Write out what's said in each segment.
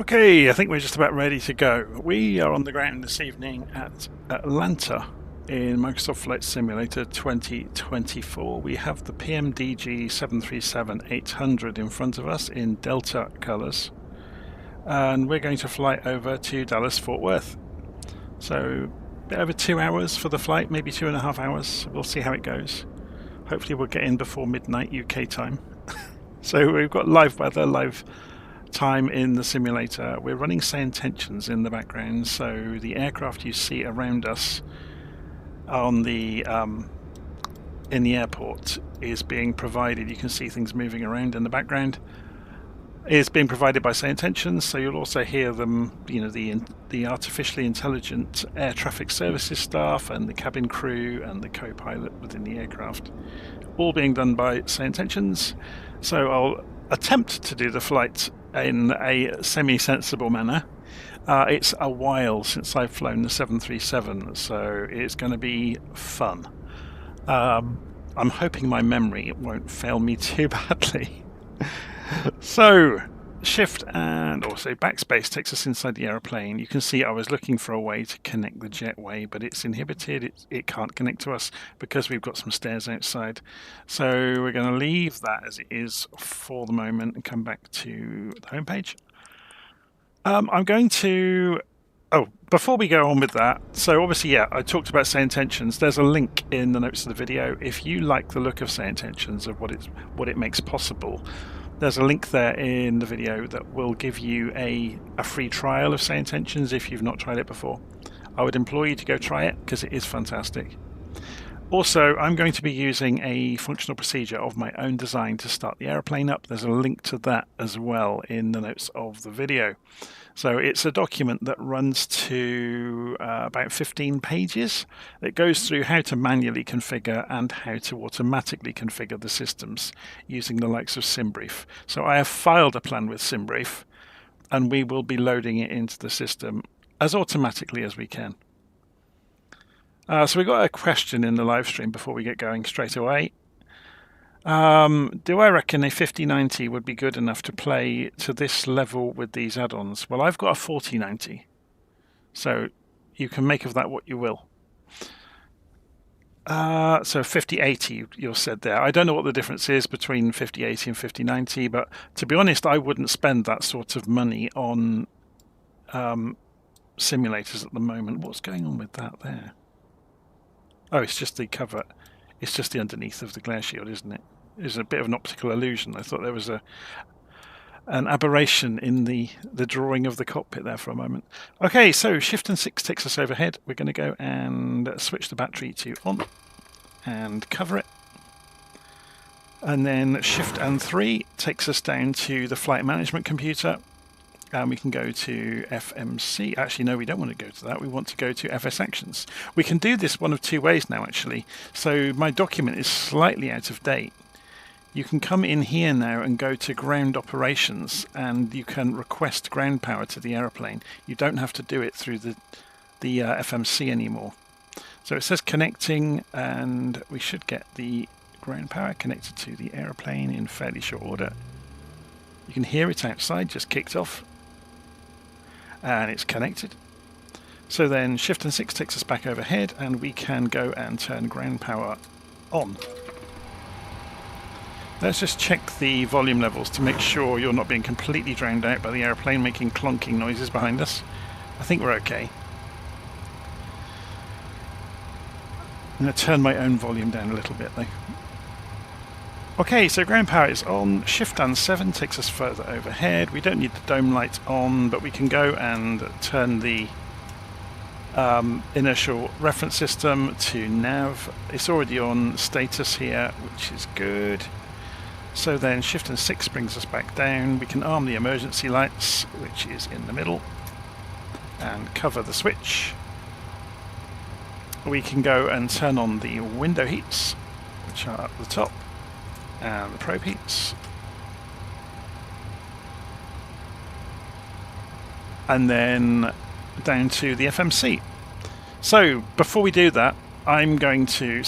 Okay, I think we're just about ready to go. We are on the ground this evening at Atlanta in Microsoft Flight Simulator 2024. We have the PMDG 737-800 in front of us in Delta colours, and we're going to fly over to Dallas-Fort Worth. So a bit over 2 hours for the flight, maybe 2.5 hours. We'll see how it goes. Hopefully we'll get in before midnight UK time. So we've got live weather, live time in the simulator. We're running SayIntentions in the background, so the aircraft you see around us on the in the airport is being provided. You can see things moving around in the background. Is being provided by SayIntentions, so you'll also hear them, you know, the artificially intelligent air traffic services staff and the cabin crew and the co-pilot within the aircraft, all being done by SayIntentions. So I'll attempt to do the flight in a semi-sensible manner. It's a while since I've flown the 737, so it's going to be fun. I'm hoping my memory won't fail me too badly. So, shift and also backspace takes us inside the aeroplane. You can see I was looking for a way to connect the jetway, but it's inhibited. It can't connect to us because we've got some stairs outside. So we're going to leave that as it is for the moment and come back to the homepage. I'm going to... Oh, before we go on with that, so obviously, yeah, I talked about SayIntentions. There's a link in the notes of the video. If you like the look of SayIntentions, of what it makes possible, there's a link there in the video that will give you a free trial of SayIntentions if you've not tried it before. I would implore you to go try it because it is fantastic. Also, I'm going to be using a functional procedure of my own design to start the aeroplane up. There's a link to that as well in the notes of the video. So it's a document that runs to about 15 pages. It goes through how to manually configure and how to automatically configure the systems using the likes of SimBrief. So I have filed a plan with SimBrief, and we will be loading it into the system as automatically as we can. So we got a question in the live stream before we get going straight away. Do I reckon a 5090 would be good enough to play to this level with these add-ons? Well, I've got a 4090, so you can make of that what you will. So 5080 you said there. I don't know what the difference is between 5080 and 5090, but to be honest, I wouldn't spend that sort of money on simulators at the moment. What's going on with that there? Oh, it's just the cover. It's just the underneath of the glare shield, isn't it? It's a bit of an optical illusion. I thought there was an aberration in the drawing of the cockpit there for a moment. Okay, so Shift and 6 takes us overhead. We're going to go and switch the battery to on and cover it. And then Shift and 3 takes us down to the flight management computer. And we can go to FMC. Actually, no, we don't want to go to that. We want to go to FS Actions. We can do this one of two ways now, actually. So my document is slightly out of date. You can come in here now and go to Ground Operations, and you can request ground power to the aeroplane. You don't have to do it through the FMC anymore. So it says connecting, and we should get the ground power connected to the aeroplane in fairly short order. You can hear it outside, just kicked off. And it's connected. So then Shift and 6 takes us back overhead, and we can go and turn ground power on. Let's just check the volume levels to make sure you're not being completely drowned out by the airplane making clonking noises behind us. I think we're okay. I'm going to turn my own volume down a little bit though. Okay, so ground power is on. Shift and 7 takes us further overhead. We don't need the dome light on, but we can go and turn the inertial reference system to nav. It's already on status here, which is good. So then Shift and 6 brings us back down. We can arm the emergency lights, which is in the middle, and cover the switch. We can go and turn on the window heats, which are at the top, and the probe heats, and then down to the FMC. So before we do that, I'm going to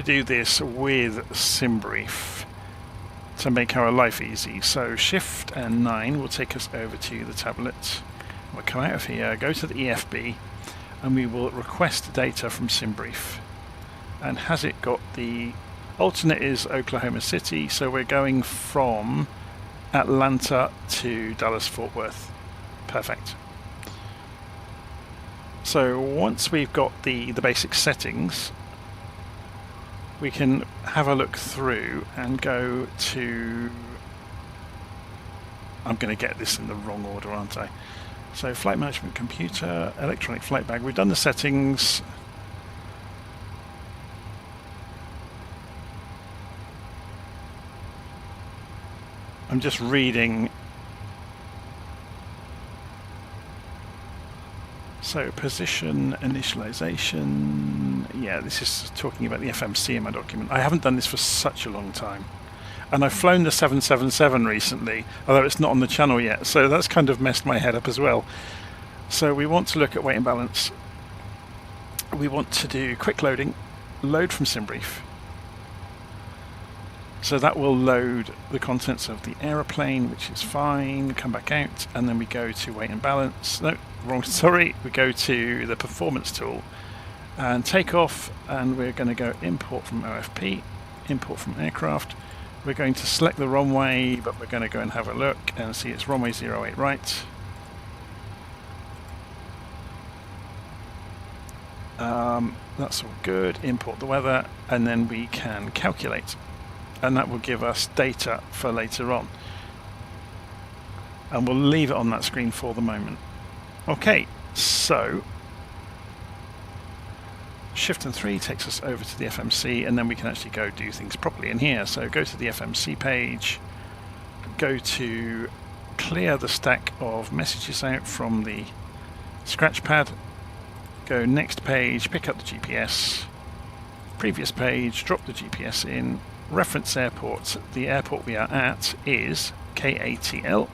do this with SimBrief. to make our life easy. So Shift and 9 will take us over to the tablet. We'll come out of here, go to the EFB, and we will request data from SimBrief. And has it got the alternate is Oklahoma City, so we're going from Atlanta to Dallas-Fort Worth. Perfect. So once we've got the basic settings, we can have a look through and go to, I'm going to get this in the wrong order, aren't I? So flight management computer, electronic flight bag, we've done the settings. I'm just reading. So position initialization, yeah, this is talking about the FMC in my document. I haven't done this for such a long time. And I've flown the 777 recently, although it's not on the channel yet, so that's kind of messed my head up as well. So we want to look at weight and balance. We want to do quick loading, load from SimBrief. So that will load the contents of the aeroplane, which is fine. Come back out, and then we go to weight and balance. No, wrong, sorry. We go to the performance tool and take off, and we're going to go import from OFP, import from aircraft. We're going to select the runway, but we're going to go and have a look and see it's runway 08 right. That's all good. Import the weather, and then we can calculate. And that will give us data for later on. And we'll leave it on that screen for the moment. Okay, so Shift and 3 takes us over to the FMC, and then we can actually go do things properly in here. So go to the FMC page, go to clear the stack of messages out from the scratch pad, go next page, pick up the GPS, previous page, drop the GPS in, reference airports. The airport we are at is KATL,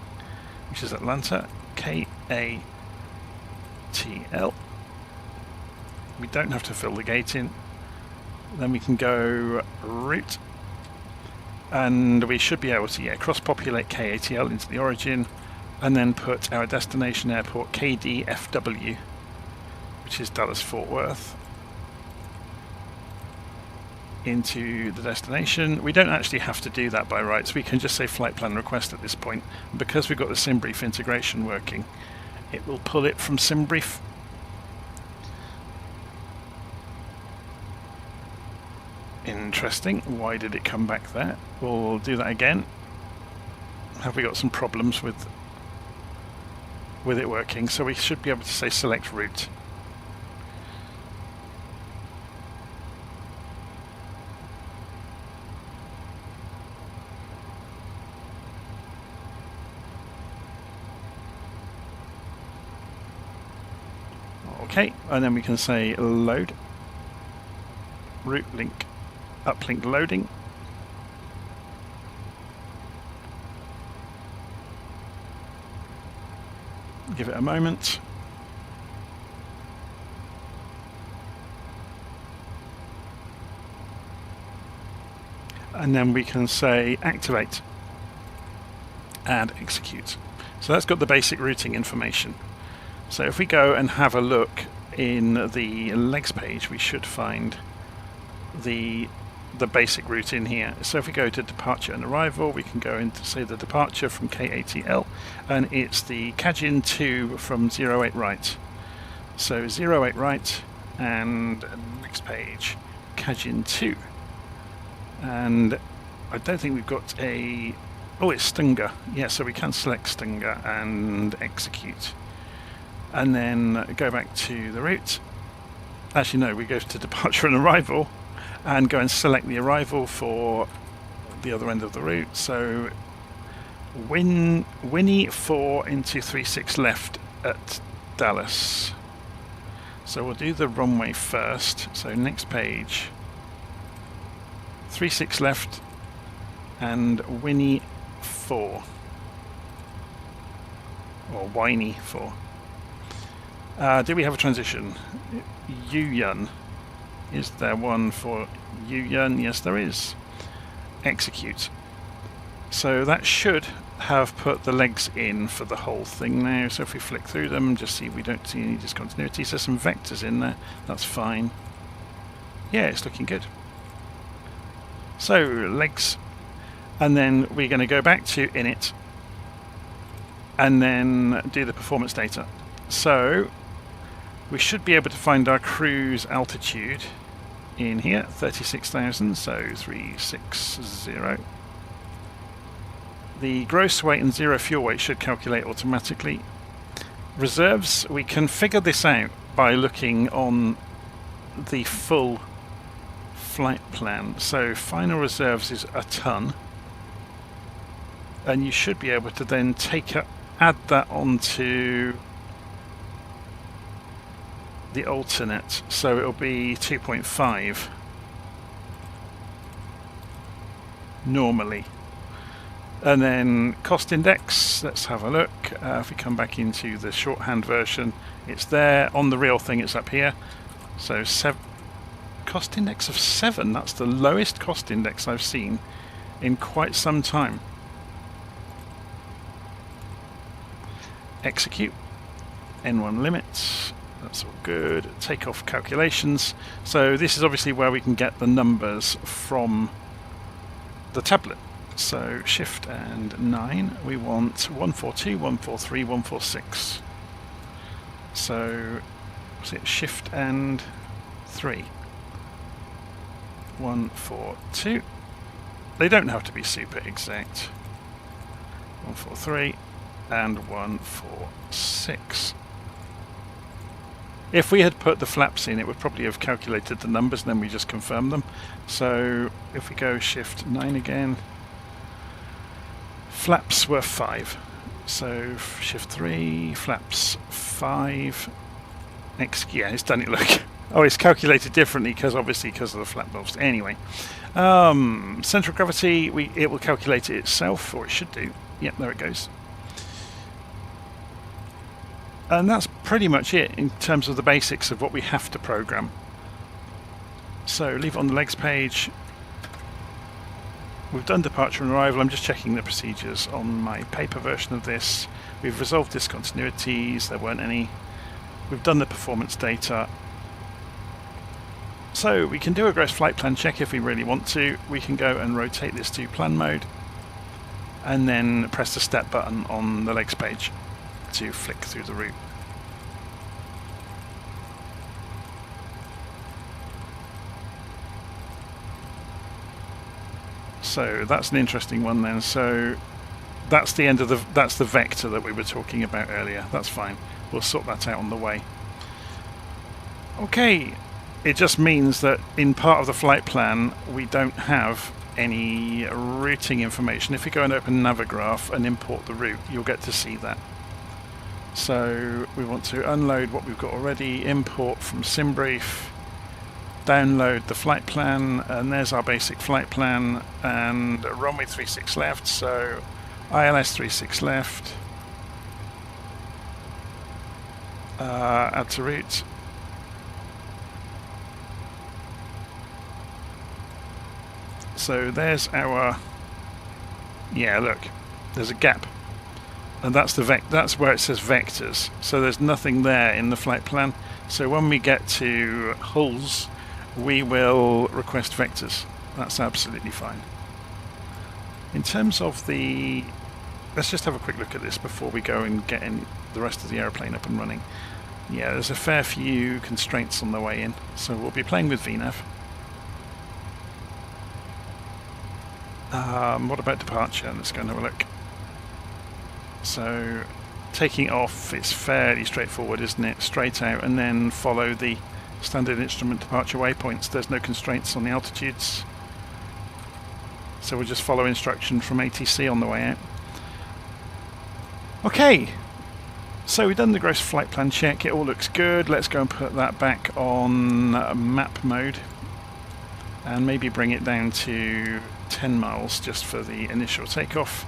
which is Atlanta. KATL. We don't have to fill the gate in. Then we can go route, and we should be able to cross-populate KATL into the origin, and then put our destination airport KDFW, which is Dallas-Fort Worth, into the destination. We don't actually have to do that by rights. We can just say flight plan request at this point. And because we've got the SimBrief integration working, it will pull it from SimBrief. Interesting. Why did it come back there? We'll do that again. Have we got some problems with it working? So we should be able to say select route. Okay, and then we can say load, route link, uplink loading. Give it a moment. And then we can say activate and execute. So that's got the basic routing information. So if we go and have a look in the legs page, we should find the basic route in here. So if we go to departure and arrival, we can go into say the departure from KATL, and it's the Cajun 2 from 08 right. So 08 right, and next page, Cajun 2. And I don't think we've got a, oh, it's Stunger. Yeah, so we can select Stunger and execute. And then go back to the route. Actually, no, we go to departure and arrival and go and select the arrival for the other end of the route. So Winnie 4 into 36 left at Dallas. So we'll do the runway first. So next page, 36 left and Winnie 4, or Winnie 4. Do we have a transition? Yuyun. Is there one for Yuyun? Yes, there is. Execute. So that should have put the legs in for the whole thing now. So if we flick through them, just see we don't see any discontinuities. There's some vectors in there. That's fine. Yeah, it's looking good. So legs, and then we're going to go back to init and then do the performance data. So we should be able to find our cruise altitude in here, 36,000, so 360. The gross weight and zero fuel weight should calculate automatically. Reserves, we can figure this out by looking on the full flight plan. So final reserves is a ton, and you should be able to then add that onto the alternate, so it'll be 2.5 normally. And then cost index, let's have a look. If we come back into the shorthand version, it's there. On the real thing, it's up here. So cost index of 7, that's the lowest cost index I've seen in quite some time. Execute, N1 limits, that's all good. Takeoff calculations. So this is obviously where we can get the numbers from the tablet. So shift and 9, we want 142, 143, 146. So what's it? Shift and 3. 142. They don't have to be super exact. 143 and 146. If we had put the flaps in, it would probably have calculated the numbers and then we just confirm them. So if we go shift 9 again, flaps were 5. So shift 3, flaps 5. Yeah, it's done it, look. Oh, it's calculated differently because of the flap valves. Anyway, center of gravity, it will calculate it itself, or it should do. Yep, there it goes. And that's pretty much it in terms of the basics of what we have to program. So leave it on the legs page. We've done departure and arrival. I'm just checking the procedures on my paper version of this. We've resolved discontinuities, there weren't any. We've done the performance data. So we can do a gross flight plan check if we really want to. We can go and rotate this to plan mode and then press the step button on the legs page to flick through the route. So that's an interesting one then. So that's the end of that's the vector that we were talking about earlier. That's fine. We'll sort that out on the way. Okay, it just means that in part of the flight plan we don't have any routing information. If we go and open Navigraph and import the route, you'll get to see that. So we want to unload what we've got already, import from SimBrief, download the flight plan, and there's our basic flight plan, and runway 36 left, so ILS 36 left, add to route. So there's our, yeah, look, there's a gap, and that's that's where it says vectors. So there's nothing there in the flight plan. So when we get to hulls, we will request vectors. That's absolutely fine. In terms of the, let's just have a quick look at this before we go and get in the rest of the aeroplane up and running. Yeah, there's a fair few constraints on the way in, so we'll be playing with VNAV. What about departure? Let's go and have a look. So taking off, it's fairly straightforward, isn't it? Straight out and then follow the standard instrument departure waypoints. There's no constraints on the altitudes, so we'll just follow instruction from ATC on the way out. Okay, so we've done the gross flight plan check. It all looks good. Let's go and put that back on map mode and maybe bring it down to 10 miles just for the initial takeoff.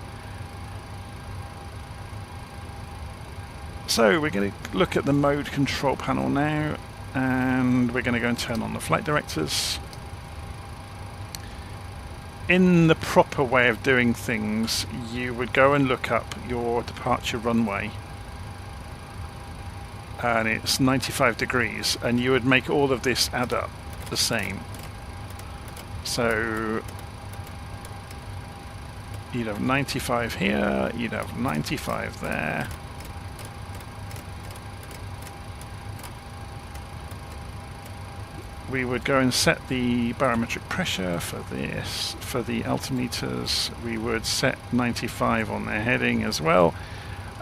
So we're going to look at the mode control panel now, and we're going to go and turn on the flight directors. in the proper way of doing things, you would go and look up your departure runway, and it's 95 degrees, and you would make all of this add up the same. So you'd have 95 here, you'd have 95 there. We would go and set the barometric pressure for this, for the altimeters. We would set 95 on their heading as well.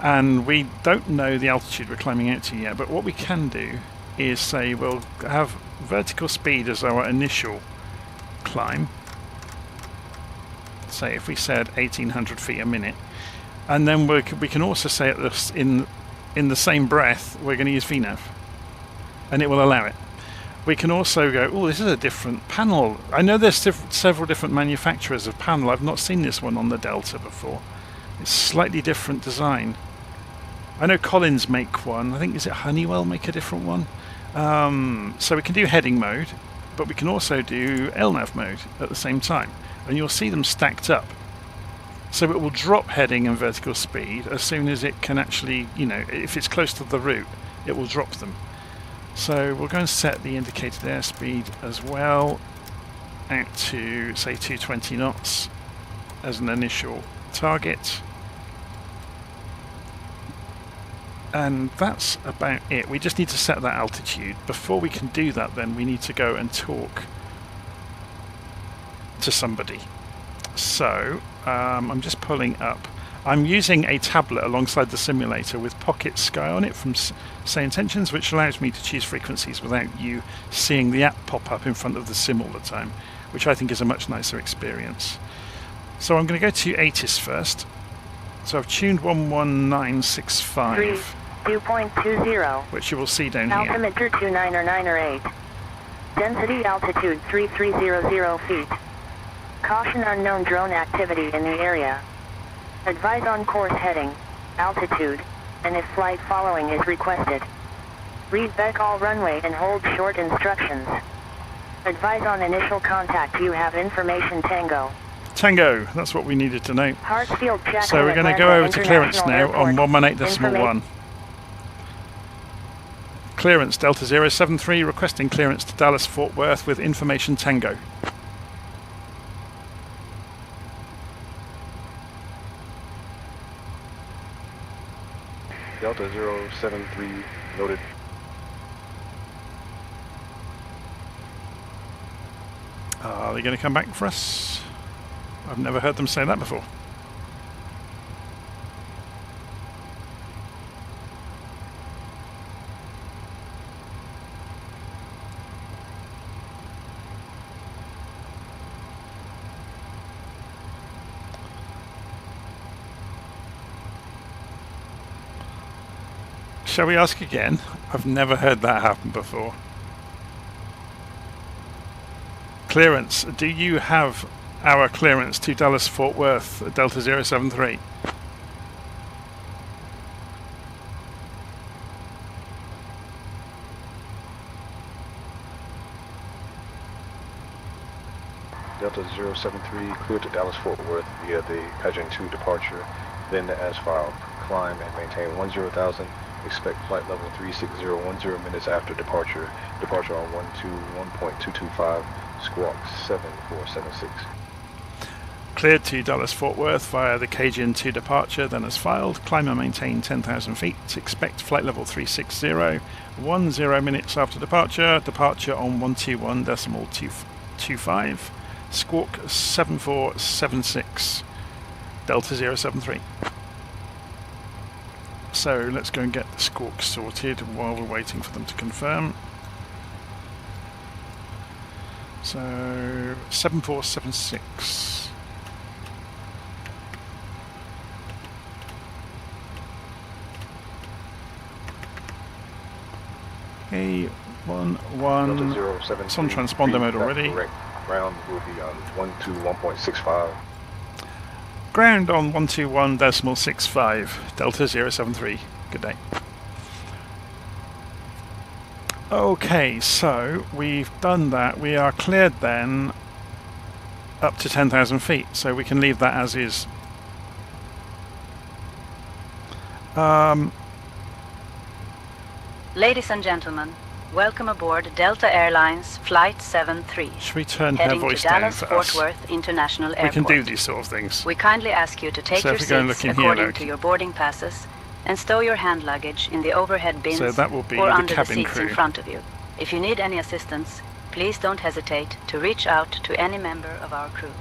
And we don't know the altitude we're climbing out to yet, but what we can do is say we'll have vertical speed as our initial climb. Say if we said 1800 feet a minute, and then we can also say at this, in the same breath, we're going to use VNAV, and it will allow it. We can also go, oh, this is a different panel. I know there's several different manufacturers of panel. I've not seen this one on the Delta before. It's slightly different design. I know Collins make one. I think, is it Honeywell make a different one? So we can do heading mode, but we can also do LNAV mode at the same time. And you'll see them stacked up. So it will drop heading and vertical speed as soon as it can actually, you know, if it's close to the route, it will drop them. So we'll go and set the indicated airspeed as well out to, say, 220 knots as an initial target. And that's about it. We just need to set that altitude. Before we can do that, then we need to go and talk to somebody. So I'm just pulling up. I'm using a tablet alongside the simulator with Pocket Sky on it from SayIntentions, which allows me to choose frequencies without you seeing the app pop up in front of the sim all the time, which I think is a much nicer experience. So I'm going to go to ATIS first. So I've tuned 11965, 2.20, which you will see down here. altimeter 29 or 9 or 8, density altitude 3300 feet, caution unknown drone activity in the area. Advise on course heading, altitude, and if flight following is requested. Read back all runway and hold short instructions. Advise on initial contact. You have information Tango. Tango, that's what we needed to know. Hartsfield, So we're going to go over to clearance now on 118.1. Clearance Delta 073 requesting clearance to Dallas Fort Worth with information Tango. Delta 073 noted. Are they going to come back for us? I've never heard them say that before. Shall we ask again? I've never heard that happen before. Clearance. Do you have our clearance to Dallas Fort Worth Delta 073? Delta 073 cleared to Dallas Fort Worth via the Kajang 2 departure, then the as filed. Climb and maintain 10,000. Expect flight level 36010 minutes after departure. Departure on 121.225, squawk 7476. Cleared to Dallas Fort Worth via the Cajun 2 departure, then as filed. Climb and maintain 10,000 feet. Expect flight level 360, 10 minutes after departure. Departure on 121.225, squawk 7476, Delta 073. So let's go and get the squawk sorted while we're waiting for them to confirm. So 7476. Okay, 1. It's on transponder mode already. Ground will be on 121.65. Ground on 121.65, Delta 073. Good day. Okay, so we've done that. We are cleared then. up to 10,000 feet, so we can leave that as is. Ladies and gentlemen, welcome aboard Delta Airlines Flight 73. Should we turn her heading voice to down Dallas for Fort us? Worth International We Airport. can do these sort of things. We kindly ask you to take So your if we go and seats look in here, according look. to your boarding passes and stow your hand luggage in the overhead bins So that will be or the under the cabin seats crew. in front of you. If you need any assistance, please don't hesitate to reach out to any member of our crew.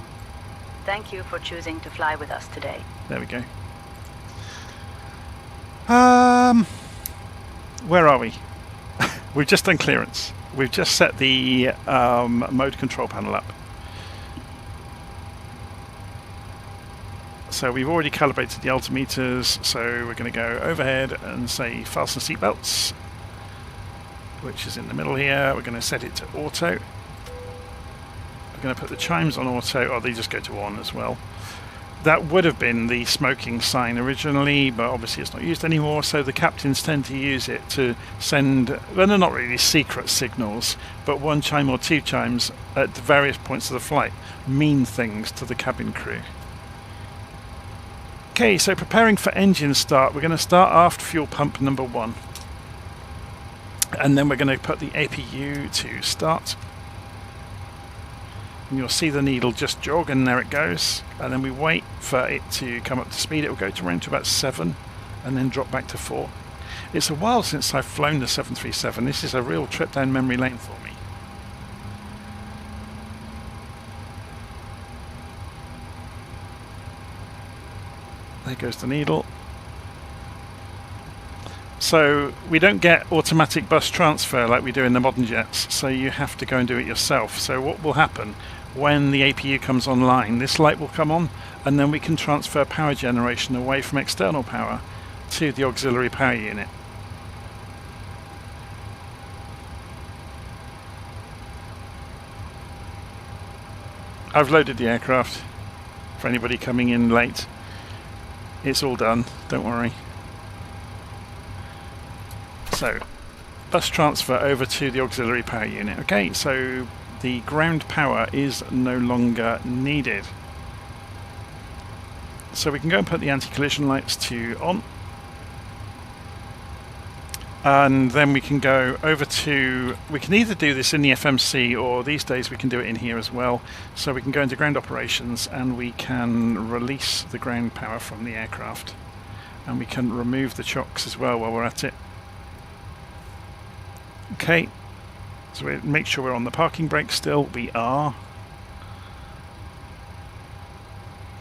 Thank you for choosing to fly with us today. There we go. Where are we? We've just done clearance. We've just set the mode control panel up. So we've already calibrated the altimeters, so we're going to go overhead and say fasten seatbelts, which is in the middle here. We're going to set it to auto. We're going to put the chimes on auto, or they just go to on as well. That would have been the smoking sign originally, but obviously it's not used anymore, so the captains tend to use it to send, well, they're not really secret signals, but one chime or two chimes at various points of the flight mean things to the cabin crew. Okay, so preparing for engine start, we're going to start aft fuel pump number 1. And then we're going to put the APU to start. And you'll see the needle just jog, and there it goes. And then we wait for it to come up to speed. It will go to around to about 7 and then drop back to 4. It's a while since I've flown the 737. This is a real trip down memory lane for me. There goes the needle. So we don't get automatic bus transfer like we do in the modern jets, so you have to go and do it yourself. So what will happen when the APU comes online, this light will come on, and then we can transfer power generation away from external power to the auxiliary power unit. I've loaded the aircraft for anybody coming in late. It's all done, don't worry. So, bus transfer over to the auxiliary power unit. Okay, so the ground power is no longer needed. So we can go and put the anti-collision lights to on. And then we can go over to, we can either do this in the FMC, or these days we can do it in here as well. So we can go into ground operations and we can release the ground power from the aircraft. And we can remove the chocks as well while we're at it. Okay, so we make sure we're on the parking brake still. We are.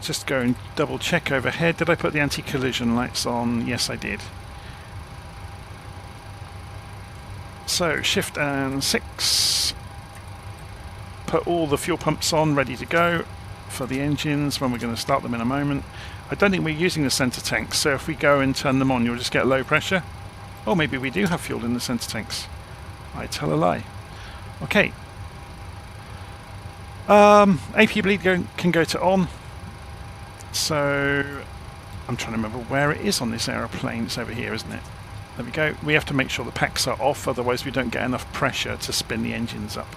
Just go and double check overhead. Did I put the anti-collision lights on? Yes, I did. So shift and 6. Put all the fuel pumps on, ready to go for the engines when we're going to start them in a moment. I don't think we're using the centre tanks, so if we go and turn them on, you'll just get low pressure. Or maybe we do have fuel in the centre tanks. I tell a lie. Okay. APU bleed can go to on. So I'm trying to remember where it is on this aeroplane. It's over here, isn't it? There we go. We have to make sure the packs are off, otherwise we don't get enough pressure to spin the engines up.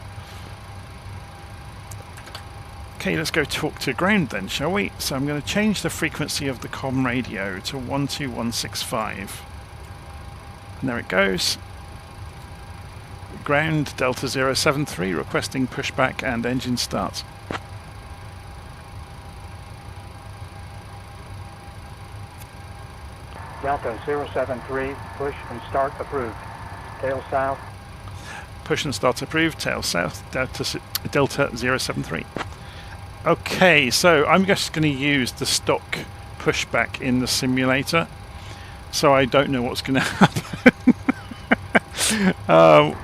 Okay, let's go talk to ground then, shall we? So I'm going to change the frequency of the comm radio to 12165. And there it goes. Ground Delta 073 requesting pushback and engine start. Delta 073, push and start approved. Tail south. Push and start approved, tail south, Delta 073. Okay, so I'm just going to use the stock pushback in the simulator, so I don't know what's going to happen.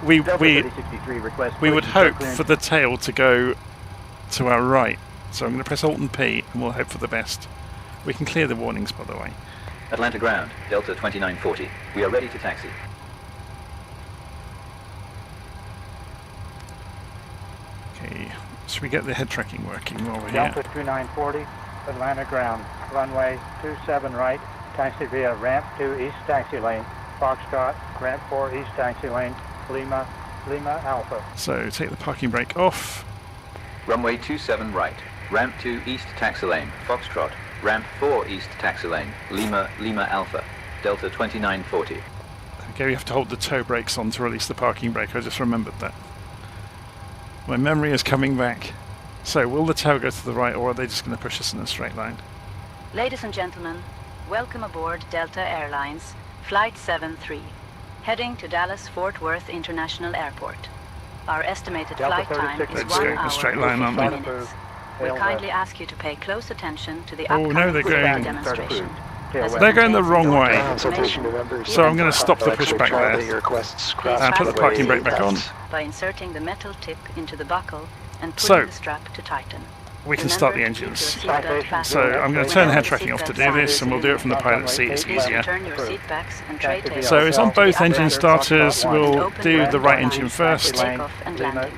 We would hope for the tail to go to our right, so I'm going to press Alt and P and we'll hope for the best. We can clear the warnings, by the way. Atlanta ground, Delta 2940. We are ready to taxi. Okay, should we get the head tracking working while we're here? Delta 2940, Atlanta ground, runway 27 right, taxi via ramp 2 east taxi lane, Foxtrot, ramp 4 east taxi lane, Lima Alpha. So take the parking brake off. Runway 27 right. Ramp 2 East Taxi Lane, Foxtrot. Ramp 4 East Taxi Lane, Lima, Lima Alpha, Delta 2940. Okay, we have to hold the toe brakes on to release the parking brake. I just remembered that. My memory is coming back. So, will the toe go to the right, or are they just going to push us in a straight line? Ladies and gentlemen, welcome aboard Delta Airlines, Flight 73, heading to Dallas-Fort Worth International Airport. Our estimated Delta flight time is 36 Let's 1 go in a hour straight and line, 50 aren't we? minutes. We Tail kindly left. ask you to pay close attention to the Oh, upcoming no, they're safety going- demonstration. Tail As it left. They're going the contains wrong way. important Citation information, November. So I'm going to even stop the for pushback Charlie there. requests Please craft Put the parking brake back on. by inserting the metal tip into the buckle and So, pulling the strap to tighten. We can start the Remember to keep engines. your seatbelt fastened. So I'm going to turn the head tracking off to do this, and we'll do it from the pilot seat. It's Please easier. return your seat backs and tray tables So it's on to both the engine upright starters. and We'll open do the right lines engine for first. takeoff and landing.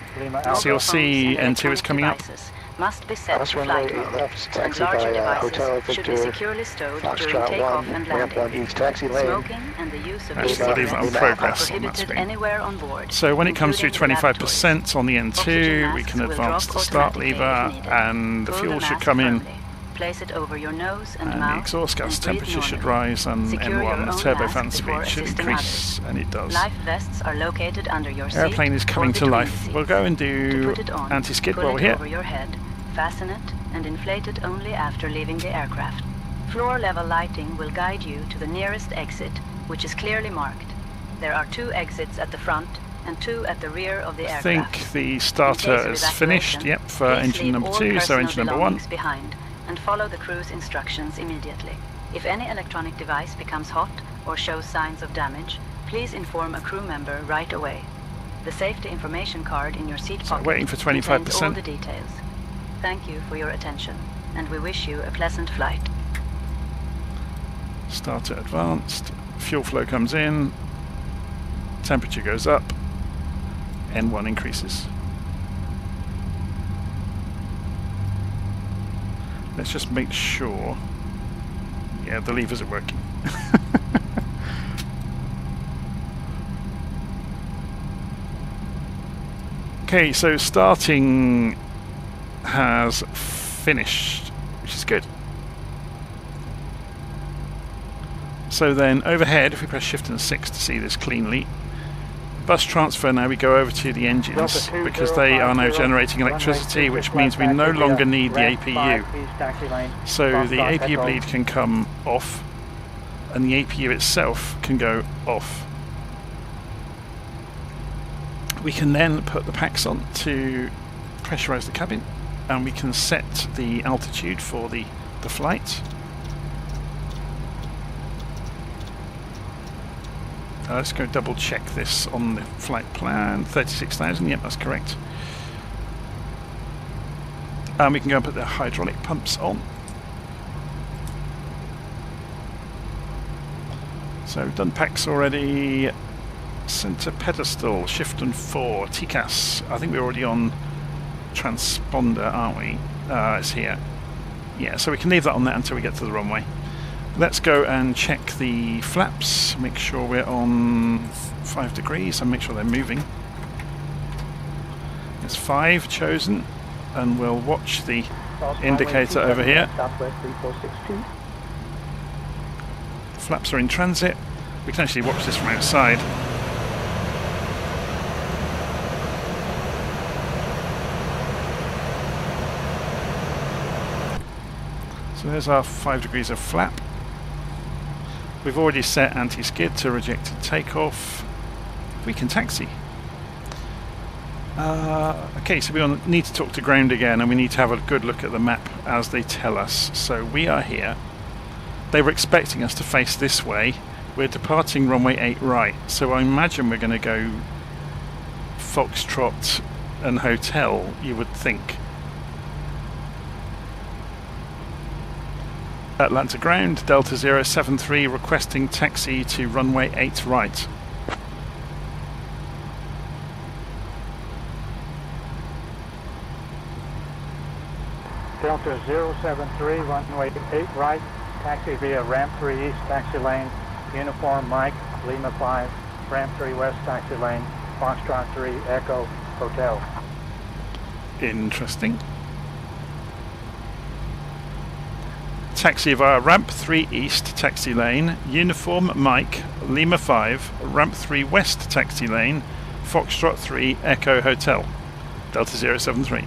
So you'll see Mobile phones N2 is and coming up. devices must be set Bus to runway flight 8 mode, left, and taxi larger by Hotel devices should be Victor, securely stowed during Foxtrot takeoff 1, and ramp 1 landing. East Taxi Lane. Smoking and the use of Actually, we'll leave it on e-cigarettes progress are on that prohibited screen. anywhere on board. So when it comes to including the 25% on the Oxygen N2, we masks can will advance drop the start automatically lever, if needed. and the Pull fuel should mask come in, firmly. Place it over your nose and and the mouth, exhaust gas and breathe temperature should normally. rise, and Secure your N1, the own turbofan mask before speed should assisting increase, and it does. Life vests are located under your seat. Airplane is coming or to between life. the We'll seats. go and To do put it on, anti-skid pull while we're it here. over your head, fasten it, and inflate it only after leaving the aircraft. Floor level lighting will guide you to the nearest exit, which is clearly marked. There are 2 exits at the front and 2 at the rear of the I aircraft. think the In starter case of is finished, evacuation, yep, for please engine leave number all 2, so personal engine number 1. belongings behind and follow the crew's instructions immediately. If any electronic device becomes hot or shows signs of damage, please inform a crew member right away. The safety information card in your seat So pocket waiting for contains 25%. all the details. Thank you for your attention, and we wish you a pleasant flight. Starter advanced, fuel flow comes in, temperature goes up, N1 increases. Let's just make sure, yeah, the levers are working. Okay, so starting has finished, which is good. So then overhead, if we press Shift and 6 to see this cleanly, bus transfer, now we go over to the engines because they are now generating electricity, which means we no longer need the APU. So the APU bleed can come off and the APU itself can go off. We can then put the packs on to pressurize the cabin, and we can set the altitude for the flight. Let's go double check this on the flight plan. 36,000, yep, that's correct. And we can go and put the hydraulic pumps on. So we've done packs already. Center pedestal, shift and 4, TCAS. I think we're already on transponder, aren't we? It's here. Yeah, so we can leave that on there until we get to the runway. Let's go and check the flaps, make sure we're on 5 degrees and make sure they're moving. It's 5 chosen, and we'll watch the indicator over here. Flaps are in transit. We can actually watch this from outside. So there's our 5 degrees of flap. We've already set anti-skid to rejected takeoff. We can taxi. Okay, so we need to talk to ground again, and we need to have a good look at the map as they tell us. So we are here. They were expecting us to face this way. We're departing runway 8 right, so I imagine we're going to go Foxtrot and Hotel, you would think. Atlanta ground, Delta 073 requesting taxi to runway 8 right. Delta 073, runway 8 right, taxi via ramp 3 east taxi lane, uniform Mike, Lima 5, ramp 3 west taxi lane, Foxtrot 3, Echo, Hotel. Interesting. taxi via ramp 3 east taxi lane, uniform Mike, Lima 5, ramp 3 west taxi lane, Foxtrot 3, Echo Hotel, Delta 073.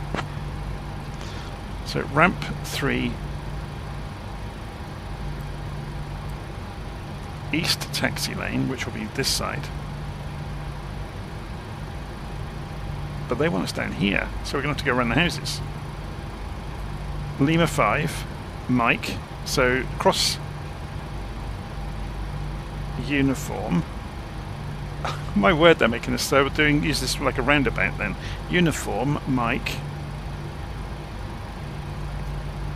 So ramp 3 east taxi lane, which will be this side. But they want us down here, so we're going to have to go around the houses. Lima 5, Mike, so cross uniform. My word, they're making us so use this like a roundabout then. Uniform, Mike,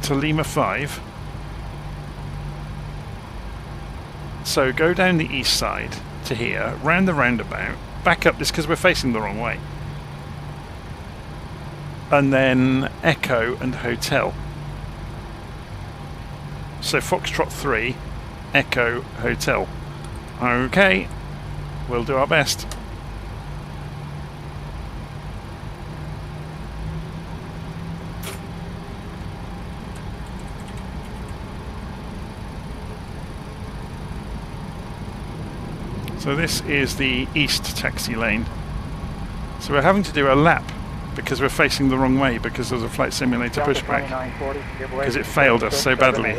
to Lima 5. So go down the east side to here, round the roundabout, back up this because we're facing the wrong way. And then Echo and Hotel. So Foxtrot 3, Echo Hotel. Okay, we'll do our best. So this is the east taxi lane. So we're having to do a lap because we're facing the wrong way because of the flight simulator pushback. Because it failed us so badly.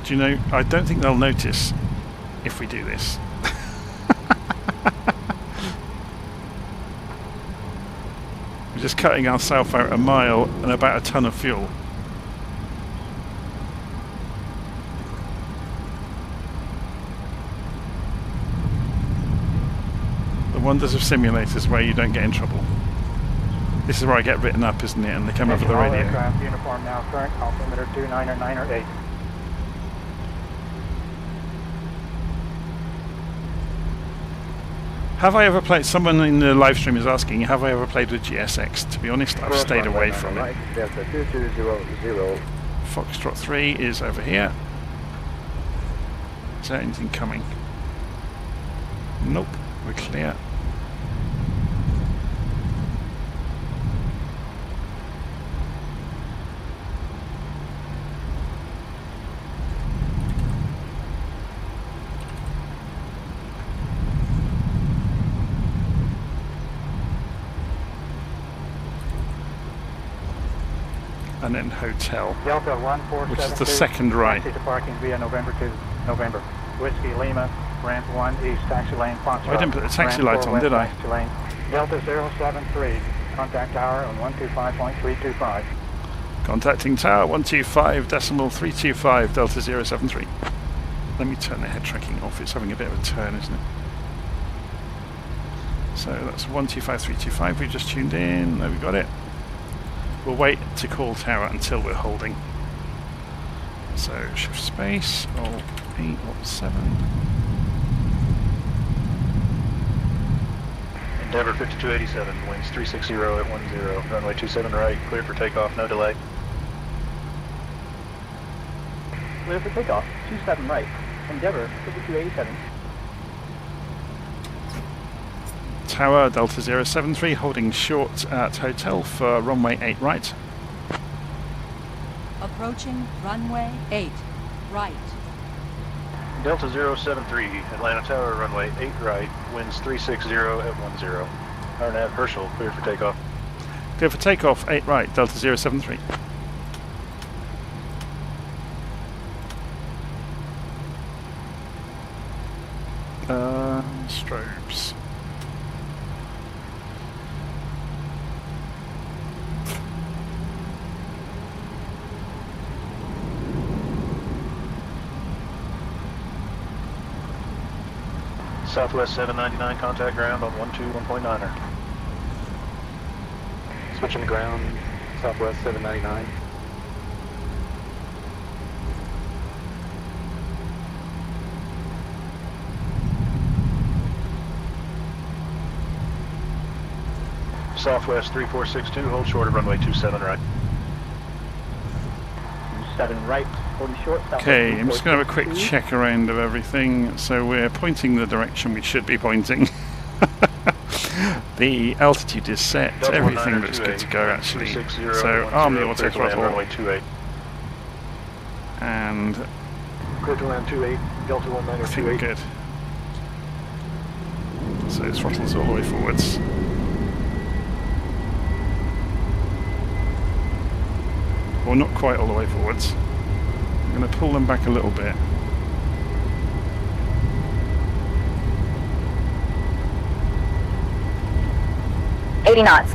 Do you know, I don't think they'll notice if we do this. We're just cutting ourselves out a mile and about a ton of fuel. The wonders of simulators where you don't get in trouble. This is where I get written up, isn't it? And they come over the radio. Aircraft uniform now current, altimeter 299 8. Have I ever played, someone in the live stream is asking, have I ever played with GSX? To be honest, I've stayed away from it. Foxtrot 3 is over here. Is there anything coming? Nope, we're clear. And then Hotel, Delta 147, which is the second right. Taxi to parking via November to November. Whiskey Lima, ramp 1 east taxi lane, Foxtrot. I didn't put the taxi ramp lights 4 on, did I? taxi lane. Delta 073, contact tower on 125.325. Contacting tower 125.325, Delta 073. Let me turn the head tracking off, it's having a bit of a turn, isn't it? So that's 125.325, we just tuned in, there we got it. We'll wait to call tower until we're holding. So shift space, Alt 8, Alt 7. Endeavour 5287, winds 360 at 10, runway 27 right, clear for takeoff, no delay. Clear for takeoff, 27 right. Endeavour 5287. Tower Delta 073 holding short at Hotel for runway 8 right. Approaching runway 8 right. Delta 073, Atlanta Tower, runway 8 right, winds 360 at 10. RNAV Herschel, clear for takeoff. Clear for takeoff, 8 right, Delta 073. Strobes. Southwest 799, contact ground on 121.9er. Switching to ground, Southwest 799. Southwest 3462, hold short of runway 27 right. 7 right, holding short. Okay, I'm just going to have a quick check around of everything. So we're pointing the direction we should be pointing. The altitude is set, everything looks good to go actually. So arm the auto throttle and Clear to land 28, Delta 19 I think we're good. So throttles all the way forwards. Well, not quite all the way forwards. I'm going to pull them back a little bit. knots.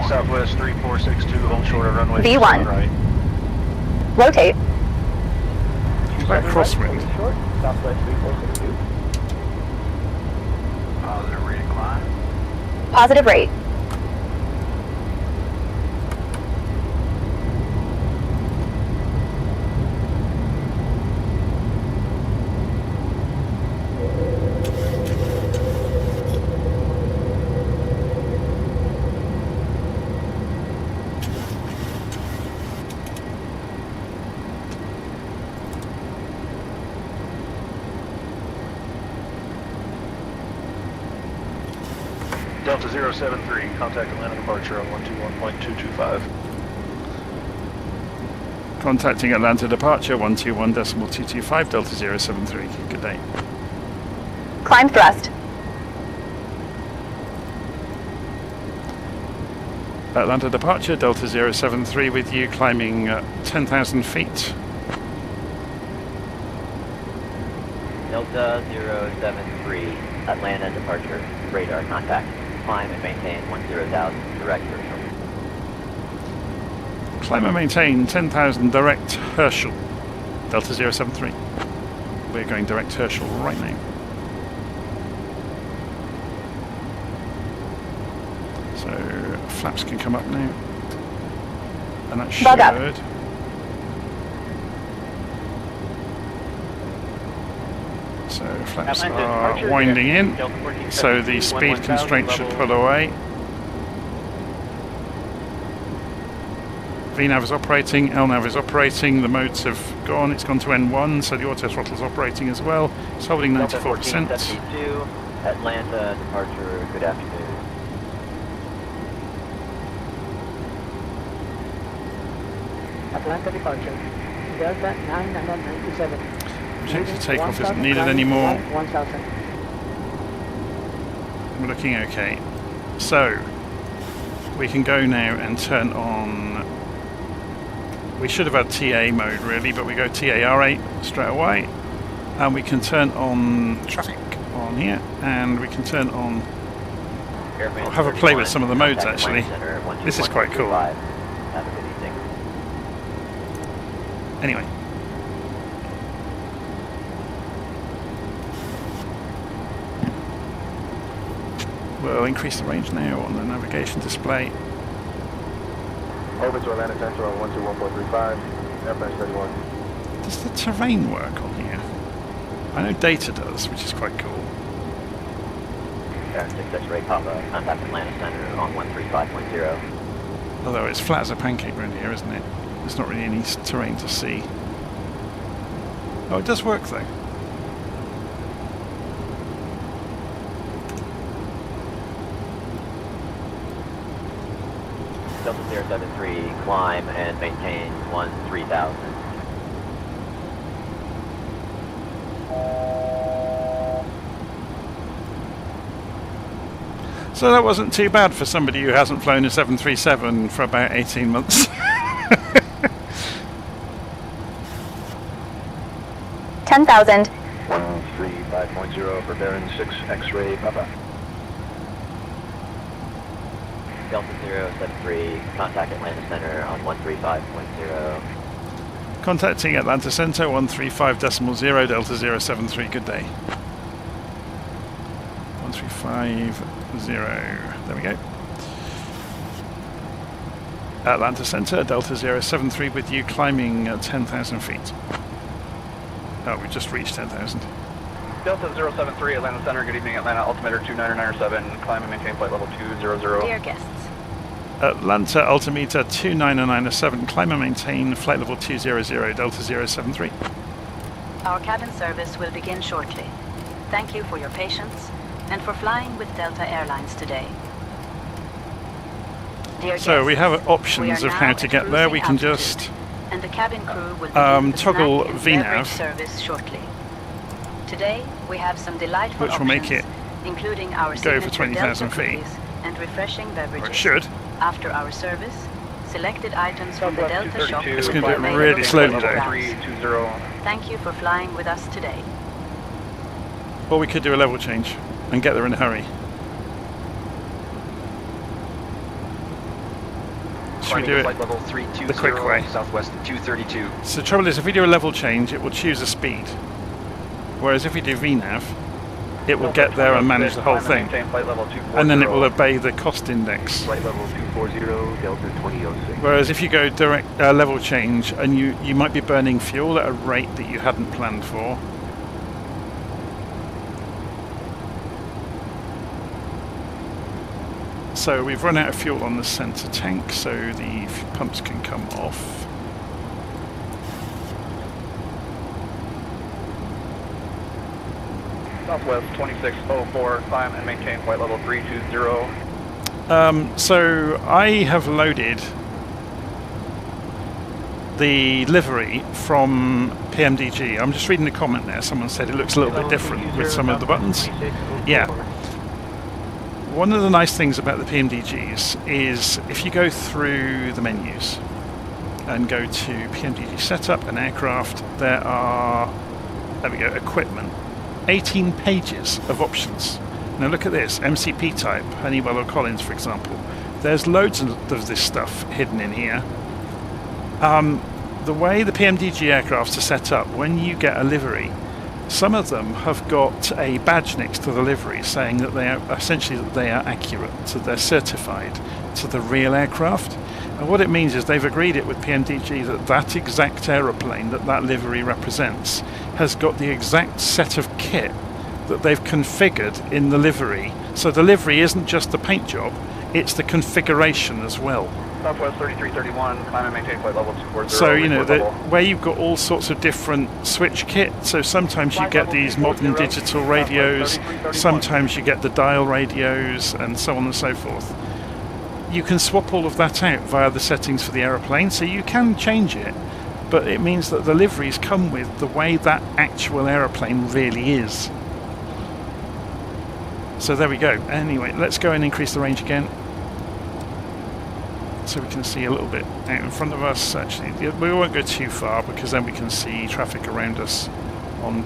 Southwest 3462, hold short of runway V1. right. Rotate. Back crosswind. Short, Southwest 3462. Positive recline. Positive rate. Delta 073, contact Atlanta departure on 121.225. Contacting Atlanta departure 121.225 Delta 073. Good day. Climb thrust. Atlanta departure Delta 073 with you climbing 10,000 feet. Delta 073, Atlanta departure, radar contact. Climb and maintain 10,000 direct Herschel. Climb and maintain 10,000 direct Herschel. Delta 073. We're going direct Herschel right now. So flaps can come up now. And that should. Bug up. So flaps are winding in, so the speed constraint should pull away. VNAV is operating, LNAV is operating, the modes have gone, it's gone to N1, so the auto throttle is operating as well. It's holding 94%. Atlanta departure, good afternoon. Atlanta departure, Delta 997. Projected takeoff isn't needed anymore. 1000. We're looking okay. So, we can go now and turn on... We should have had TA mode really, but we go TAR8 straight away. And we can turn on traffic on here, and we can turn on... I'll have a play with some of the modes actually. This is quite cool. Anyway. We'll increase the range now on the navigation display. Over to Atlanta Central on 121.35, airplane 31. Does the terrain work on here? I know data does, which is quite cool. Air 6 Ray Papa, contact Atlanta Center on 135.0. Although it's flat as a pancake around here, isn't it? There's not really any terrain to see. Oh, it does work though. Delta 073, climb and maintain 13,000. So that wasn't too bad for somebody who hasn't flown a 737 for about 18 months. 10,000. 135.0 for bearing 6 X-ray Papa. Delta 073, contact Atlanta Center on 135.0. Contacting Atlanta Center 135.0 Delta 073. Good day. 135.0. There we go. Atlanta Center Delta 073 with you climbing 10,000 feet. Oh, we just reached 10,000. Delta 073, Atlanta Center, good evening, Atlanta altimeter 29997, climb and maintain flight level 200. Dear guests, Atlanta altimeter 29907, climb and maintain flight level 200, Delta 073. Our cabin service will begin shortly. Thank you for your patience and for flying with Delta Airlines today. Dear So we guests, have options we of are how now to at get there. We can cruising just altitude, and the cabin crew will begin the toggle snack and VNAV, beverage service shortly. Today we have some delightful which will make options, it including our go for signature 20,000 Delta feet. cookies and refreshing beverages. Or it should. After our service, selected items from the Southwest Delta shop 232, It's gonna will do it be really available slowly, for though. grabs. 320. Thank you for flying with us today. Or we could do a level change and get there in a hurry. Should we do it Flight level 320, the quick way? Southwest 232. So the trouble is, if we do a level change, it will choose a speed. Whereas if we do VNAV, it will get there and manage the whole thing. And then it will obey the cost index. Flight level 240, Delta 2006. Whereas if you go direct level change, and you might be burning fuel at a rate that you hadn't planned for. So we've run out of fuel on the center tank, so the pumps can come off. Southwest 2604, climb and maintain flight level 320. So I have loaded the livery from PMDG. I'm just reading the comment there. Someone said it looks a little bit different with some of the buttons. Yeah. One of the nice things about the PMDGs is if you go through the menus and go to PMDG setup and aircraft, there are, there we go, equipment. 18 pages of options. Now look at this, MCP type, Honeywell or Collins for example. There's loads of this stuff hidden in here. The way the PMDG aircrafts are set up, when you get a livery, some of them have got a badge next to the livery saying that they are essentially that they are accurate, so they're certified to the real aircraft. And what it means is they've agreed it with PMDG that that exact aeroplane that that livery represents has got the exact set of kit that they've configured in the livery. So the livery isn't just the paint job, it's the configuration as well. Southwest 3331, climb and maintain flight level 240. So, you know, where you've got all sorts of different switch kit, so sometimes you get these modern digital radios, sometimes you get the dial radios, and so on and so forth. You can swap all of that out via the settings for the aeroplane, so you can change it, but it means that the liveries come with the way that actual aeroplane really is. So there we go. Anyway, let's go and increase the range again, so we can see a little bit out in front of us. Actually, we won't go too far because then we can see traffic around us on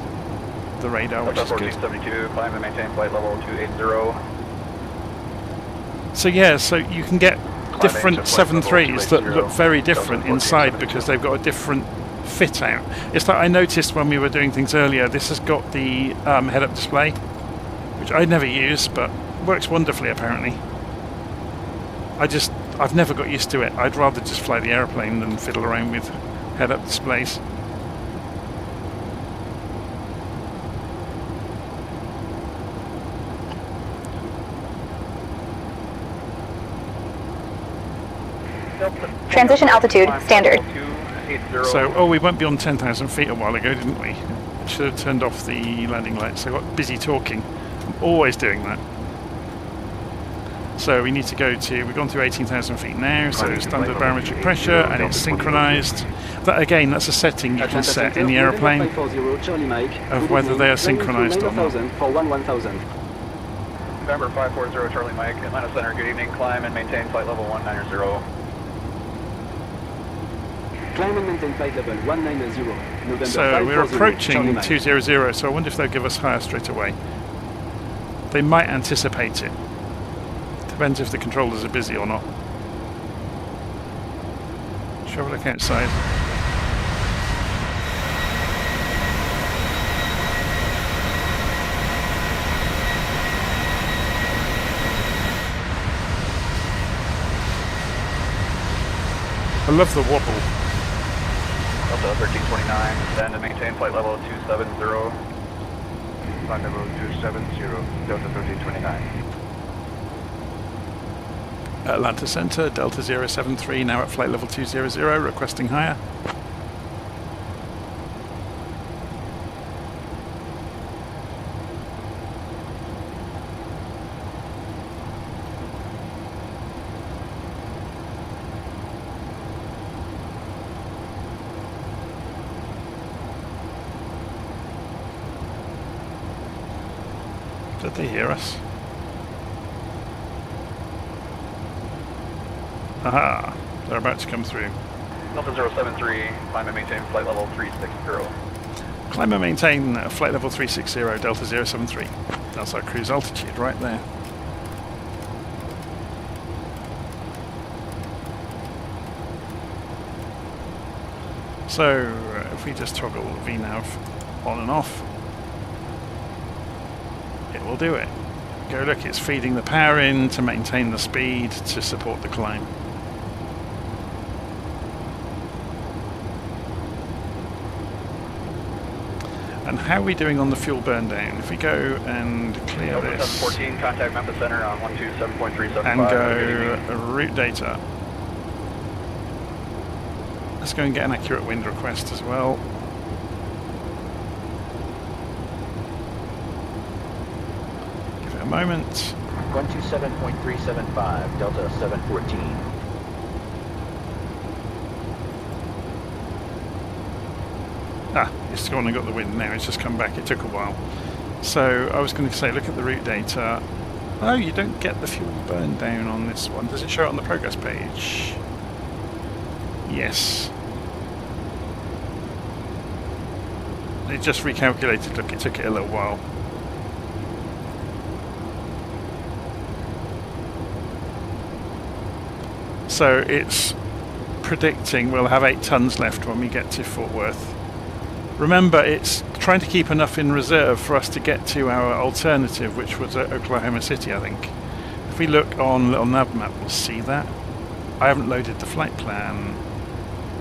the radar, which is good. 1472, climb and maintain flight level 280. So yeah, so you can get different 7.3s that look very different inside because they've got a different fit out. It's like I noticed when we were doing things earlier, this has got the head-up display, which I never use, but works wonderfully apparently. I've never got used to it. I'd rather just fly the airplane than fiddle around with head-up displays. Transition altitude, standard. So, oh, we went beyond 10,000 feet a while ago, didn't we? Should have turned off the landing lights. I got busy talking. I'm always doing that. So we need to go to, we've gone through 18,000 feet now, so standard barometric pressure, and it's synchronized. That again, that's a setting you can set in the aeroplane of whether they are synchronized or not. November 540 Charlie Mike, Atlanta Center, good evening, climb and maintain flight level 190. Climb and maintain flight level 190. November so we're approaching 200, so I wonder if they'll give us higher straight away. They might anticipate it. Depends if the controllers are busy or not. Shall we look outside? I love the wobble. Delta 1329, descend and maintain flight level 270. Flight level 270, Delta 1329. Atlanta Center, Delta 073, now at flight level 200, requesting higher. Did they hear us? Aha, they're about to come through. Delta 073, climb and maintain flight level 360. Climb and maintain flight level 360, Delta 073. That's our cruise altitude right there. So, if we just toggle VNav on and off, it will do it. Go look, it's feeding the power in to maintain the speed to support the climb. And how are we doing on the fuel burn down? If we go and clear this 714, contact Memphis Center on 127.375 and go route data. Let's go and get an accurate wind request as well. Give it a moment. 127.375, Delta 714. Ah, it's gone and got the wind now, it's just come back, it took a while. So I was going to say, look at the route data. Oh, you don't get the fuel burn down on this one. Does it show it on the progress page? Yes. It just recalculated, look, it took it a little while. So it's predicting we'll have 8 tons left when we get to Fort Worth. Remember, it's trying to keep enough in reserve for us to get to our alternative, which was at Oklahoma City, I think. If we look on little nav map, we'll see that. I haven't loaded the flight plan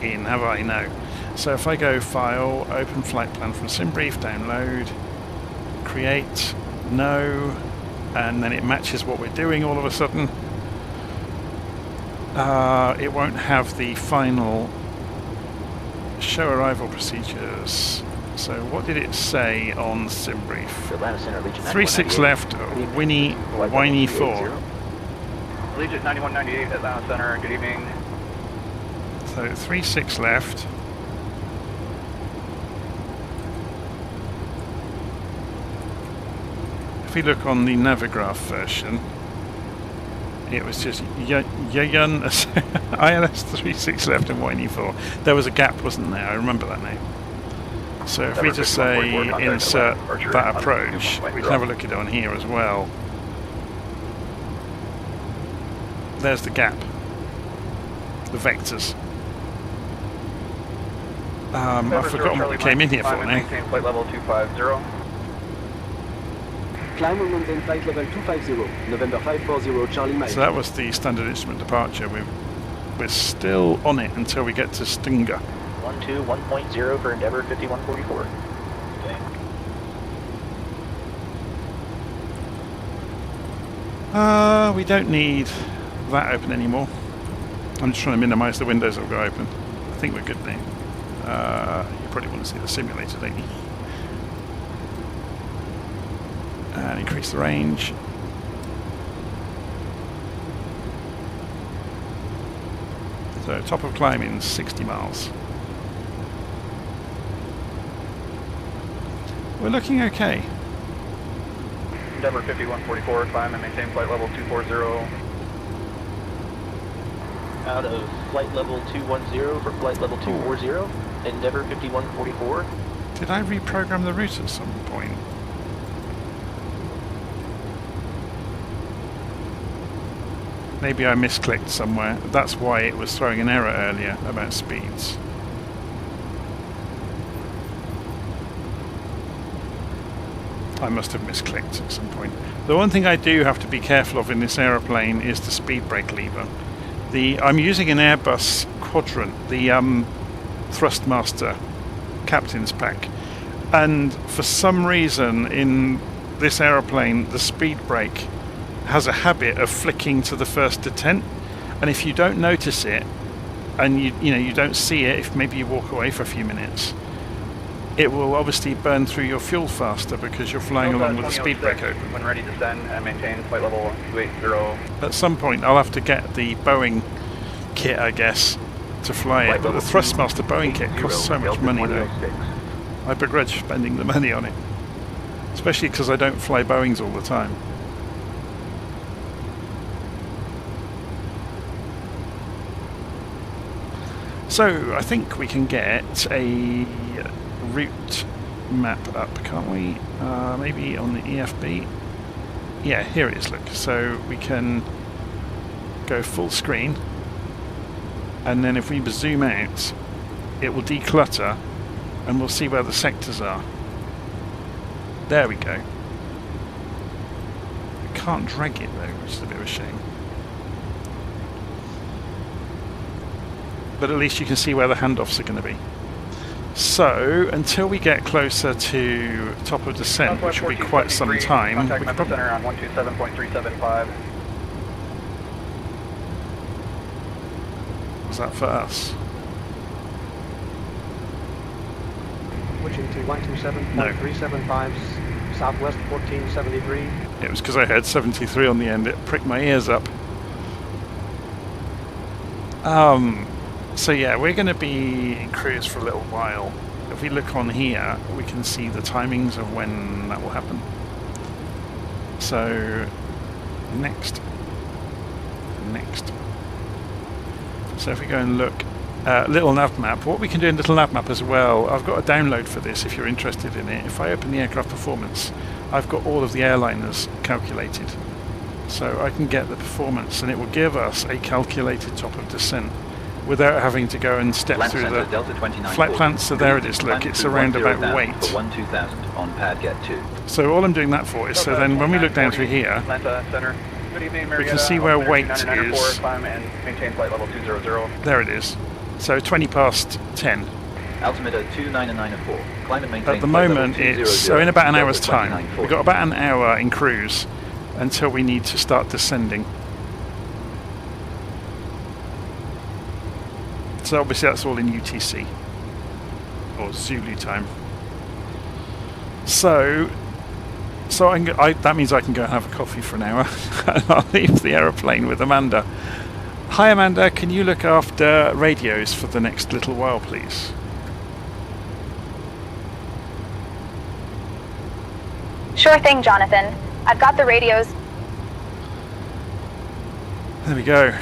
in, have I? No. So if I go File, Open Flight Plan from SimBrief, download, Create, No, and then it matches what we're doing all of a sudden. It won't have the final show arrival procedures. So what did it say on SimBrief? 36 left, Winnie 4. Allegiant 9198 Atlanta Center, good evening. So 36 left. If we look on the Navigraph version, it was just Yayan ILS 36 left and Winnie 4. There was a gap, wasn't there? I remember that name. So if we just say insert that approach, we can have a look at it on here as well. There's the gap, the vectors. I've forgotten what we came in here for now. Flight level 250. Climb and maintain flight level 250, November 540, Charlie Mike. So that was the standard instrument departure. We're still on it until we get to Stinger. 121.0 for Endeavour 5144. Okay. We don't need that open anymore. I'm just trying to minimize the windows that will go open. I think we're good now. You probably want to see the simulator, don't you? And increase the range. So top of climbing 60 miles. We're looking okay. Endeavour 5144, climb and maintain flight level 240. Out of flight level 210 for flight level 240, Endeavour 5144. Did I reprogram the route at some point? Maybe I misclicked somewhere. That's why it was throwing an error earlier about speeds. I must have misclicked at some point. The one thing I do have to be careful of in this aeroplane is the speed brake lever. I'm using an Airbus Quadrant, the Thrustmaster Captain's Pack, and for some reason in this aeroplane the speed brake has a habit of flicking to the first detent, and if you don't notice it and you don't see it, if maybe you walk away for a few minutes, it will obviously burn through your fuel faster because you're flying along with the speed brake open. When ready to descend and maintain flight level 280. At some point I'll have to get the Boeing kit, I guess, to fly it, but the Thrustmaster Boeing kit costs so much money though. I begrudge spending the money on it, especially because I don't fly Boeings all the time. So I think we can get a route map up, can't we? Maybe on the EFB. Yeah, here it is, look. So we can go full screen, and then if we zoom out, it will declutter and we'll see where the sectors are. There we go. I can't drag it though, which is a bit of a shame. But at least you can see where the handoffs are going to be. So, until we get closer to top of descent, which will be quite some time, we can probably... center on 127.375. Was that for us? Switching to 127.375, southwest 1473. It was because I heard 73 on the end, it pricked my ears up. So yeah, we're going to be in cruise for a little while. If we look on here, we can see the timings of when that will happen. So, next. So if we go and look at little nav map, what we can do in little nav map as well, I've got a download for this if you're interested in it. If I open the aircraft performance, I've got all of the airliners calculated. So I can get the performance and it will give us a calculated top of descent without having to go and step through the flight plans. So there it is, look, it's around about weight. On pad get 2. So all I'm doing that for is, so then when we look down through here, we can see where weight is. There it is. So 20 past 10. Altimeter 29904. Climb and maintain. At the moment it's, so in about an hour's time, we've got about an hour in cruise until we need to start descending. So obviously that's all in UTC, or Zulu time. So that means I can go and have a coffee for an hour, and I'll leave the aeroplane with Amanda. Hi Amanda, can you look after radios for the next little while, please? Sure thing, Jonathan. I've got the radios. There we go.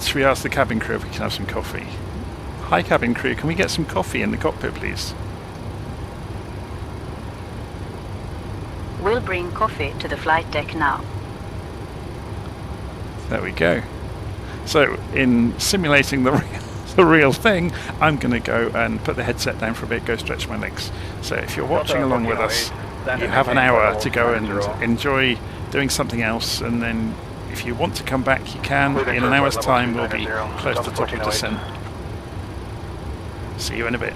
Should we ask the cabin crew if we can have some coffee? Hi cabin crew, can we get some coffee in the cockpit, please? We'll bring coffee to the flight deck now. There we go. So, in simulating the real thing, I'm going to go and put the headset down for a bit, go stretch my legs. So if you're watching along with us, you have an hour to go and enjoy doing something else, and then if you want to come back, you can. In an hour's time, we'll be close to top of descent. See you in a bit.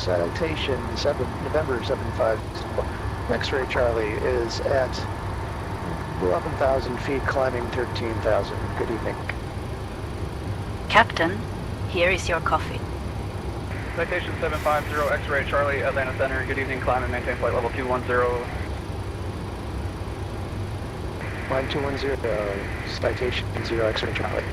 Citation 7, November 75, X-ray Charlie is at 11,000 feet, climbing 13,000. Good evening. Captain, here is your coffee. Citation 750, X-ray Charlie, Atlanta Center. Good evening, climb and maintain flight level 210. Climb 210, citation 0, X-ray Charlie.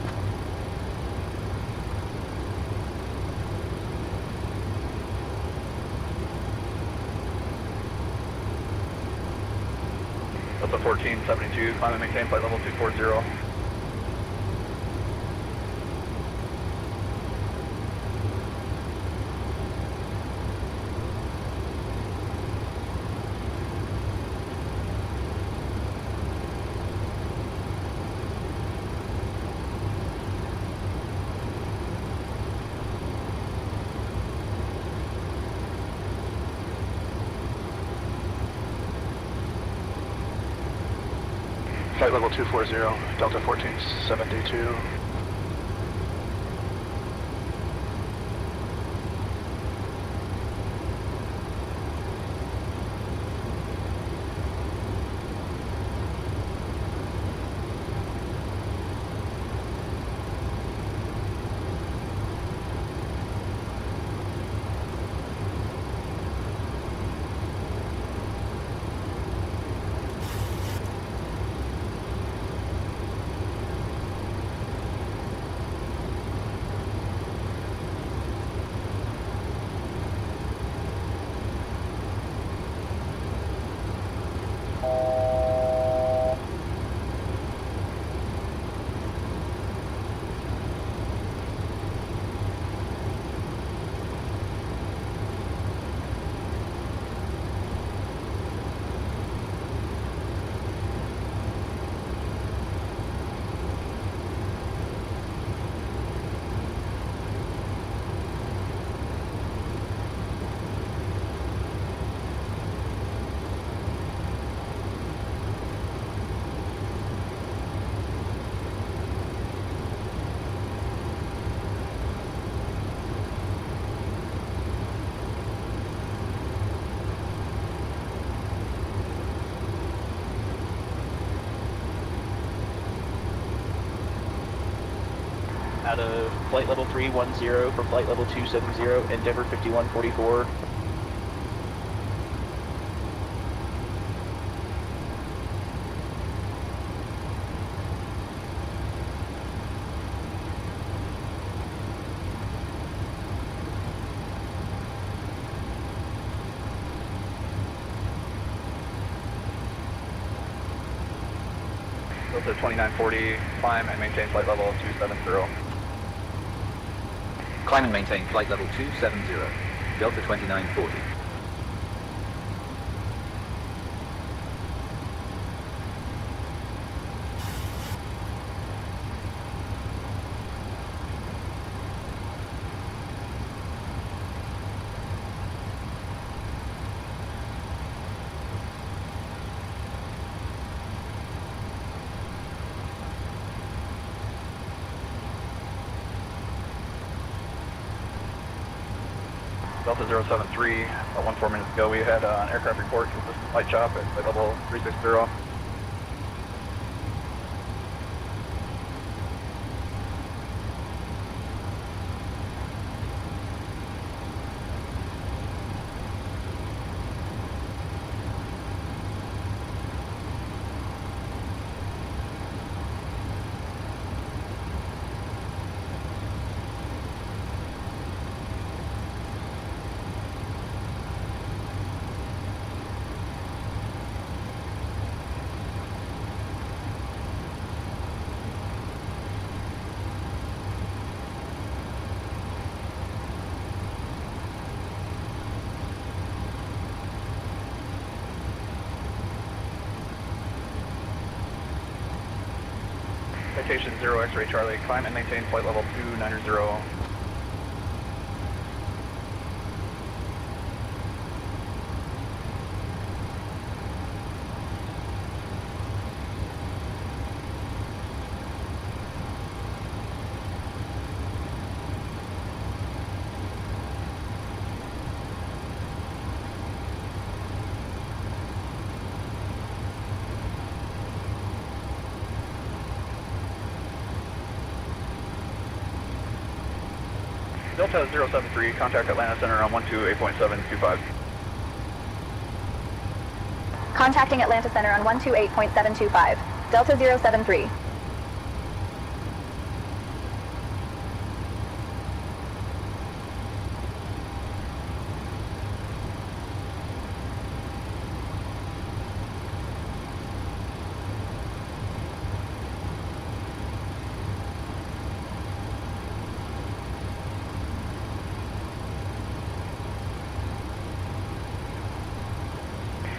Delta 1472, climb and maintain flight level 240. Flight level 240, Delta 1472. Out of flight level 310 for flight level 270, Endeavour 5144. Delta 2940, climb and maintain flight level 270. Climb and maintain flight level 270, Delta 2940. Delta 073, about 14 minutes ago, we had an aircraft report consistent flight chop at flight level 360. Citation 0 X-ray Charlie, climb and maintain flight level 290. Delta 073, contact Atlanta Center on 128.725. Contacting Atlanta Center on 128.725. Delta 073.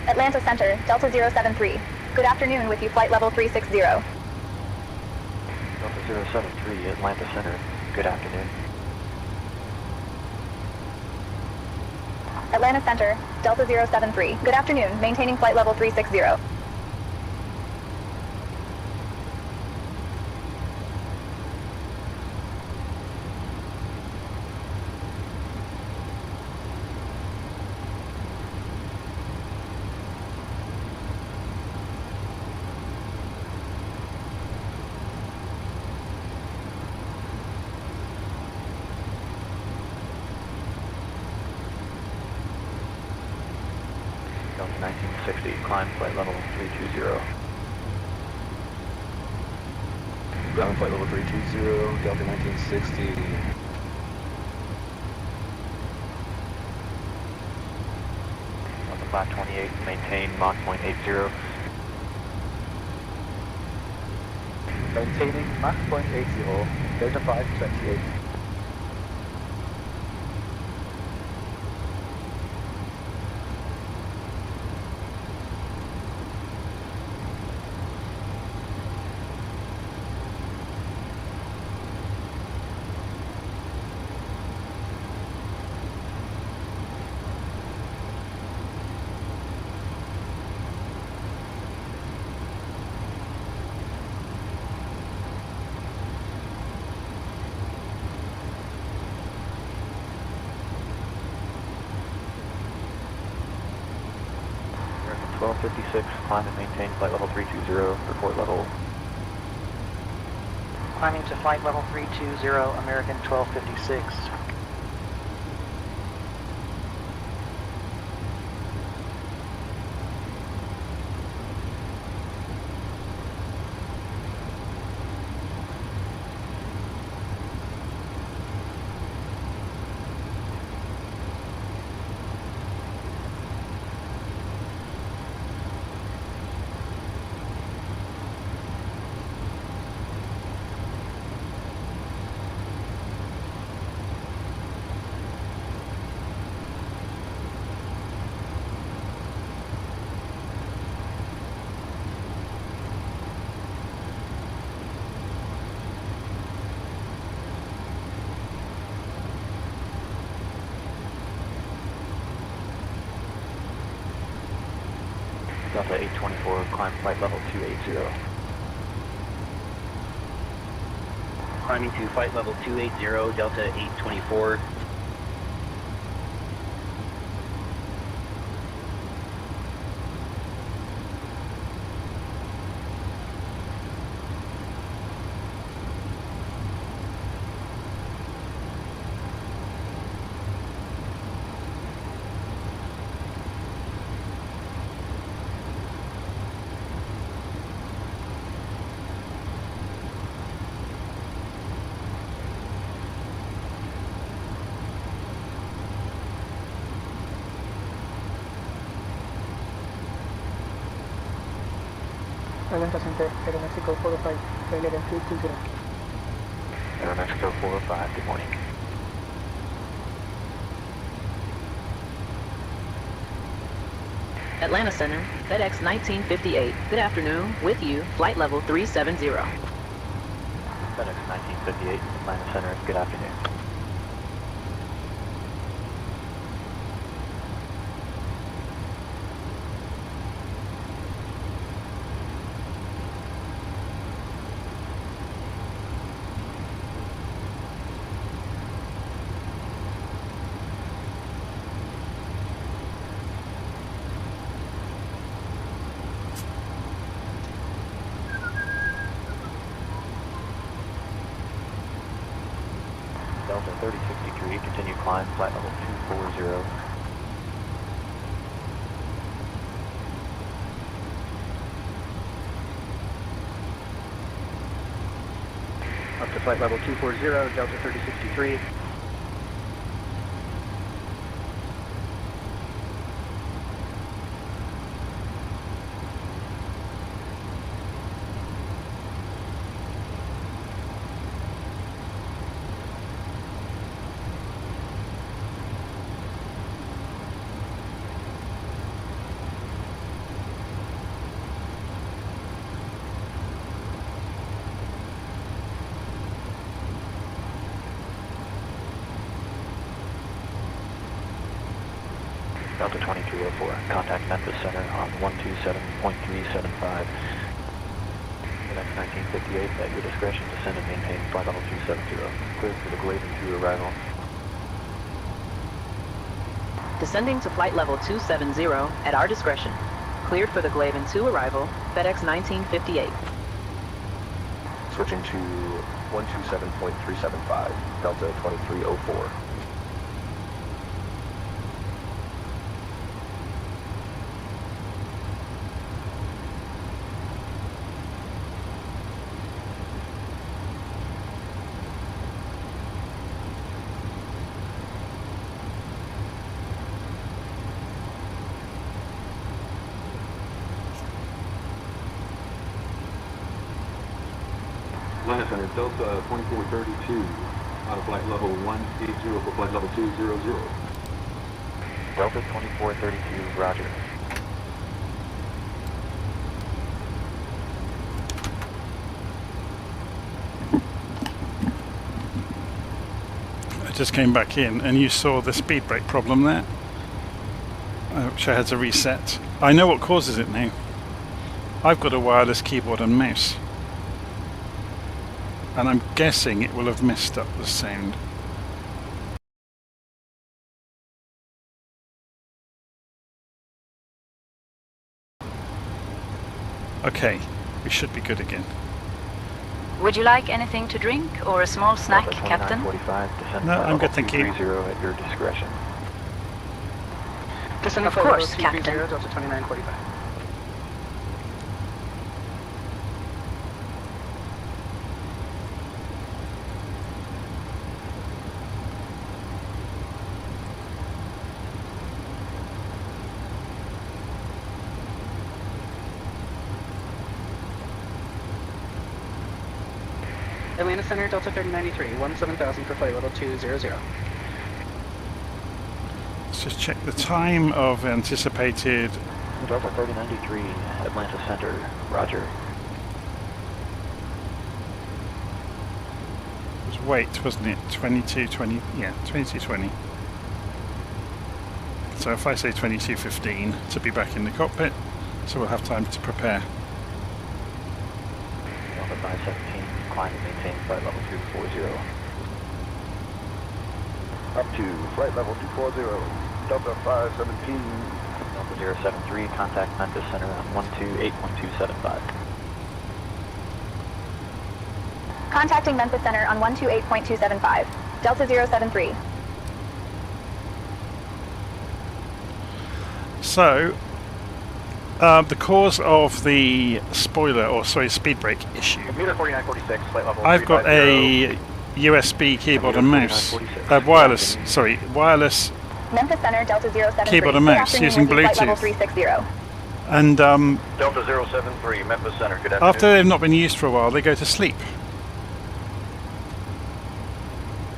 Atlanta Center, Delta 073. Good afternoon, with you flight level 360. Delta 073, Atlanta Center. Good afternoon. Atlanta Center, Delta 073. Good afternoon, maintaining flight level 360. Delta 1960, climb flight level 320. Ground flight level 320, Delta 1960. Delta 528, maintain Mach 0.80. Maintaining Mach 0.80, Delta 528. American 1256, climb and maintain flight level 320, report level. Climbing to flight level 320, American 1256. Delta 824, climb flight level 280. Climbing to flight level 280, Delta 824. Atlanta Center, Aeromexico 405, flight level 320. Aeromexico 405, good morning. Atlanta Center, FedEx 1958. Good afternoon, with you, flight level 370. FedEx 1958, Atlanta Center, good afternoon. Delta 3063, continue climb, flight level 240. Up to flight level 240, Delta 3063. Delta 2304, contact Memphis Center on 127.375. FedEx 1958, at your discretion, descend and maintain flight level 270. Clear for the Glaven 2 arrival. Descending to flight level 270 at our discretion. Cleared for the Glaven 2 arrival, FedEx 1958. Switching to 127.375, Delta 2304. Atlanta Center, Delta 2432, out of flight level 180 for flight level 200. Delta 2432, roger. I just came back in and you saw the speed brake problem there, which I had to reset. I know what causes it now. I've got a wireless keyboard and mouse. And I'm guessing it will have messed up the sound. Okay, we should be good again. Would you like anything to drink or a small snack, Captain? No, I'm good, thank you. At your discretion. Descending Of course, Captain. 230, Delta 2945. Atlanta Center, Delta 3093, 17,000 for flight level 200. Let's just check the time of anticipated. Delta 3093, Atlanta Center, roger. It was weight, wasn't it? 2220, yeah, 2220. So if I say 2215 to be back in the cockpit, so we'll have time to prepare. Delta 517, climb and maintain flight level 240. Up to flight level 240, Delta 517. Delta 073, contact Memphis Center on 128.275. Contacting Memphis Center on 128.275. Delta 073. So, the cause of the spoiler, or sorry, speed brake issue. Computer 4946, flight level I've got a USB keyboard and mouse, wireless Memphis Center, Delta 073. keyboard and mouse using Flight level Bluetooth. 360. And Delta 073, Memphis Center, good afternoon. after they've not been used for a while, they go to sleep.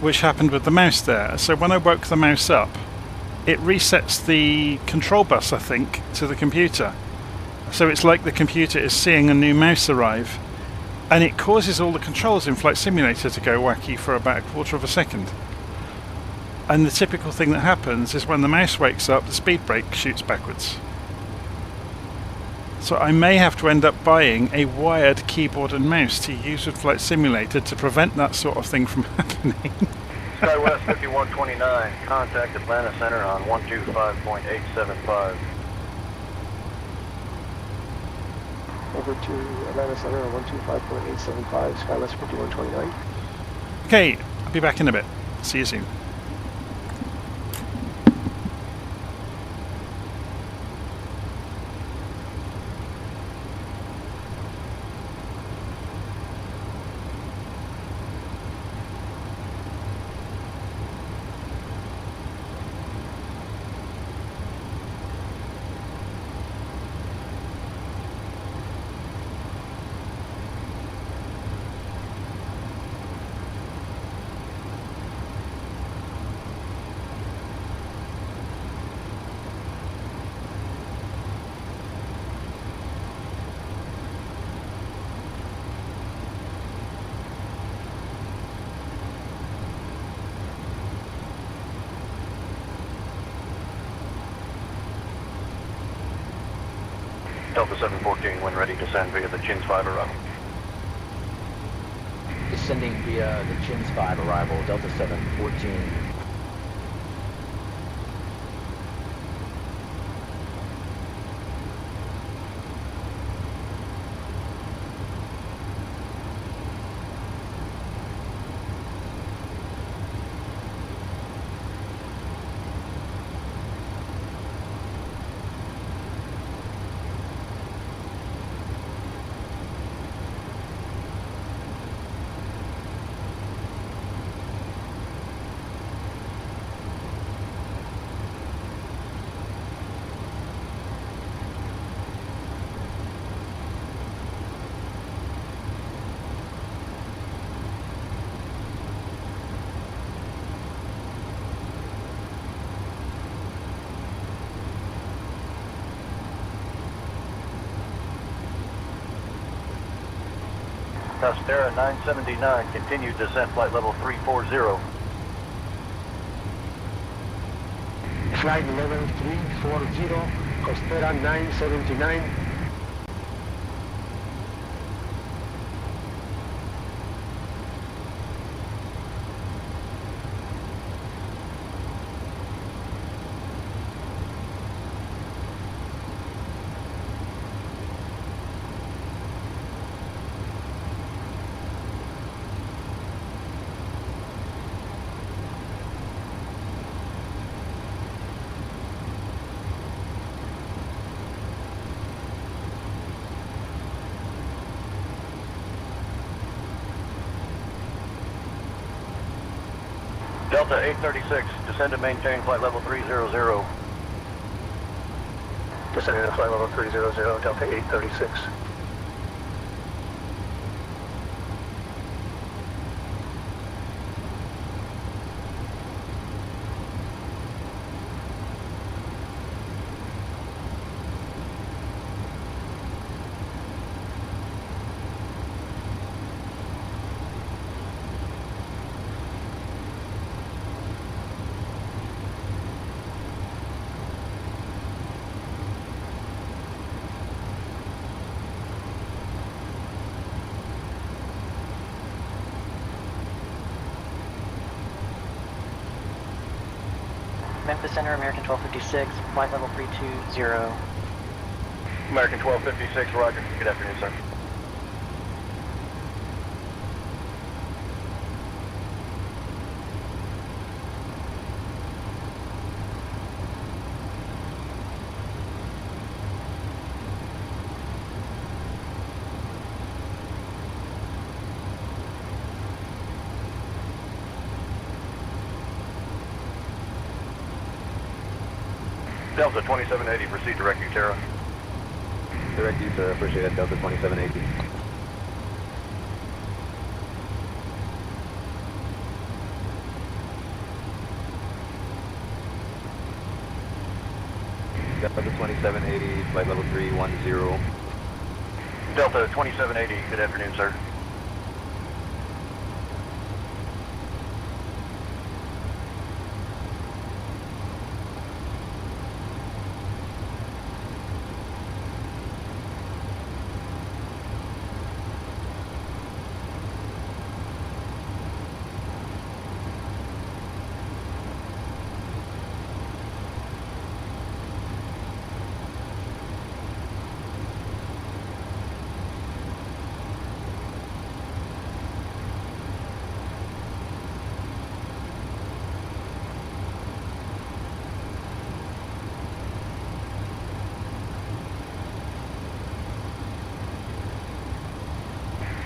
Which happened with the mouse there. So when I woke the mouse up, it resets the control bus, I think, to the computer. So it's like the computer is seeing a new mouse arrive, and it causes all the controls in Flight Simulator to go wacky for about a quarter of a second. And the typical thing that happens is when the mouse wakes up, the speed brake shoots backwards. So I may have to end up buying a wired keyboard and mouse to use with Flight Simulator to prevent that sort of thing from happening. SkyWest 5129, contact Atlanta Center on 125.875. Over to Atlanta Center on 125.875, SkyWest 5129. Okay, I'll be back in a bit. See you soon. Delta 714, when ready, descend via the Chins 5 arrival. Descending via the Chins 5 arrival, Delta 714. Costera 979, continued descent, flight level 340. Flight level 340, Costera 979. Delta 836, descend and maintain flight level 300. Descending to flight level 300, Delta 836. Memphis Center, American 1256, flight level 320. American 1256, roger. Good afternoon, sir. Delta 2780, proceed direct you, Terra. Direct you, sir. Appreciate it, Delta 2780. Delta 2780, flight level 310. Delta 2780, good afternoon, sir.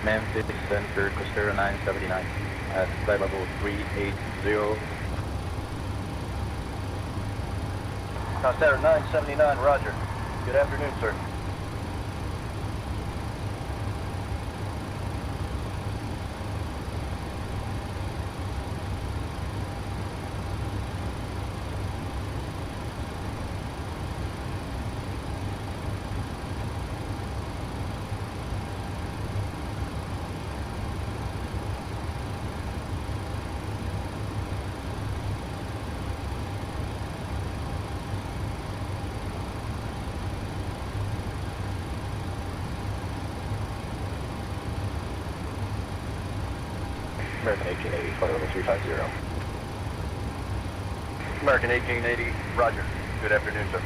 Memphis Center, Costera 979 at flight level 380. Costera 979, roger. Good afternoon, sir. American 1880, flight level 350. American 1880, roger. Good afternoon, sir.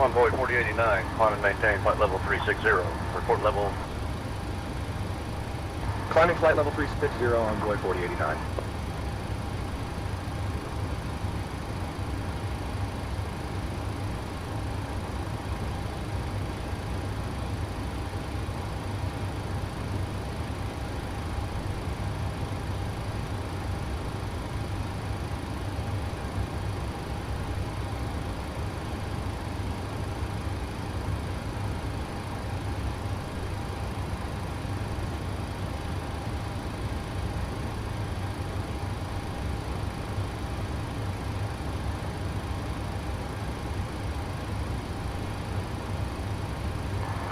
Convoy 4089, climb and maintain flight level 360. Report level. Climbing flight level 360 on Envoy 4089.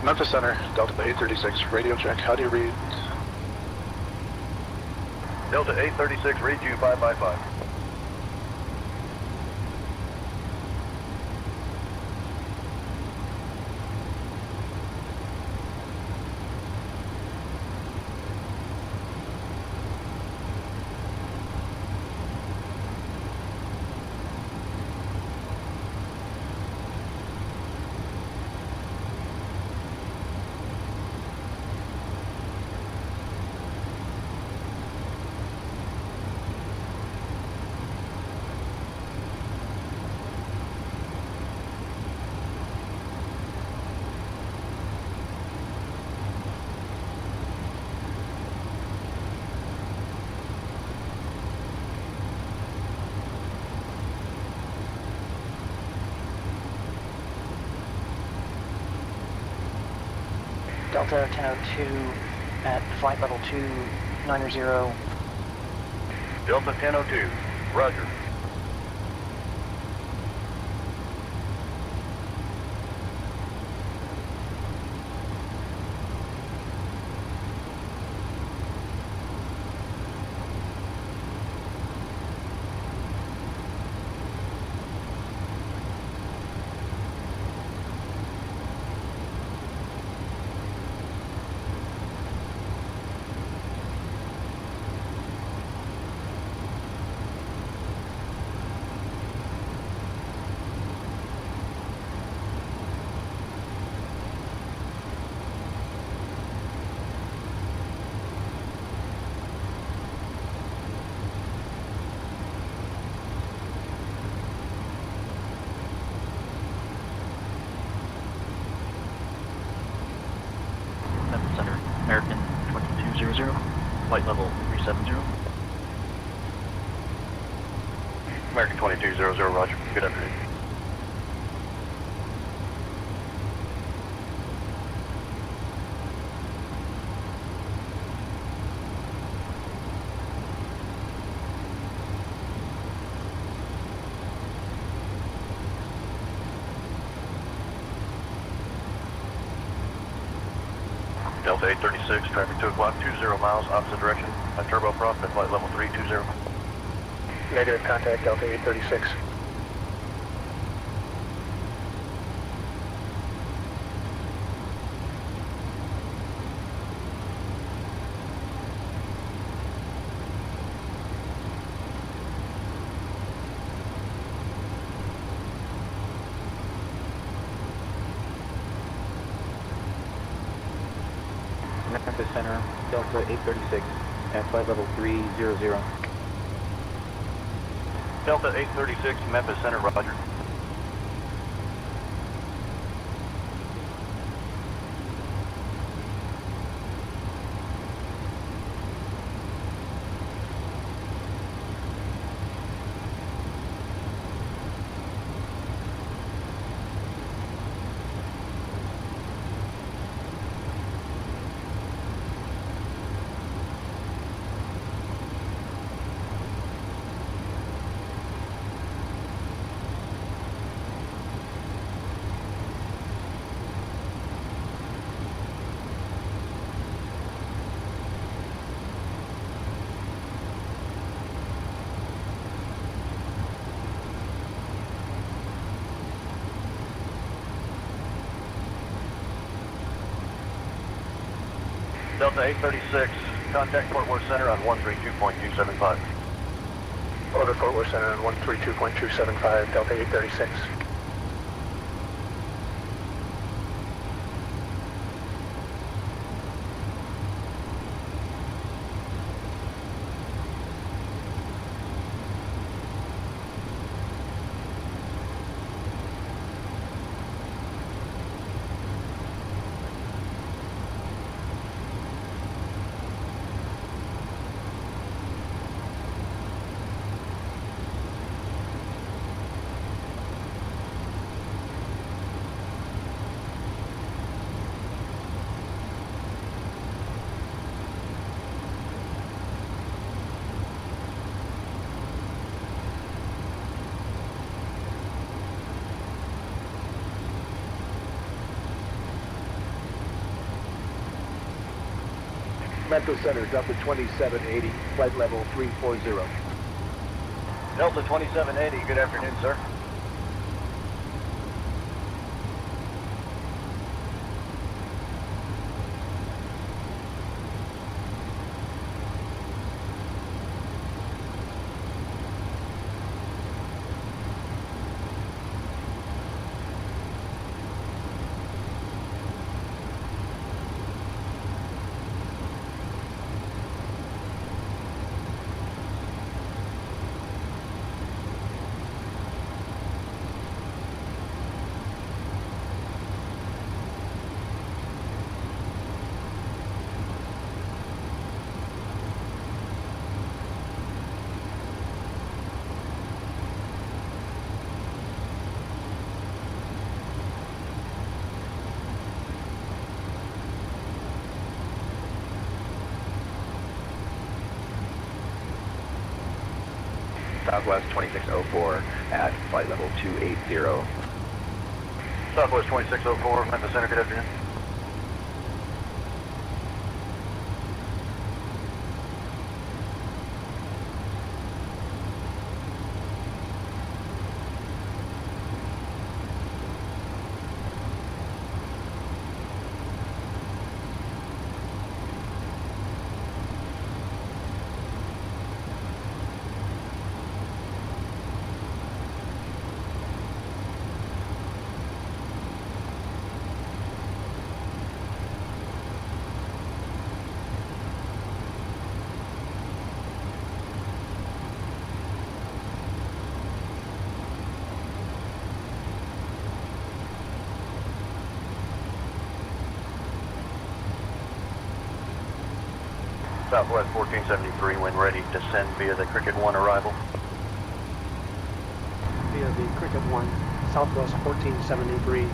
Memphis Center, Delta 836, radio check. How do you read? Delta 836, read you 5 by 5. Delta 1002 at flight level 290. Delta 1002, roger. American 2200, flight level 370. American 2200, roger. Good afternoon. Delta 836, traffic 2 o'clock, 20 miles, opposite direction, at turboprop at flight level 320. Negative, contact Delta 836. Memphis Center, Delta 836 at flight level 300. Delta 836, Memphis Center, roger. Delta 836, contact Fort Worth Center on 132.275. Over Fort Worth Center on 132.275, Delta 836. Memphis Center, Delta 2780, flight level 340. Delta 2780, good afternoon, sir. Southwest 2604 at flight level 280. Southwest 2604, Memphis Center, good afternoon. Southwest 1473, when ready, descend via the Cricket 1 arrival. Via the Cricket 1, Southwest 1473.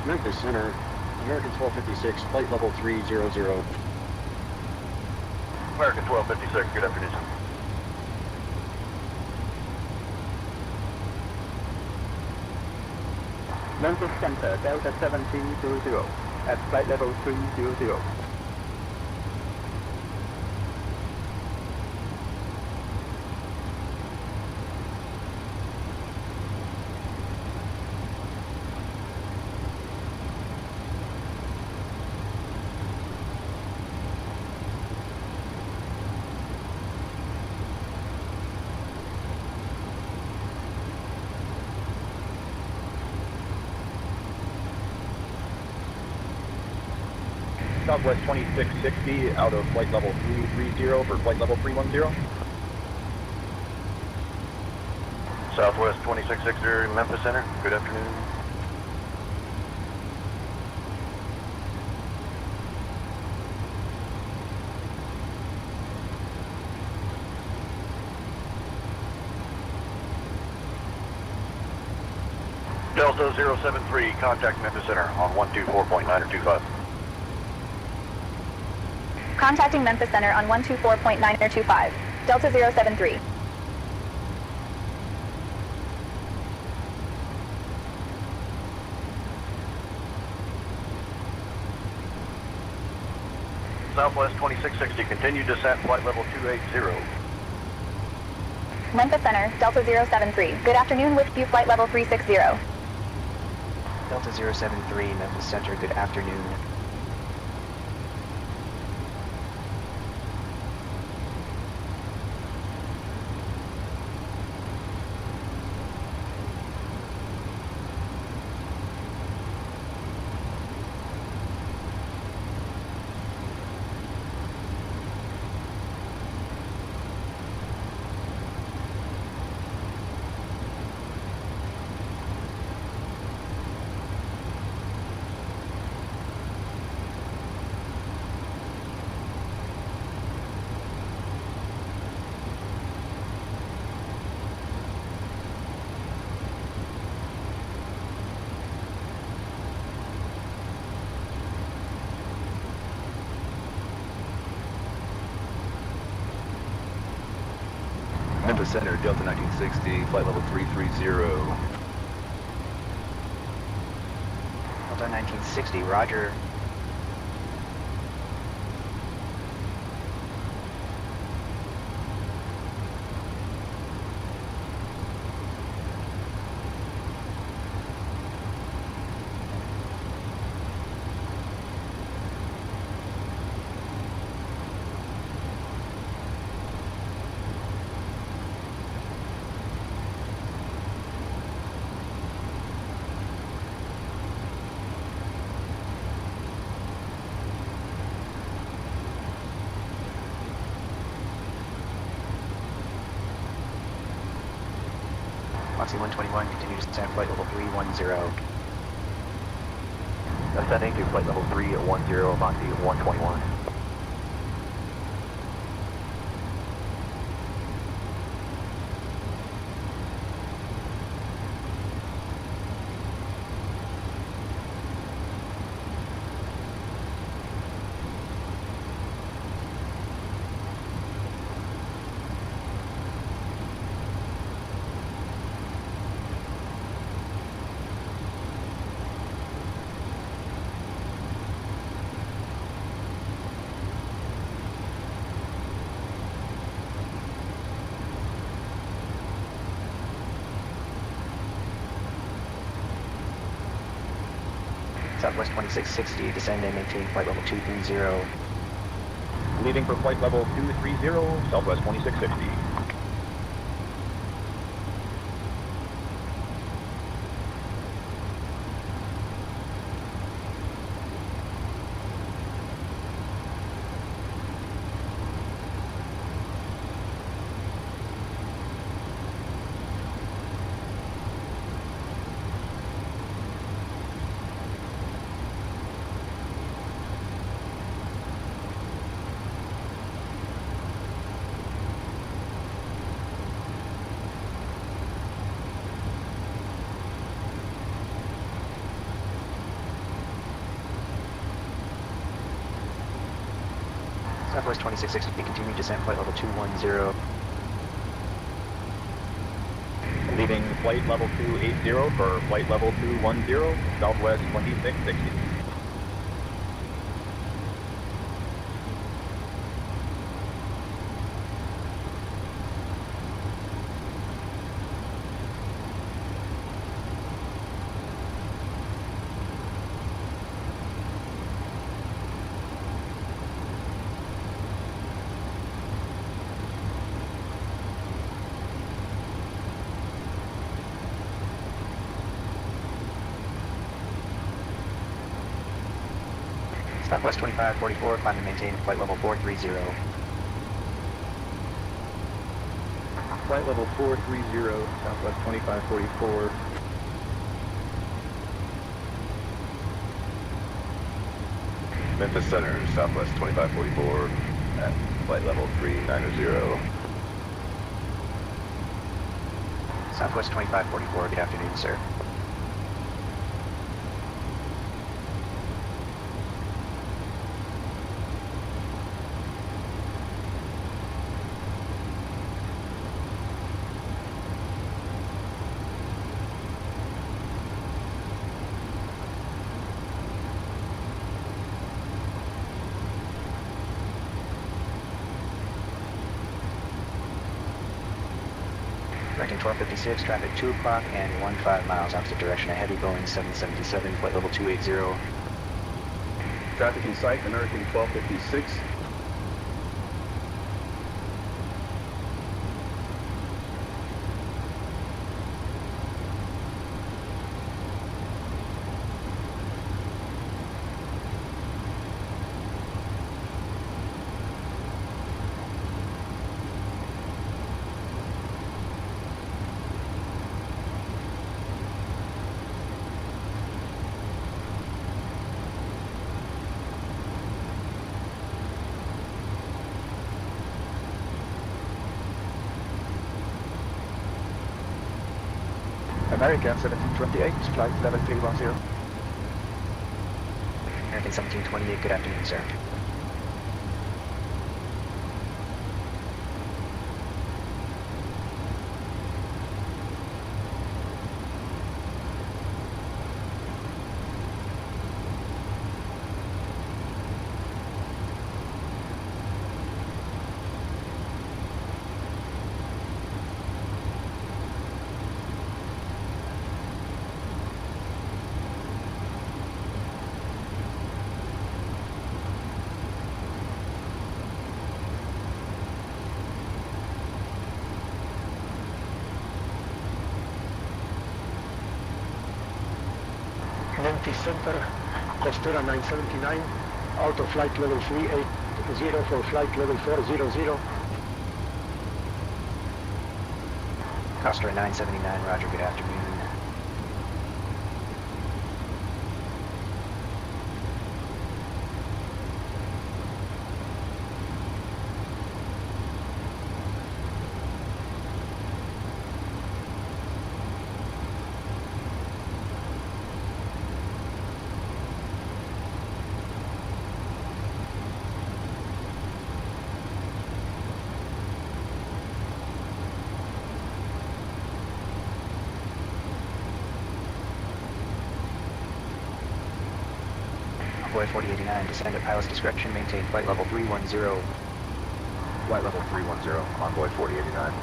Memphis Center, American 1256, flight level 300. American 1256, good afternoon, sir. Memphis Center, Delta 7300, at flight level 300. Southwest 2660 out of flight level 330 for flight level 310. Southwest 2660, Memphis Center, good afternoon. Delta 073, contact Memphis Center on 124.9 or 25. Contacting Memphis Center on 124.9 or 25. Delta 073. Southwest 2660, continued descent, flight level 280. Memphis Center, Delta 073. Good afternoon with you, flight level 360. Delta 073, Memphis Center, good afternoon. Memphis Center, Delta 1960, flight level 330. Delta 1960, roger. Moxie 121, continue to descend flight level 310. Ascending to flight level 310, Moxie 121. Southwest 2660, descend and maintain flight level 230. Leaving for flight level 230, Southwest 2660. Southwest 2660, continue descent, flight level 210. Leaving flight level 280 for flight level 210, Southwest 2660. Southwest 2544, climb and maintain flight level 430. Flight level 430, Southwest 2544. Memphis Center, Southwest 2544, at flight level 390. Southwest 2544, good afternoon, sir. Directing 1256, traffic 2 o'clock and 15 miles opposite direction, a heavy Boeing 777, flight level 280. Traffic in sight, American 1256. American 1728, flight level 310. American 1728, good afternoon, sir. Memphis Center, Costera 979, out of flight level 380 for flight level 400. Costera 979, roger, good afternoon. Boy 4089, descend at pilot's discretion, maintain flight level 310. Flight level 310, Envoy 4089.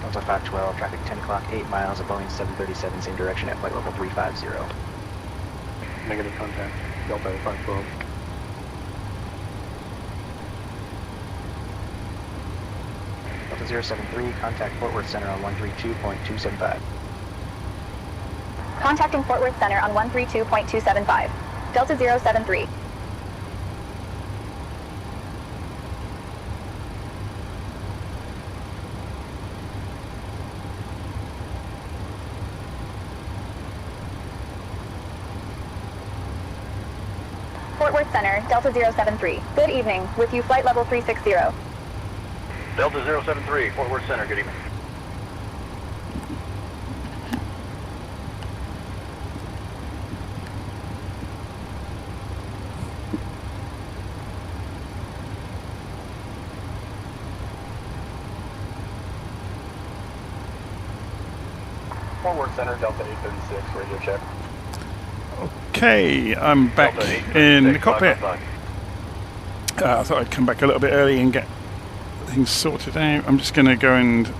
Delta 512, traffic 10 o'clock, 8 miles, a Boeing 737, same direction at flight level 350. Negative contact, Delta 512. Delta 073, contact Fort Worth Center on 132.275. Contacting Fort Worth Center on 132.275. Delta 073. Fort Worth Center, Delta 073. Good evening, with you flight level 360. Delta 073, Fort Worth Center, good evening. Fort Worth Center, Delta 836, radio check. Okay, I'm back in the cockpit. I thought I'd come back a little bit early and get things sorted out. I'm just going to go and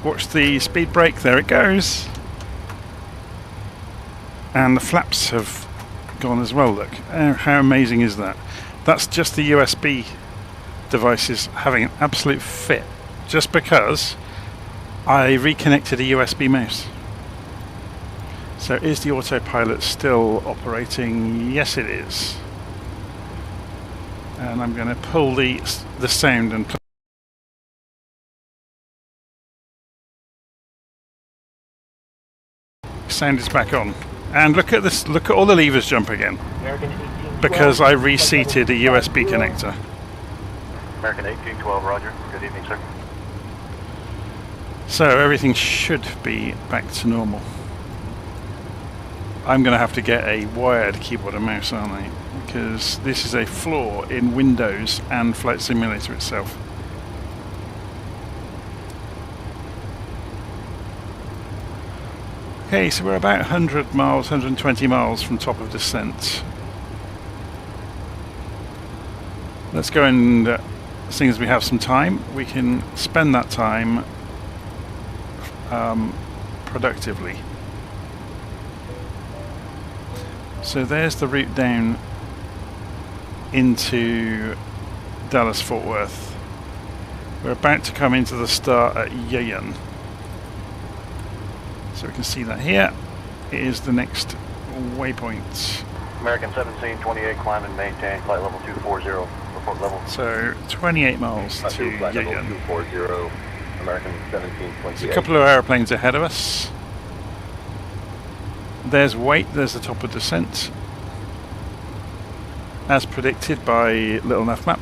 watch the speed brake. There it goes. And the flaps have gone as well, look. How amazing is that? That's just the USB devices having an absolute fit, just because I reconnected a USB mouse. So is the autopilot still operating? Yes, it is. And I'm going to pull the sound and sound is back on. And look at this, look at all the levers jump again. Because I reseated a USB connector. American 1812, roger. Good evening, sir. So everything should be back to normal. I'm going to have to get a wired keyboard and mouse, aren't I? Because this is a flaw in Windows and Flight Simulator itself. Okay, so we're about 100 miles, 120 miles from top of descent. Let's go and, seeing as we have some time, we can spend that time productively. So there's the route down into Dallas-Fort Worth. We're about to come into the start at Yayan. So we can see that here. It is the next waypoint. American 1728, climb and maintain flight level 240, report level. So 28 miles to flight level Yayan. 240, American 1728. There's a couple of aeroplanes ahead of us. There's weight, there's the top of descent, as predicted by Little Nav Map.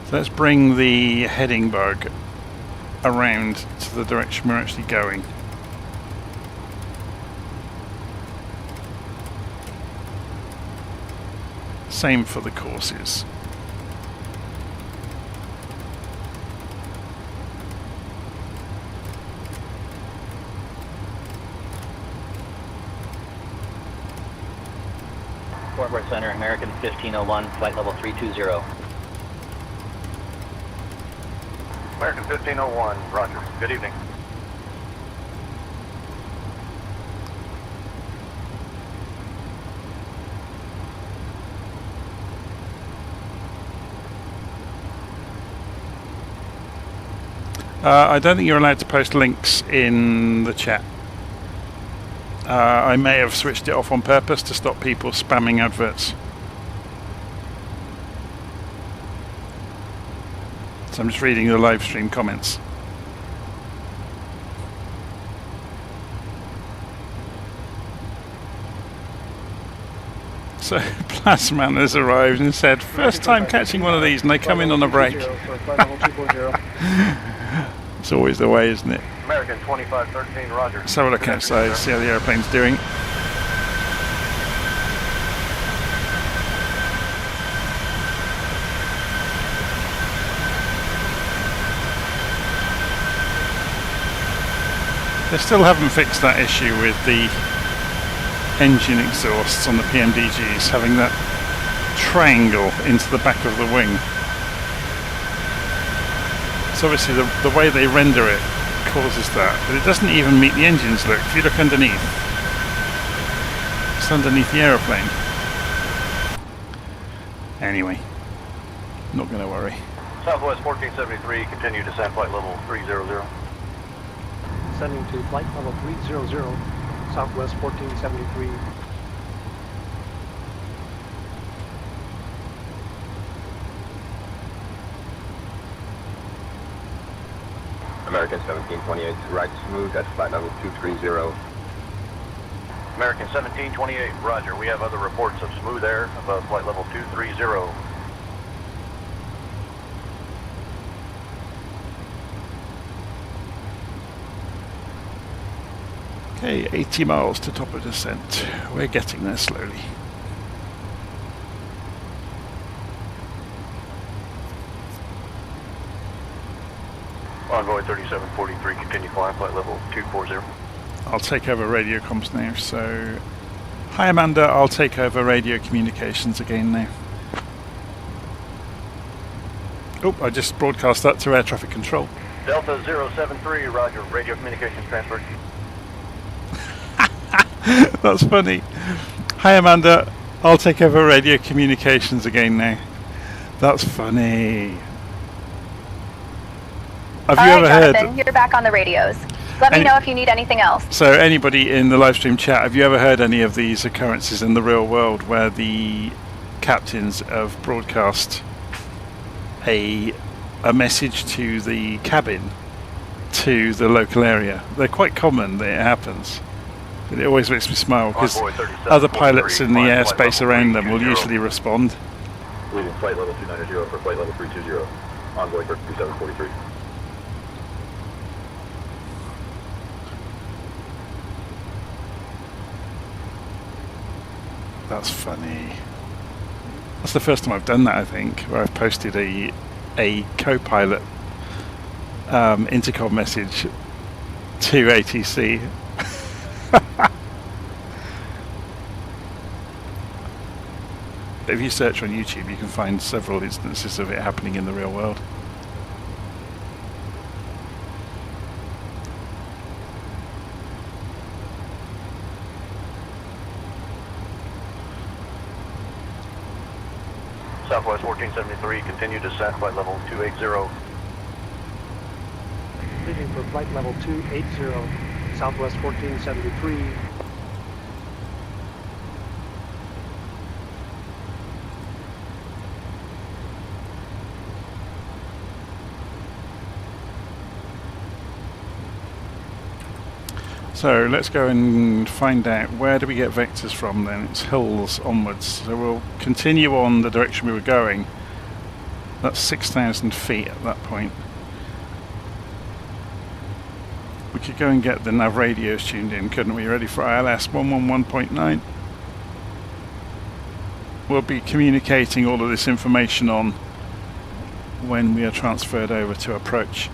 So let's bring the heading bug around to the direction we're actually going. Same for the courses. Fort Worth Center, American 1501, flight level 320. American 1501, roger. Good evening. I don't think you're allowed to post links in the chat. I may have switched it off on purpose to stop people spamming adverts. So I'm just reading the live stream comments. So Plasman has arrived and said, first time catching one of these, and they come in on a break. It's always the way, isn't it? American 2513, roger. Let's have a look outside, see how the airplane's doing. They still haven't fixed that issue with the engine exhausts on the PMDGs, having that triangle into the back of the wing. So obviously the way they render it causes that, but it doesn't even meet the engines. Look, if you look underneath, it's underneath the aeroplane. Anyway, not going to worry. Southwest 1473, continue descent flight level 300. Sending to flight level 300, Southwest 1473. American 1728, right smooth at flight level 230. American 1728, roger. We have other reports of smooth air above flight level 230. Okay, 80 miles to top of descent. We're getting there slowly. Envoy 3743, continue climb, flight level 240. I'll take over radio comms now, so... Hi Amanda, I'll take over radio communications again now. Oh, I just broadcast that to air traffic control. Delta 073, roger, radio communications transferred. That's funny. Hi Amanda, I'll take over radio communications again now. That's funny. Have you ever Jonathan, heard... you're back on the radios. Let me know if you need anything else. So anybody in the live stream chat, have you ever heard any of these occurrences in the real world where the captains have broadcast a message to the cabin to the local area? They're quite common that it happens. But it always makes me smile because other pilots in the airspace around them will usually respond. Leaving flight level 290 for flight level 320. Envoy 3743. That's funny. That's the first time I've done that, I think, where I've posted a co-pilot intercom message to ATC. If you search on YouTube, you can find several instances of it happening in the real world. Southwest 1473, continue descent, flight level 280. Leaving for flight level 280, Southwest 1473. So let's go and find out where do we get vectors from then. It's hills onwards. So we'll continue on the direction we were going. That's 6,000 feet at that point. We could go and get the nav radios tuned in, couldn't we? Ready for ILS 111.9. We'll be communicating all of this information on when we are transferred over to approach,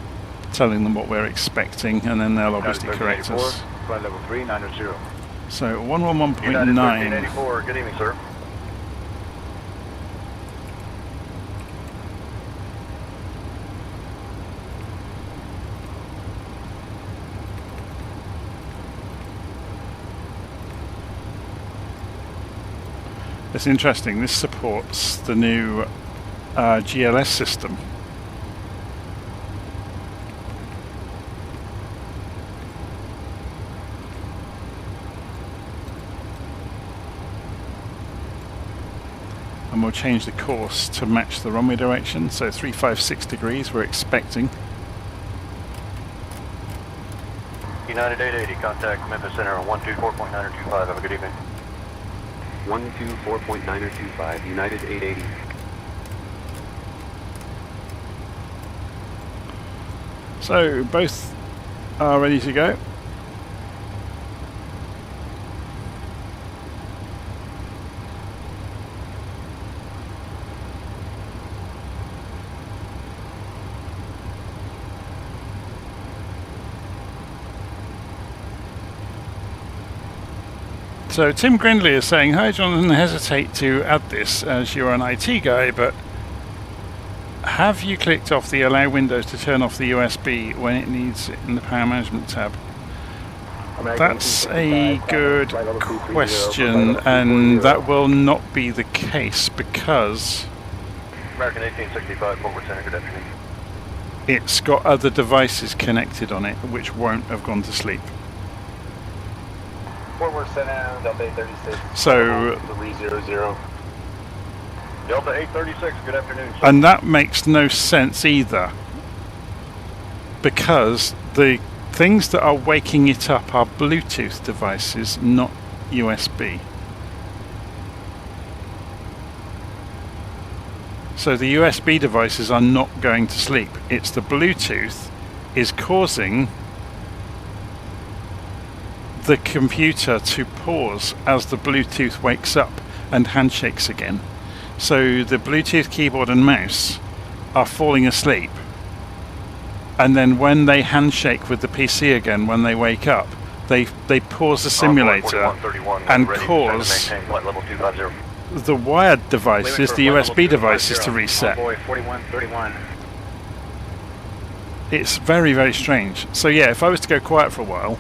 telling them what we're expecting, and then they'll obviously correct us. Flight level 390. So 111.9. United 1384, good evening, sir. It's interesting, this supports the new GLS system. And we'll change the course to match the runway direction, so 356 degrees we're expecting. United 880, contact Memphis Center on 124.925, have a good evening. 124.925, United 880. So both are ready to go. So Tim Grindley is saying, hi Jonathan, hesitate to add this as you're an IT guy, but have you clicked off the allow Windows to turn off the USB when it needs it in the power management tab? That's a good question, and that will not be the case because American 1865, forward center, good afternoon. It's got other devices connected on it which won't have gone to sleep. Forward center, Delta 836. So 300. Delta 836, good afternoon, sir. And that makes no sense either, because the things that are waking it up are Bluetooth devices, not USB. So the USB devices are not going to sleep. It's the Bluetooth is causing the computer to pause as the Bluetooth wakes up and handshakes again. So the Bluetooth keyboard and mouse are falling asleep, and then when they handshake with the PC again when they wake up, they pause the simulator and cause the wired devices, the USB devices, to reset. It's very, very strange. So yeah, if I was to go quiet for a while,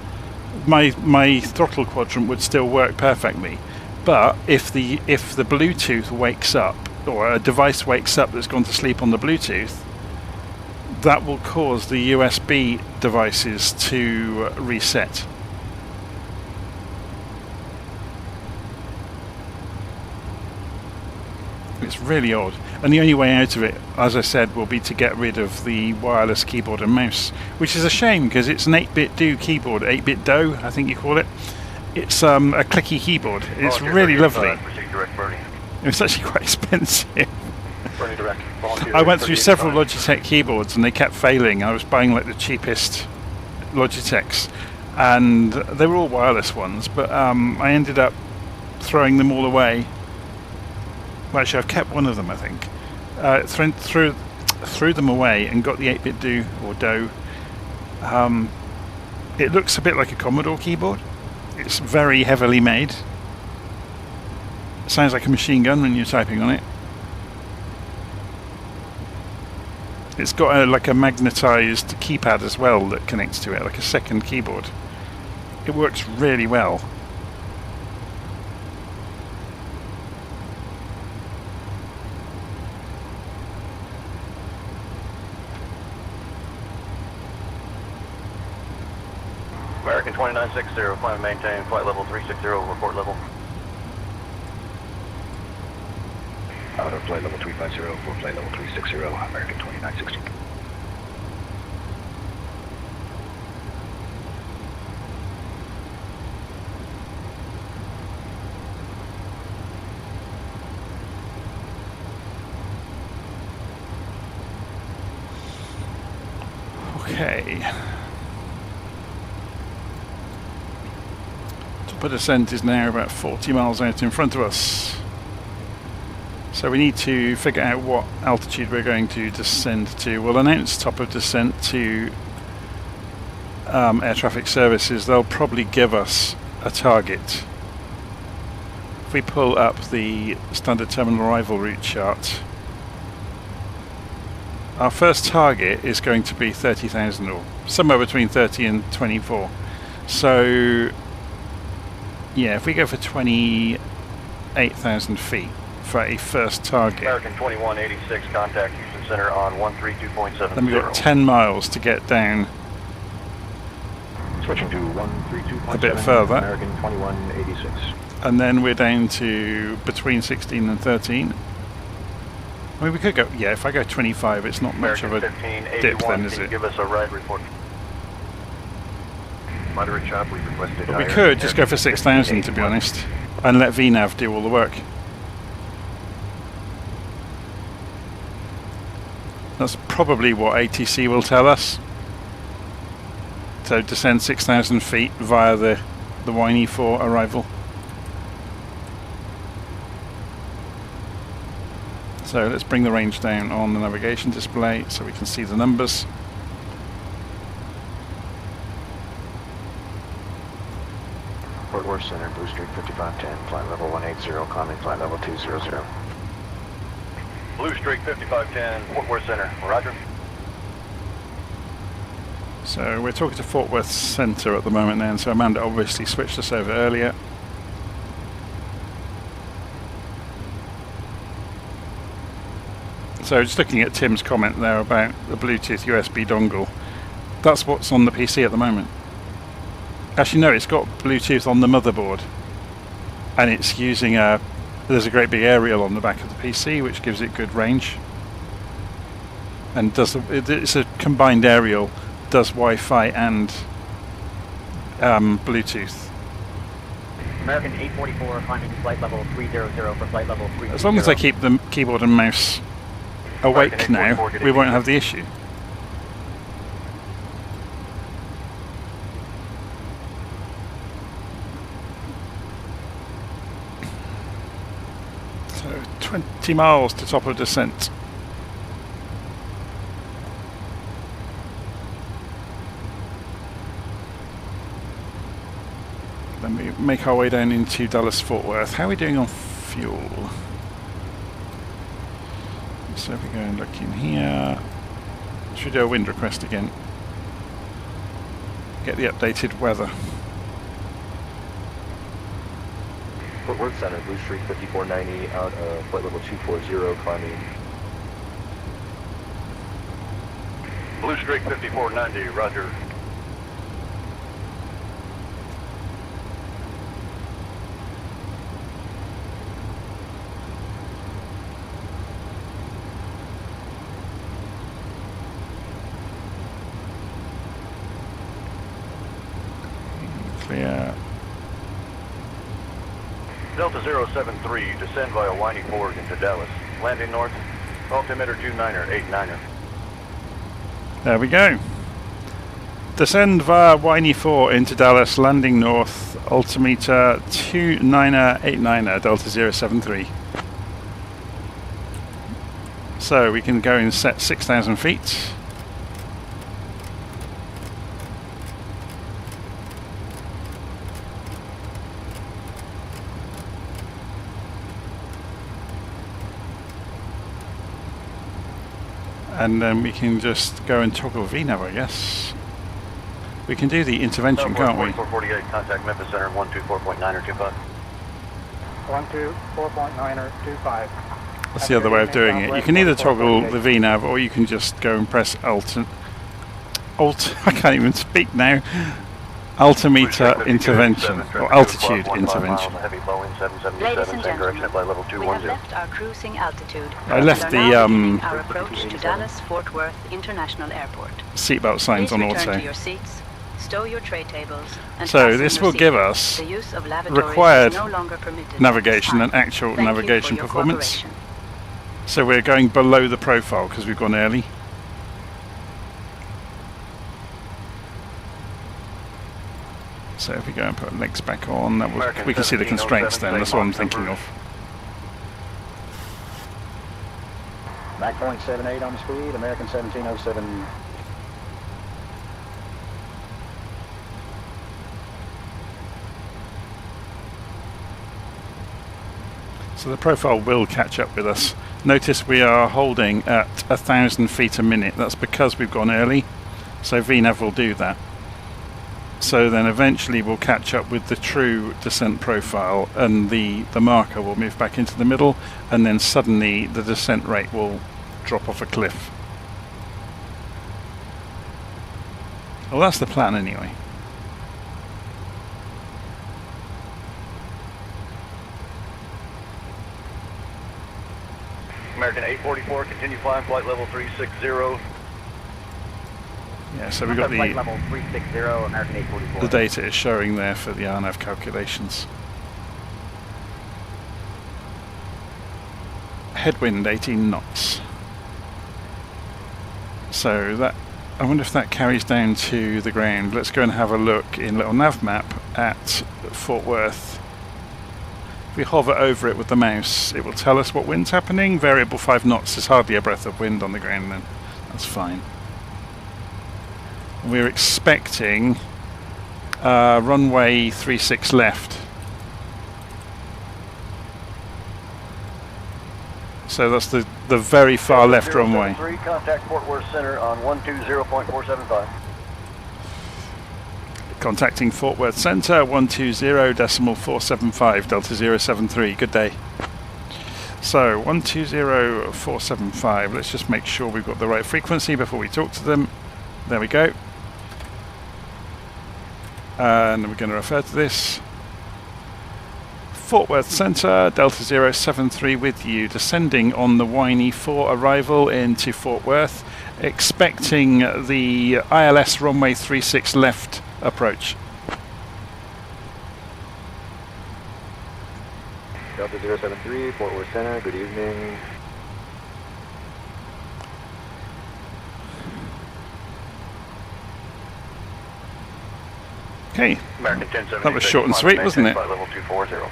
my throttle quadrant would still work perfectly. But if the Bluetooth wakes up, or a device wakes up that's gone to sleep on the Bluetooth, that will cause the USB devices to reset. It's really odd, and the only way out of it, as I said, will be to get rid of the wireless keyboard and mouse, which is a shame because it's an 8-bit DO keyboard, 8-bit DO I think you call it. It's a clicky keyboard. It's really lovely. It's actually quite expensive. I went through several Logitech keyboards and they kept failing. I was buying like the cheapest Logitechs, and they were all wireless ones, but I ended up throwing them all away. Well, actually, I've kept one of them, I think. Threw them away and got the 8-bit DO or DO. It looks a bit like a Commodore keyboard. It's very heavily made. It sounds like a machine gun when you're typing on it. It's got like a magnetized keypad as well that connects to it, like a second keyboard. It works really well. American 2960, climb and maintain flight level 360, report level. Out of flight level 350 for flight level 360, American 2960. Okay. Top of descent is now about 40 miles out in front of us. So we need to figure out what altitude we're going to descend to. We'll announce top of descent to air traffic services. They'll probably give us a target. If we pull up the standard terminal arrival route chart, our first target is going to be 30,000 or somewhere between 30 and 24. So yeah, if we go for 28,000 feet for a first target. American 2186, contact Houston Center on 132.70. Then we've got 10 miles to get down. Switching to 132.7. A bit further. American 2186. And then we're down to between 16 and 13. I mean, we could go, yeah, if I go 25, it's not much of a dip then, is it? Give us a ride report. Moderate chop, we requested. But we could just go for 6,000, to be honest, and let VNAV do all the work. That's probably what ATC will tell us. So descend 6,000 feet via the Whiny 4 arrival. So let's bring the range down on the navigation display so we can see the numbers. Fort Worth Center, Blue Streak 5510, flight level 180, climbing flight level 200. Blue Streak 5510, Fort Worth Center, roger. So we're talking to Fort Worth Center at the moment then, so Amanda obviously switched us over earlier. So just looking at Tim's comment there about the Bluetooth USB dongle, that's what's on the PC at the moment. Actually no, it's got Bluetooth on the motherboard, and it's using there's a great big aerial on the back of the PC which gives it good range, and it's a combined aerial, does Wi-Fi and Bluetooth. American 844 climbing flight level 300 for flight level 330. As long as I keep the keyboard and mouse awake now, we won't have the issue. So 20 miles to top of descent. Then we make our way down into Dallas-Fort Worth. How are we doing on fuel? So if we go and look in here, should we do a wind request again? Get the updated weather. Fort Worth Center, Blue Streak 5490 out of flight level 240 climbing. Blue Streak 5490, roger. Clear. Delta 073, descend via Winey Ford into Dallas. Landing north, altimeter 29er, 89er. There we go. Descend via Winey 4 into Dallas, landing north, altimeter 29er, 89er, Delta 073. So we can go and set 6,000 feet. And then we can just go and toggle VNAV, I guess. We can do the intervention, can't we? 448, contact Memphis Center 124.925. 124.925. That's the other way of doing it. You can either toggle the VNAV or you can just go and press Alt, I can't even speak now. Altimeter intervention, or altitude intervention. Ladies and gentlemen, we have left our cruising altitude. I left the our approach to Dallas-Fort Worth International Airport. seatbelt signs on Please return auto. to your seats, stow your tray tables, and So this will give us the use of lavatories required is no longer permitted navigation and actual Thank you navigation for your performance. cooperation. So we're going below the profile because we've gone early. So if we go and put legs back on, that will, we can see the constraints then. That's what I'm thinking of. Mach 0.78 on the speed, American 1707. So the profile will catch up with us. Notice we are holding at 1,000 feet a minute. That's because we've gone early. So VNAV will do that. So then eventually we'll catch up with the true descent profile and the marker will move back into the middle, and then suddenly the descent rate will drop off a cliff. Well, that's the plan anyway. American 844, continue flying flight level 360. Yeah, so we've got flight level 360, American 844. the data is showing there for the RNAV calculations. Headwind 18 knots. So that, I wonder if that carries down to the ground. Let's go and have a look in little nav map at Fort Worth. If we hover over it with the mouse, it will tell us what wind's happening. Variable 5 knots is hardly a breath of wind on the ground then. That's fine. We're expecting runway 36 left. So that's the very far left runway. Contact Fort Worth Center on 120.475. Contacting Fort Worth Center 120.475 Delta 073. Good day. So 120.475. Let's just make sure we've got the right frequency before we talk to them. There we go. And we're going to refer to this. Fort Worth Center, Delta 073 with you, descending on the Winey 4 arrival into Fort Worth, expecting the ILS runway 36 left approach. Delta 073, Fort Worth Center, good evening. Okay, American 1076, that was short and sweet, wasn't it? flight level 240.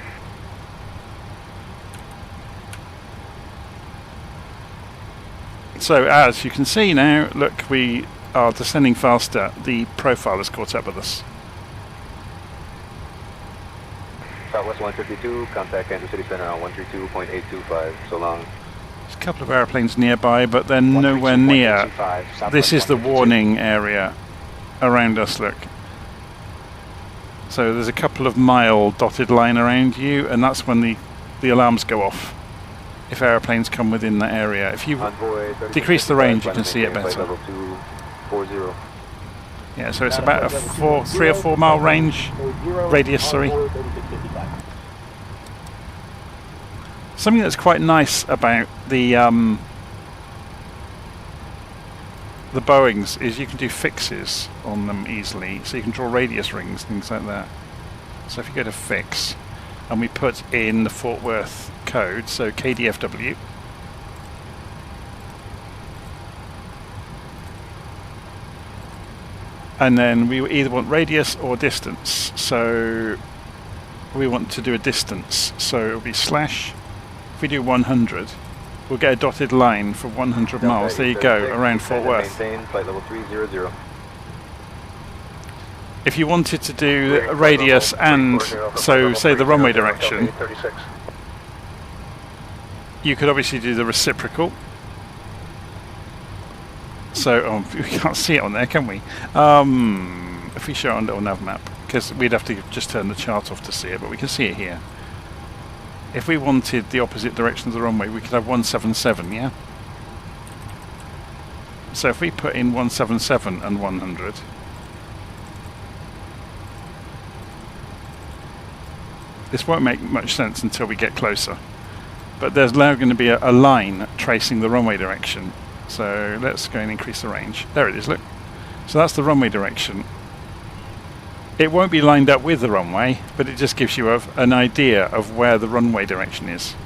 So as you can see now, look, we are descending faster. The profile has caught up with us. Southwest 152, contact Kansas City Center on 132.825, so long. There's a couple of airplanes nearby, but they're nowhere near. This is the warning area around us, look. So there's a couple of mile dotted line around you, and that's when the alarms go off if airplanes come within that area. If you decrease the range, you can see it better. Yeah, so it's about a 3 or 4 mile range, radius, sorry. Something that's quite nice about the Boeings is you can do fixes on them easily, so you can draw radius rings, things like that. So if you go to fix, and we put in the Fort Worth code, so KDFW, and then we either want radius or distance, so we want to do a distance, so it'll be slash, if we do 100, we'll get a dotted line for 100 miles, there you go, around Fort Worth. Flight level 300. If you wanted to do a radius and, so say the runway direction, you could obviously do the reciprocal. So, we can't see it on there, can we? If we show it on little nav map, because we'd have to just turn the chart off to see it, but we can see it here. If we wanted the opposite direction of the runway, we could have 177, yeah? So if we put in 177 and 100, this won't make much sense until we get closer. But there's now going to be a line tracing the runway direction. So let's go and increase the range. There it is, look. So that's the runway direction. It won't be lined up with the runway, but it just gives you an idea of where the runway direction is.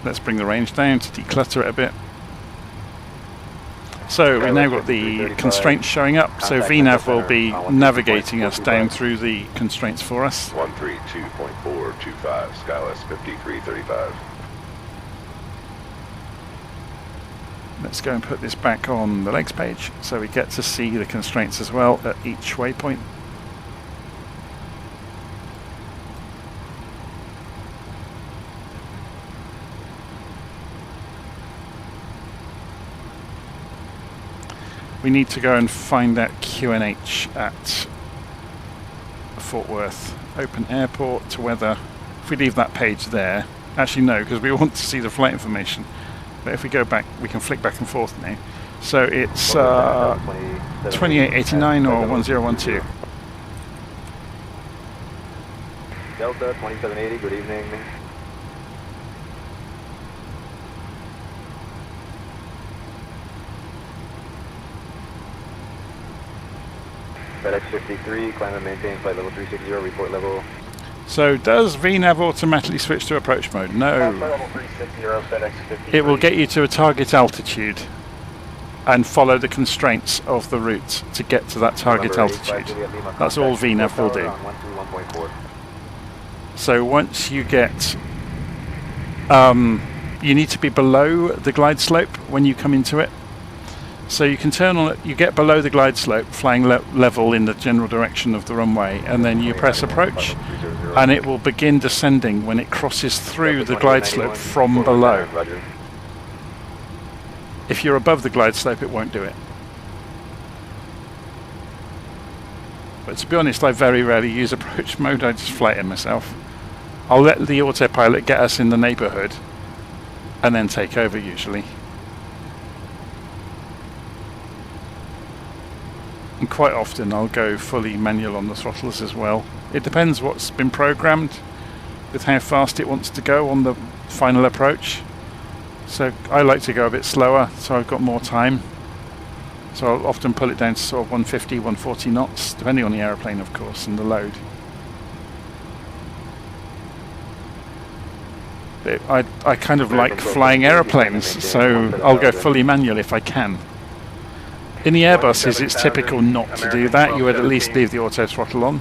Let's bring the range down to declutter it a bit. So we've now got the constraints showing up, so VNAV will be navigating us down through the constraints for us. 132.425, Skyless 5335. Let's go and put this back on the legs page, so we get to see the constraints as well at each waypoint. We need to go and find that QNH at Fort Worth. Open airport to weather. If we leave that page there, actually no, because we want to see the flight information. But if we go back, we can flick back and forth now. So it's 2889 or 1012. Delta 2780, good evening. FedEx 53, climb and maintain flight level 360, report level. So does VNAV automatically switch to approach mode? No. Level 360, FedEx 53. It will get you to a target altitude and follow the constraints of the route to get to that target altitude. That's all VNAV will do. So once you get, you need to be below the glide slope when you come into it. So you can turn on it, you get below the glide slope, flying level in the general direction of the runway, and then you press approach, and it will begin descending when it crosses through the glide slope from below. If you're above the glide slope, it won't do it. But to be honest, I very rarely use approach mode, I just fly it in myself. I'll let the autopilot get us in the neighbourhood, and then take over usually. And quite often I'll go fully manual on the throttles as well. It depends what's been programmed with how fast it wants to go on the final approach. So I like to go a bit slower, so I've got more time. So I'll often pull it down to sort of 150, 140 knots, depending on the aeroplane of course and the load. I kind of like flying aeroplanes, so I'll go fully manual if I can. In the Airbuses, it's typical not to do that. You would at least leave the auto throttle on.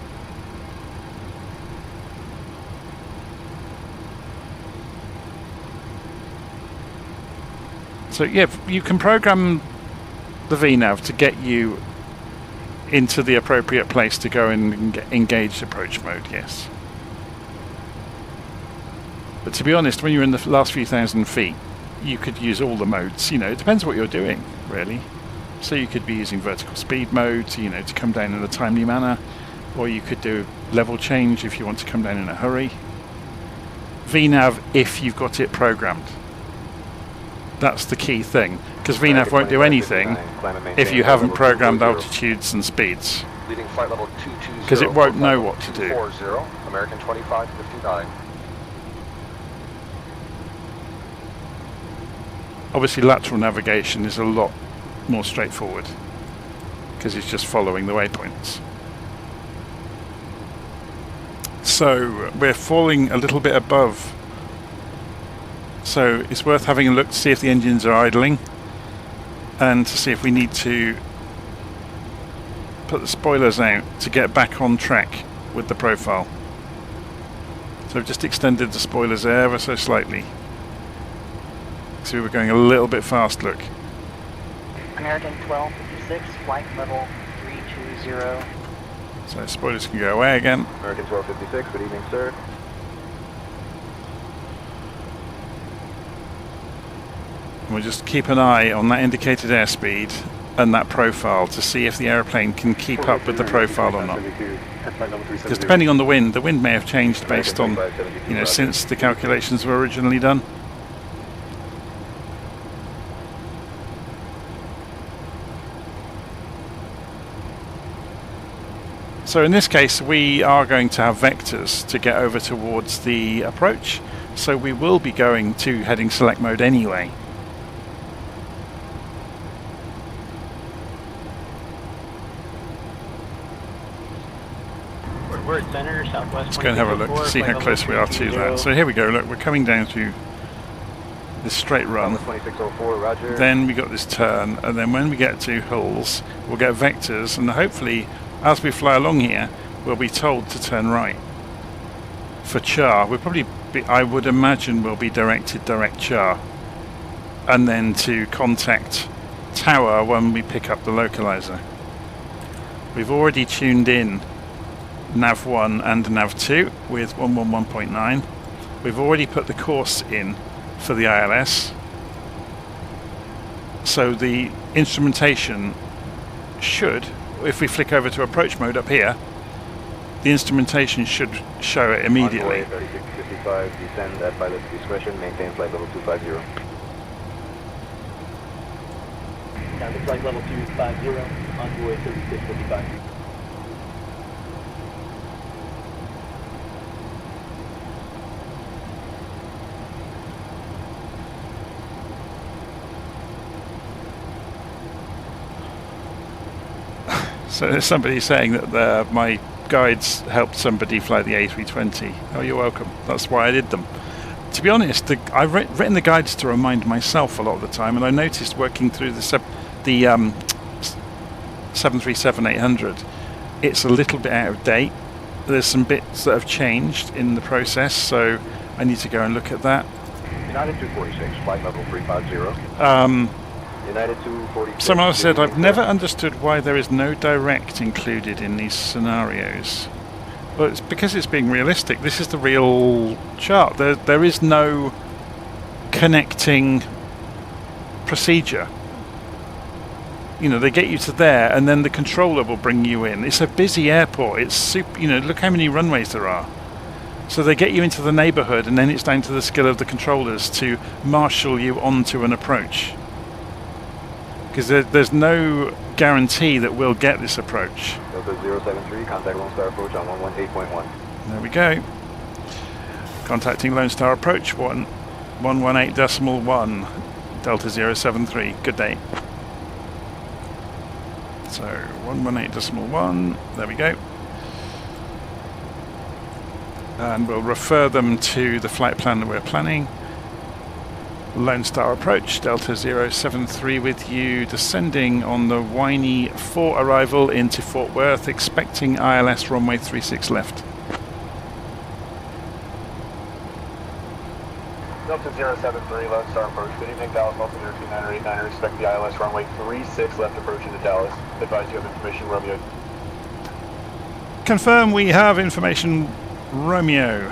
So yeah, you can program the VNav to get you into the appropriate place to go and engage approach mode, yes. But to be honest, when you're in the last few thousand feet, you could use all the modes. You know, it depends what you're doing, really. So you could be using vertical speed mode, you know, to come down in a timely manner, or you could do level change if you want to come down in a hurry. VNav, if you've got it programmed. That's the key thing, because VNav won't do anything if you haven't programmed altitudes and speeds, Leading flight level 220. because it won't know what to do. 40, American 2559. Obviously lateral navigation is a lot more straightforward, because it's just following the waypoints. So we're falling a little bit above. So it's worth having a look to see if the engines are idling and to see if we need to put the spoilers out to get back on track with the profile. So I've just extended the spoilers ever so slightly. So we were going a little bit fast, look. American 1256, flight level 320. So spoilers can go away again. American 1256, good evening, sir. And we'll just keep an eye on that indicated airspeed and that profile to see if the aeroplane can keep up with the profile or not. Because depending on the wind may have changed based on, you know, since the calculations were originally done. So in this case, we are going to have vectors to get over towards the approach. So we will be going to heading select mode anyway. We're at center, southwest. Let's go and have a look to see how close we are to that. So here we go, look, we're coming down to this straight run. 2604, roger. Then we got this turn, and then when we get to hills, we'll get vectors, and hopefully, as we fly along here, we'll be told to turn right. For char, we'll probably be, I would imagine we'll be directed direct char, and then to contact tower when we pick up the localizer. We've already tuned in nav 1 and nav 2 with 111.9. We've already put the course in for the ILS, so the instrumentation should, if we flick over to approach mode up here, the instrumentation should show it immediately. 3655, descend at pilot's discretion, maintain flight level 250. Down to flight level 250, envoy 3655. So there's somebody saying that my guides helped somebody fly the A320. Oh, you're welcome. That's why I did them. To be honest, I've written the guides to remind myself a lot of the time, and I noticed working through the 737-800, it's a little bit out of date. There's some bits that have changed in the process, so I need to go and look at that. United 246, flight level 350. United 246. Someone said, I've never understood why there is no direct included in these scenarios. Well, it's because it's being realistic. This is the real chart. There is no connecting procedure. You know, they get you to there, and then the controller will bring you in. It's a busy airport. It's super, you know, look how many runways there are. So they get you into the neighborhood, and then it's down to the skill of the controllers to marshal you onto an approach. Because there's no guarantee that we'll get this approach. Delta 073, contact Lone Star approach on 118.1. There we go. Contacting Lone Star approach 118.1, Delta 073. Good day. So 118.1, there we go. and we'll refer them to the flight plan that we're planning. Lone Star approach, Delta 073 with you, descending on the Winey 4 arrival into Fort Worth, expecting ILS runway 36 left. Delta 073, Lone Star approach. Good evening, Dallas, Delta 02989. Expect the ILS runway 36 left approach into Dallas. Advise you have information, Romeo. Confirm we have information, Romeo.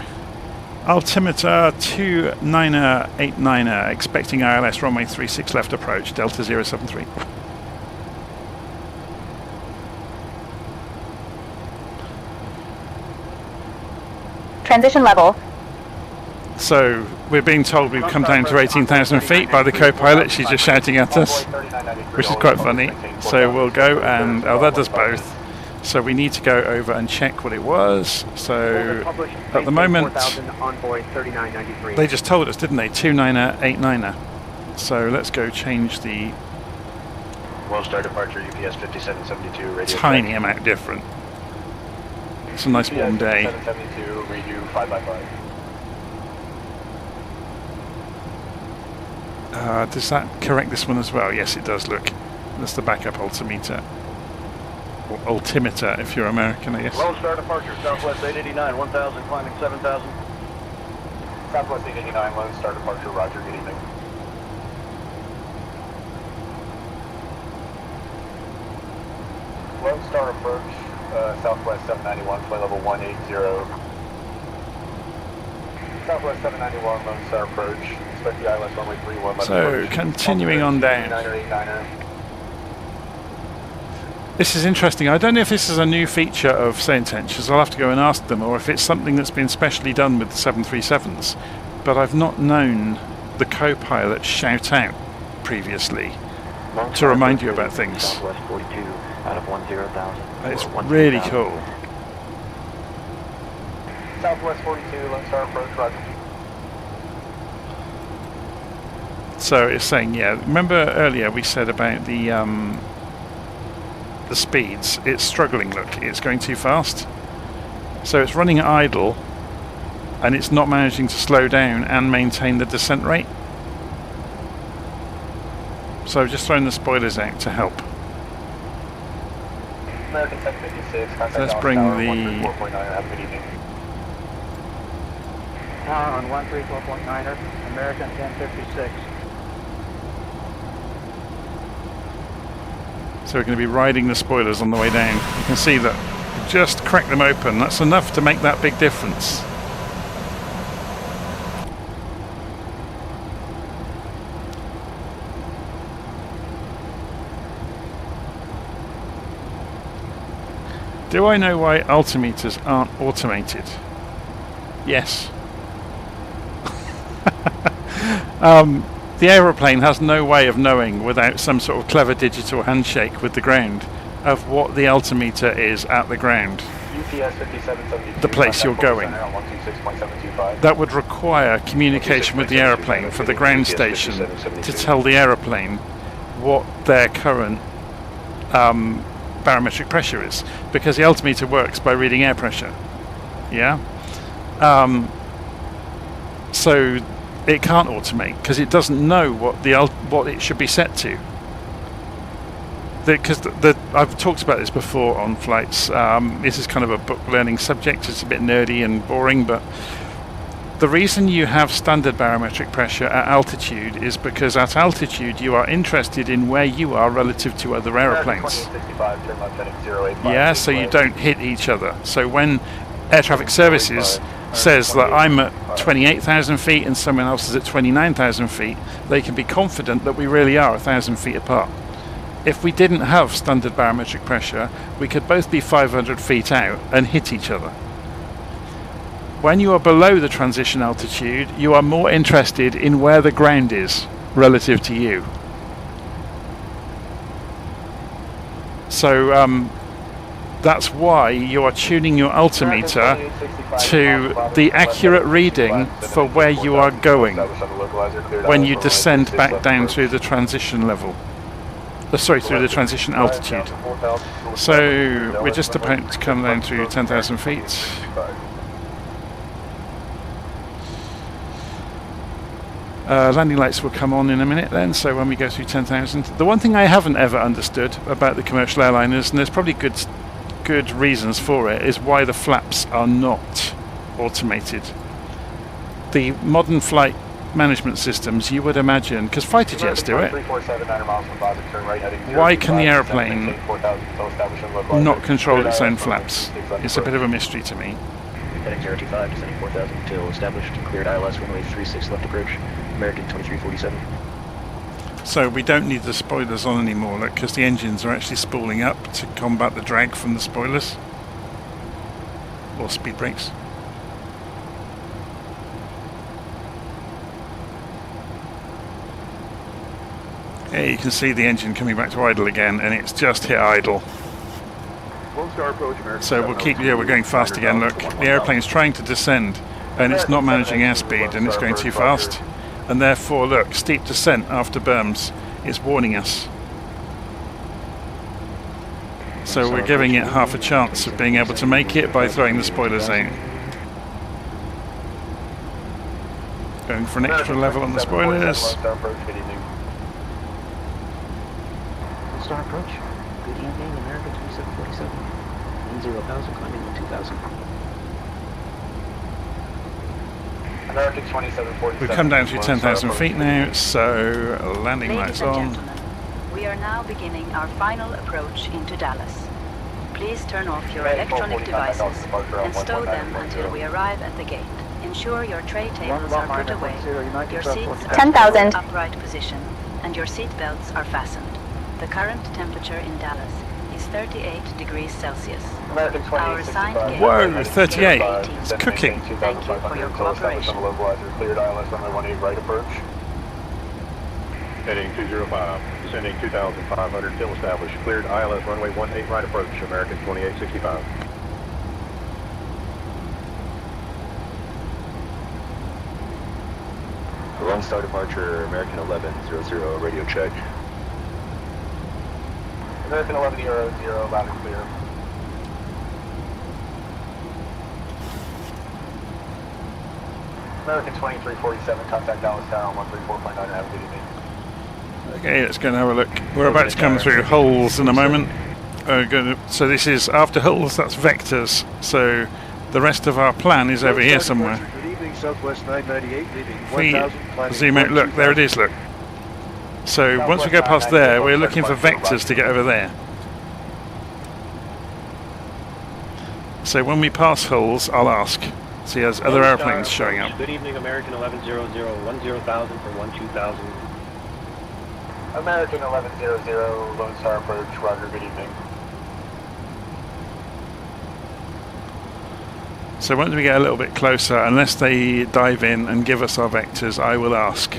Altimeter 2989, expecting ILS runway 36 left approach, Delta 073. Transition level. So we're being told we've come down to 18,000 feet by the co-pilot. She's just shouting at us, which is quite funny. So we'll go and, oh, that does both. So we need to go over and check what it was. So at the moment, they just told us, didn't they? 2989. So let's go change the Lone Star departure, UPS 5772, radio tiny amount different. It's a nice warm day. 5772, redo 5x5. Does that correct this one as well? Yes, it does. Look, that's the backup altimeter. Or altimeter, if you're American, I guess. Lone Star departure, Southwest 889, 1000, climbing 7000. Southwest 889, Lone Star departure, roger, good evening. Lone Star approach, Southwest 791, flight level 180. Southwest 791, Lone Star approach. Expect the ILS runway 31 left So, approach. continuing on down. 89er. This is interesting. I don't know if this is a new feature of SayIntentions. I'll have to go and ask them, or if it's something that's been specially done with the 737s. But I've not known the co-pilot shout out previously to remind you about things. Southwest 42 out of 10,000. It's really cool. Southwest 42, Lone Star approach, roger. So it's saying, yeah, remember earlier we said about the speeds. It's struggling, look, it's going too fast. So it's running at idle and it's not managing to slow down and maintain the descent rate. So I've just thrown the spoilers out to help. American 1056, So let's bring the... have a good evening. Tower on 134.9er, American 1056. So we're going to be riding the spoilers on the way down. You can see that just crack them open. That's enough to make that big difference. Do I know why altimeters aren't automated? Yes. The aeroplane has no way of knowing without some sort of clever digital handshake with the ground of what the altimeter is at the ground. UPS 5772, the place you're going. That would require communication with the aeroplane for the ground station to tell the aeroplane what their current barometric pressure is, because the altimeter works by reading air pressure. Yeah? So it can't automate because it doesn't know what it should be set to. Because I've talked about this before on flights. This is kind of a book learning subject. It's a bit nerdy and boring, but the reason you have standard barometric pressure at altitude is because at altitude you are interested in where you are relative to other aeroplanes. Yeah, so you don't hit each other. So when Air Traffic Services says that I'm at 28,000 feet and someone else is at 29,000 feet, they can be confident that we really are 1,000 feet apart. If we didn't have standard barometric pressure, we could both be 500 feet out and hit each other. When you are below the transition altitude, you are more interested in where the ground is relative to you. So that's why you are tuning your altimeter to the accurate reading for where you are going when you descend back down through the transition level. Sorry, through the transition altitude. So we're just about to come down through 10,000 feet. Landing lights will come on in a minute then, so when we go through 10,000. The one thing I haven't ever understood about the commercial airliners, and there's probably good reasons for it, is why the flaps are not automated. The modern flight management systems, you would imagine, because fighter jets do it, why can the aeroplane not control its own flaps? It's a bit of a mystery to me. Heading 025, descending 4,000 until established, cleared ILS runway 36 left approach, American 2347. So we don't need the spoilers on anymore, look, because the engines are actually spooling up to combat the drag from the spoilers. Or speed brakes. Yeah, you can see the engine coming back to idle again, and it's just hit idle. So we'll keep, yeah, we're going fast again, look. The airplane's trying to descend, and it's not managing airspeed, and it's going too fast. And therefore, look, steep descent after berms is warning us. So we're giving it half a chance of being able to make it by throwing the spoilers out. Going for an extra level on the spoilers. Star approach. Good evening, American 2747. 10,000, climbing 2,000. American 2747. We've come down through 10,000 feet now, so landing lights on. Ladies and gentlemen, we are now beginning our final approach into Dallas. Please turn off your electronic devices and stow them until we arrive at the gate. Ensure your tray tables are put away, your seats are in the upright position, and your seat belts are fastened. The current temperature in Dallas is 38 degrees Celsius. Our assigned gate Whoa, 38. It's cooking. Thank you for your cooperation. Cleared ILS runway 18 right approach. Heading 205, descending 2,500 till established. Cleared ILS runway 18 right approach, American 2865. Lone Star departure, American 1100, radio check. American 1100, loud and clear. American 2347, contact Dallas Tower on 134.9, have a good evening. Okay, let's go and have a look. We're about to come through holes in a moment. So this is after holes, that's vectors. So the rest of our plan is over here somewhere. Good evening, Southwest 998, leaving We 1,000. zoom out, look, there it is, look. So once we go past there, we're looking for vectors to get over there. So when we pass holes, I'll ask. See, there's other airplanes showing up. Good evening, American 1100, 10,000 for 12,000. American 1100, Lone Star approach, roger, good evening. So once we get a little bit closer, unless they dive in and give us our vectors, I will ask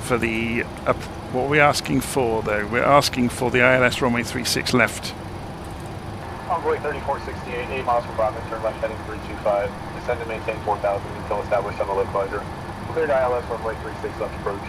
for the what are we asking for though? We're asking for the ILS runway 36 left. Envoy 3468, 8 miles from Bravo, turn left heading 325. Descend and maintain 4,000 until established on the localizer. Cleared ILS runway 36 left approach.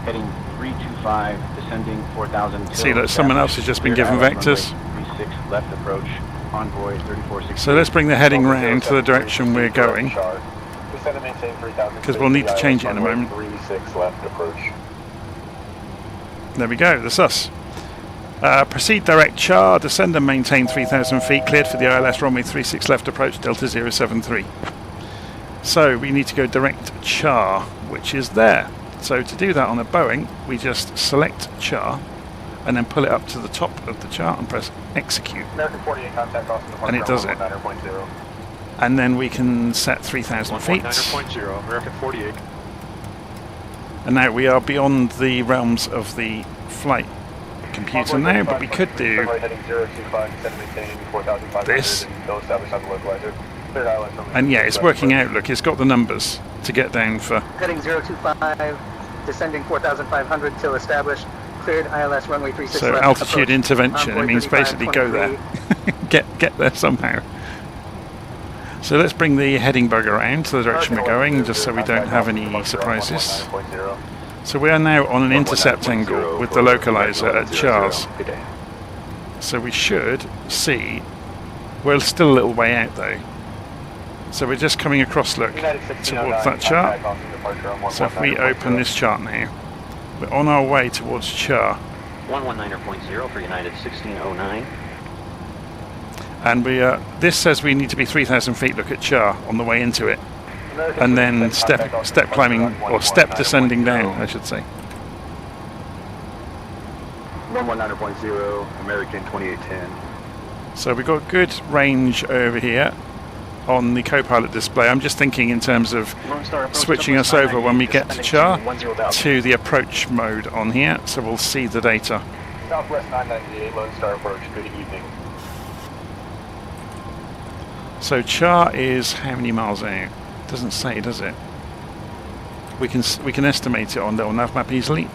Heading 325, descending 4,000. See that someone else has just been given vectors. 36 left approach, Envoy 3468. So let's bring the heading round to the direction we're going, Descend and maintain 3,000. because we'll need to change it in a moment. 36 left approach. There we go, that's us. Proceed direct char, descend and maintain 3,000 feet, cleared for the ILS runway 36 left approach, Delta 073. So we need to go direct char, which is there. So to do that on a Boeing, we just select char and then pull it up to the top of the chart and press execute. American 48 contact Austin departure, and it does it. 9.0. And then we can set 3,000 feet. 9.0, American 48. And now we are beyond the realms of the flight computer now, but we could do this. And yeah, it's working out, look, it's got the numbers to get down for. Heading 025, descending 4,500 till established, cleared ILS runway 36 So left, altitude approach. intervention, it means basically go there. get there somehow. So let's bring the heading bug around to the direction we're going, just so we don't have any surprises. So we are now on an intercept angle with the localizer at chars. So we should see, we're still a little way out though. So we're just coming across, look, towards that chart. So if we open this chart now, we're on our way towards Char. 119.0 for United 1609. And we this says we need to be 3,000 feet, look at Char, on the way into it. And then step climbing, or step descending down, I should say. 119.0, American 2810. So we've got good range over here on the co-pilot display. I'm just thinking in terms of switching us over when we get to Char to the approach mode on here, so we'll see the data. Southwest 998, Lone Star approach, good evening. So Char is how many miles out? Doesn't say, does it? We can estimate it on the nav map easily.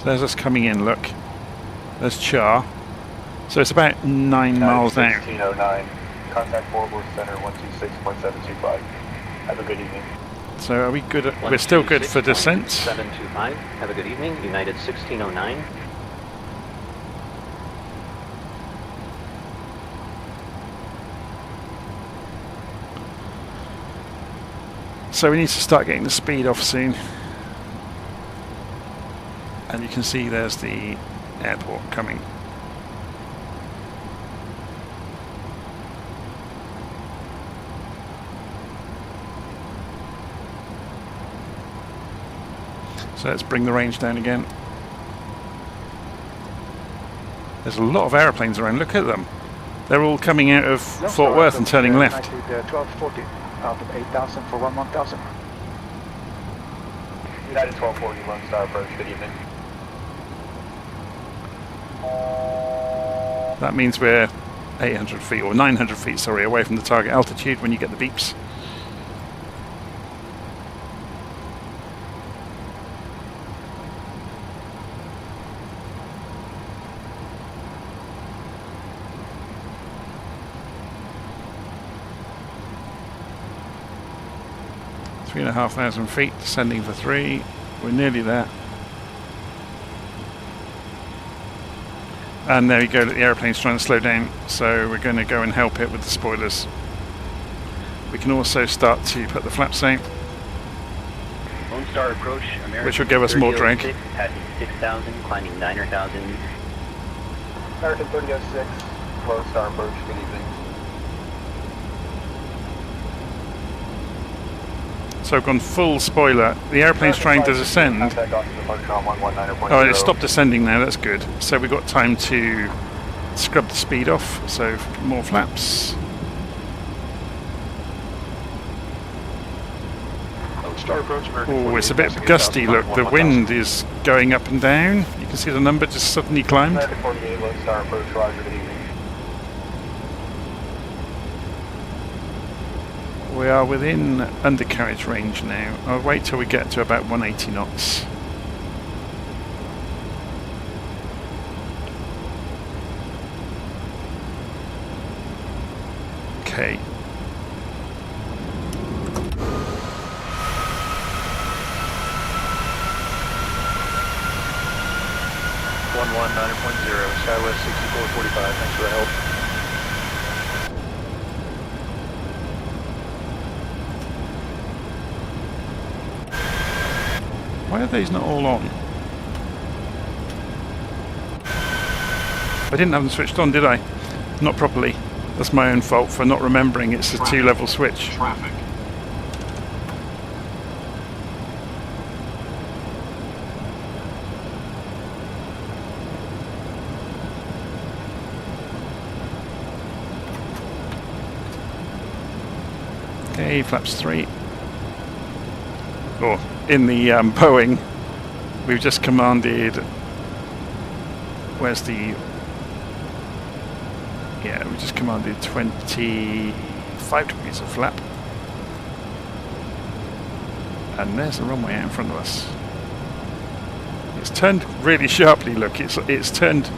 So there's us coming in, look. There's Char. So it's about 9 miles out. 1609. Contact Forward Center 126.725. Have a good evening. So are we good at, we're still good for descent? 725. Have a good evening. United 1609. So we need to start getting the speed off soon. And you can see there's the airport coming. So let's bring the range down again. There's a lot of aeroplanes around, look at them. They're all coming out of Fort Worth and turning left. 1240 out of 8,000 for 11,000. United 1240, Lone Star approach, good evening. That means we're 800 feet, or 900 feet, sorry, away from the target altitude when you get the beeps. Three and a half thousand feet, descending for 3. We're nearly there. And there you go, the aeroplane's trying to slow down, so we're going to go and help it with the spoilers. We can also start to put the flaps out, Lone Star approach, American which will give us more drag. Passing 6,000, climbing 9,000. American 3006, Lone Star approach, good evening. So I've gone full spoiler. The airplane's trying to descend. Oh, it stopped descending now, that's good. So we've got time to scrub the speed off, so more flaps. Oh, it's a bit gusty, look. The wind is going up and down. You can see the number just suddenly climbed. We are within undercarriage range now. I'll wait till we get to about 180 knots. Okay. Skywest 6445, thanks for the help. Why are these not all on? I didn't have them switched on, did I? Not properly. That's my own fault for not remembering it's a two-level switch. Traffic. Okay, flaps 3. Oh, in the Boeing, we've just commanded. Where's the? Yeah, we just commanded 25 degrees of flap, and there's the runway out in front of us. It's turned really sharply. Look, it's turned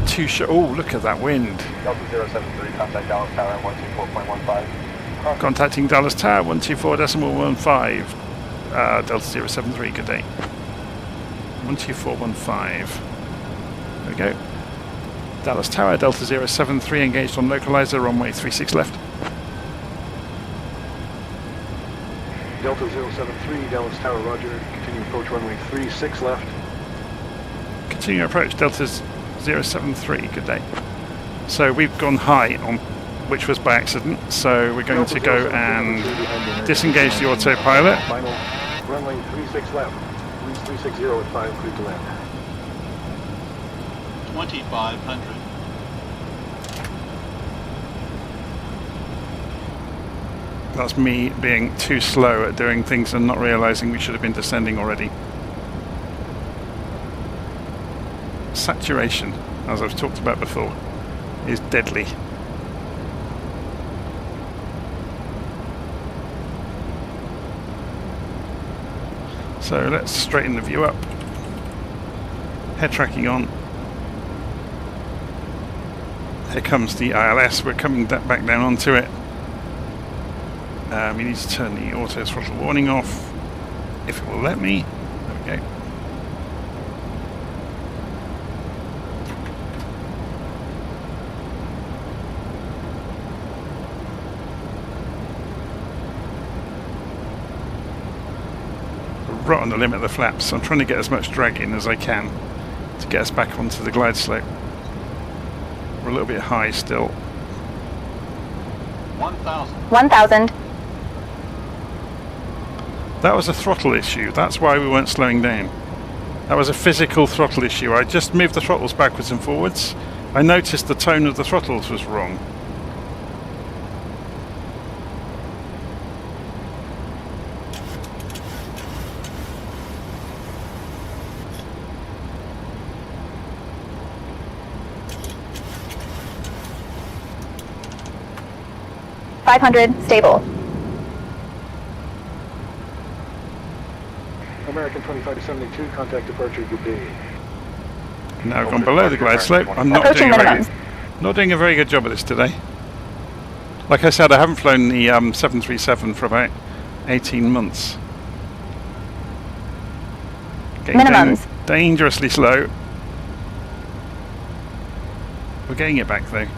too sharp. Oh, look at that wind. Delta 073, contact Dallas Tower 124.15. Contacting Dallas Tower 124.15. Delta 073, good day. 12415. There we go. Dallas Tower, Delta 073 engaged on localizer, runway 36 left. Delta 073, Dallas Tower, roger. Continue approach runway 36 left. Continue approach, Delta 073, good day. So we've gone high, on, which was by accident, so we're going to go and disengage the autopilot. Final runway 36 left. 360 at 5, clear to land. 2500. That's me being too slow at doing things and not realizing we should have been descending already. Saturation, as I've talked about before, is deadly. So let's straighten the view up. Head tracking on. Here comes the ILS. We're coming back down onto it. We need to turn the auto throttle warning off, if it will let me. There we go. Right on the limit of the flaps. I'm trying to get as much drag in as I can to get us back onto the glide slope. We're a little bit high still. 1000. 1000. That was a throttle issue. That's why we weren't slowing down. That was a physical throttle issue. I just moved the throttles backwards and forwards. I noticed the tone of the throttles was wrong. Stable. American 2572, contact departure, good day. Now I've gone below the glide slope. I'm not doing a very good job of this today. Like I said, I haven't flown the 737 for about 18 months. Getting dangerously slow. We're getting it back though.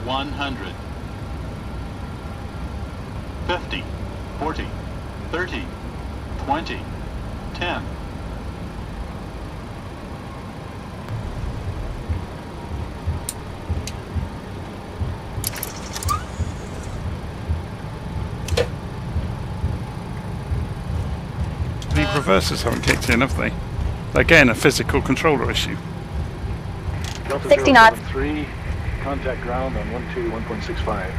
100. 50. 40. 30. 20. 10. The reversers haven't kicked in, have they? Again, a physical controller issue. 60 knots. 3, contact ground on 121.65.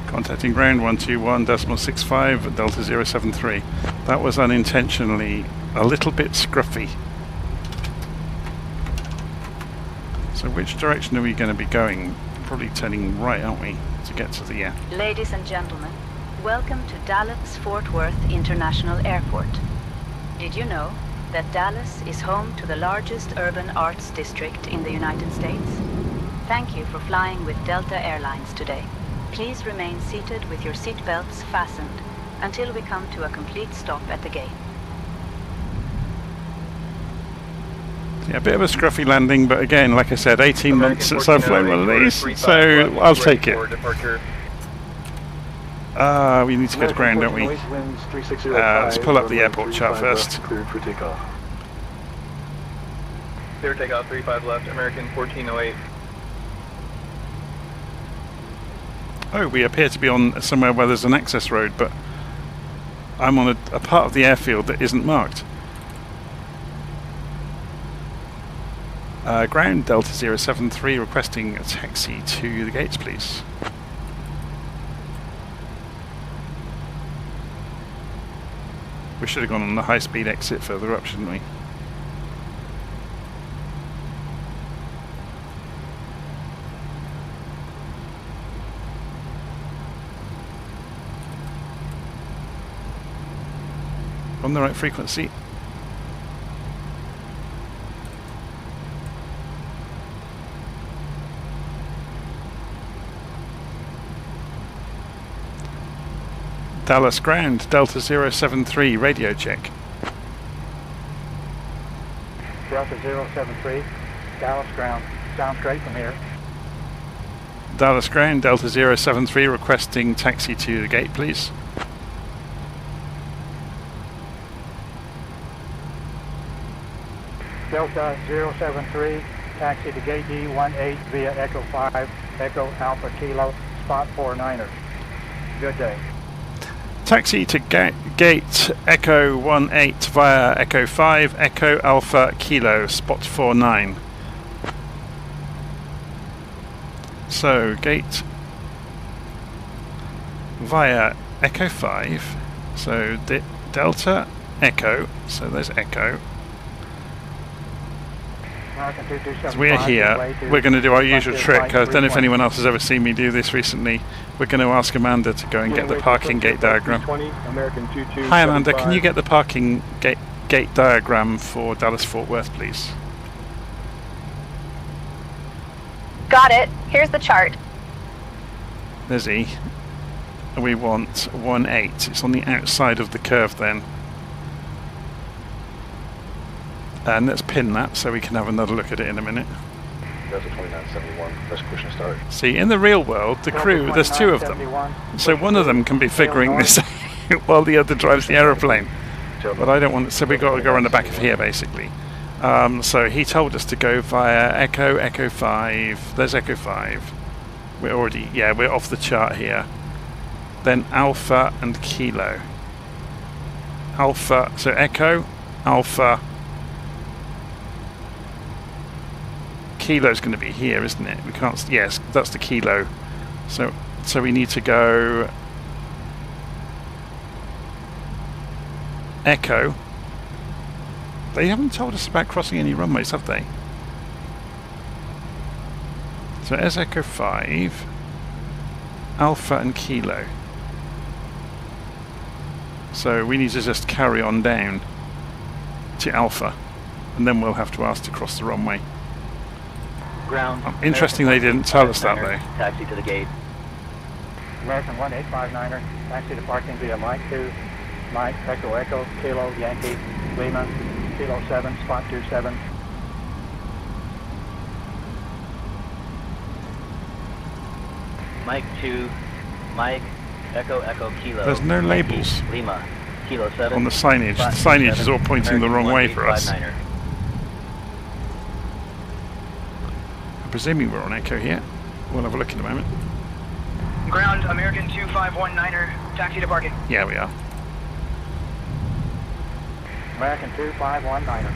Contacting ground 121.65 at Delta 073. That was unintentionally a little bit scruffy. So which direction are we going to be going? Probably turning right, aren't we, to get to the air? Ladies and gentlemen, welcome to Dallas-Fort Worth International Airport. Did you know that Dallas is home to the largest urban arts district in the United States? Thank you for flying with Delta Airlines today. Please remain seated with your seat belts fastened until we come to a complete stop at the gate. Yeah, a bit of a scruffy landing, but again, like I said, 18 months since I've flown one of these, so I'll take it. We need to go to ground, don't we? Let's pull up the airport chart first. Cleared for takeoff. Clear takeoff, 35 left, American 1408. Oh, we appear to be on somewhere where there's an access road, but I'm on a part of the airfield that isn't marked. Ground Delta 073 requesting a taxi to the gates, please. We should have gone on the high-speed exit further up, shouldn't we? On the right frequency. Dallas ground, Delta 073, radio check. Delta 073, Dallas ground. Sounds great from here. Dallas ground, Delta 073 requesting taxi to the gate, please. Delta 073, taxi to gate D18 via Echo 5, Echo Alpha Kilo, spot 49er. Good day. Taxi to gate Echo 18 via Echo 5, Echo Alpha Kilo, spot 49. So gate via Echo 5, so Delta Echo, so there's Echo. As we're here, we're going to do our usual trick. I don't know if anyone else has ever seen me do this recently. We're going to ask Amanda to go and get the parking gate diagram. Hi Amanda, can you get the parking gate diagram for Dallas-Fort Worth, please? Got it. Here's the chart. There's E. We want 1.8. It's on the outside of the curve then. And let's pin that so we can have another look at it in a minute. Delta 2971, let's push and start. See, in the real world, the crew, there's two of them. So one of them can be figuring this out while the other drives the aeroplane. But I don't want to, so we've got to go on the back of here basically. So he told us to go via Echo 5. There's Echo 5. We're already, yeah, we're off the chart here. Then Alpha and Kilo. Alpha, so Echo, Alpha. Kilo's going to be here, isn't it? We can't, yes, that's the Kilo. So we need to go Echo. They haven't told us about crossing any runways, have they? So there's Echo 5, Alpha and Kilo. So we need to just carry on down to Alpha, and then we'll have to ask to cross the runway. Ground. Interesting they didn't tell us that though. Taxi to the gate. American 1859er, taxi to parking via Mike 2, Mike Echo Kilo Yankee Lima Kilo 7 spot 27. Mike 2, Mike Echo Kilo. There's no labels Lima Kilo 7 on the signage. The signage is all pointing the wrong way for us. Presuming we're on Echo here. We'll have a look in a moment. Ground, American 2519er, taxi to parking. Yeah, we are. American 2519er,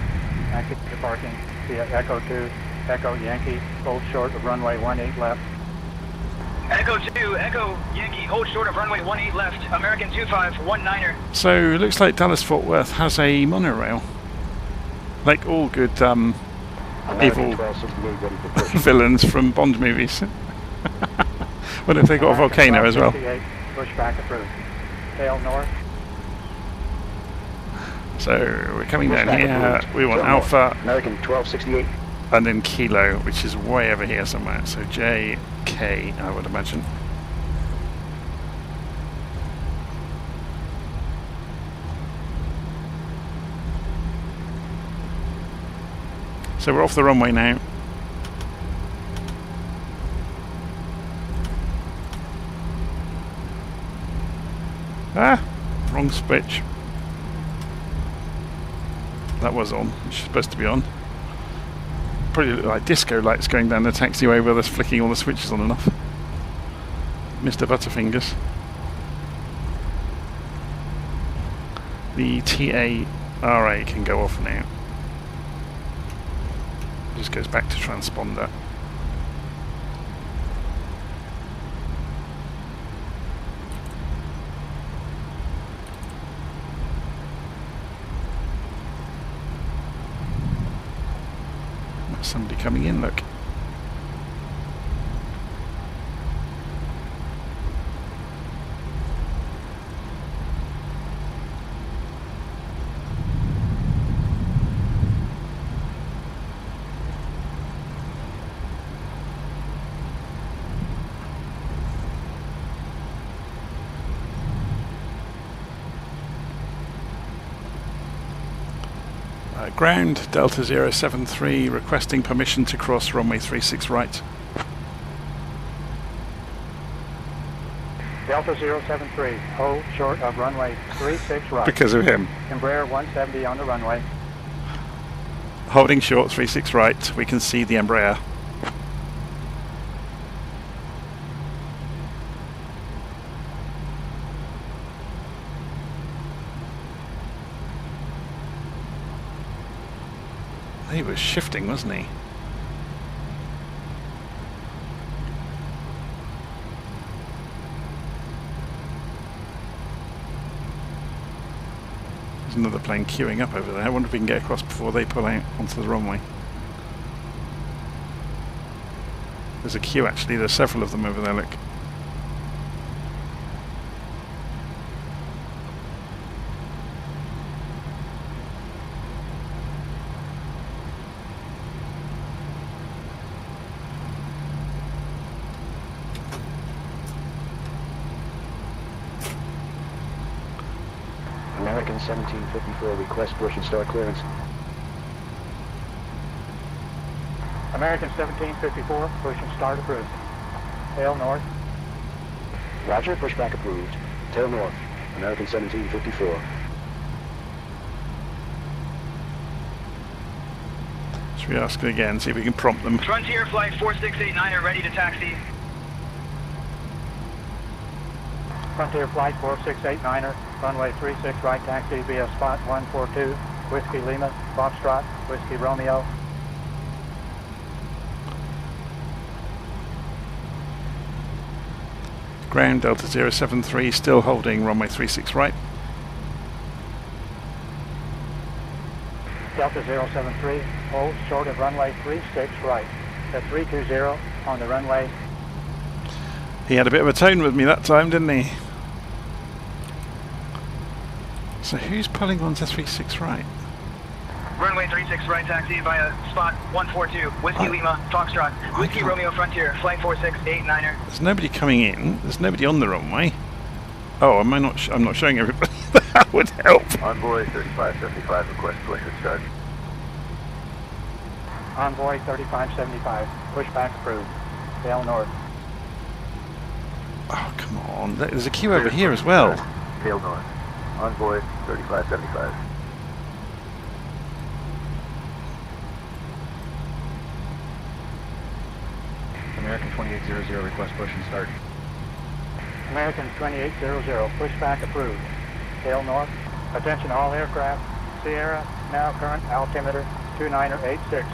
taxi to parking via Echo 2, Echo Yankee, hold short of runway 18 left. Echo 2, Echo Yankee, hold short of runway 18 left, American 2519er. So it looks like Dallas-Fort Worth has a monorail. Like all good evil villains from Bond movies. What if they got a volcano as well? Pushback approved. Tail north. So we're coming down here. We want Alpha. American 1268. And then Kilo, which is way over here somewhere. So JK, I would imagine. So we're off the runway now. Ah, wrong switch. That was on, which is supposed to be on. Probably look like disco lights going down the taxiway with us flicking all the switches on and off. Mr. Butterfingers. The TARA can go off now. Just goes back to transponder. There's somebody coming in, look. Ground, Delta 073, requesting permission to cross runway 36 right. Delta 073, hold short of runway 36 right. Because of him. Embraer 170 on the runway. Holding short 36 right, we can see the Embraer. He was shifting, wasn't he? There's another plane queuing up over there. I wonder if we can get across before they pull out onto the runway. There's a queue actually, there's several of them over there, look. American 1754, request push and start clearance. American 1754, push and start approved. Tail north. Roger, pushback approved. Tail north, American 1754. Should we ask it again, see if we can prompt them? Frontier flight 4689 are ready to taxi. Frontier flight 4689er, runway 36 right, taxi via spot 142, Whiskey Lima, Foxtrot, Whiskey Romeo. Ground, Delta 073, still holding runway 36 right. Delta 073, hold short of runway 36 right, at 320 on the runway. He had a bit of a tone with me that time, didn't he? So who's pulling on to 36 right? Runway 36 right, taxi via spot 142, Whiskey Lima, Foxtrot, Whiskey Romeo Frontier, flight 4689er. There's nobody coming in. There's nobody on the runway. Oh, am I not? I'm not showing everybody. That would help. Envoy 3575, request push and start. Envoy 3575, pushback approved. Tail north. Oh, come on. There's a queue over here as well. Tail north. Envoy 3575. American 2800, request push and start. American 2800, pushback approved. Tail north. Attention all aircraft. Sierra, now current altimeter 2986.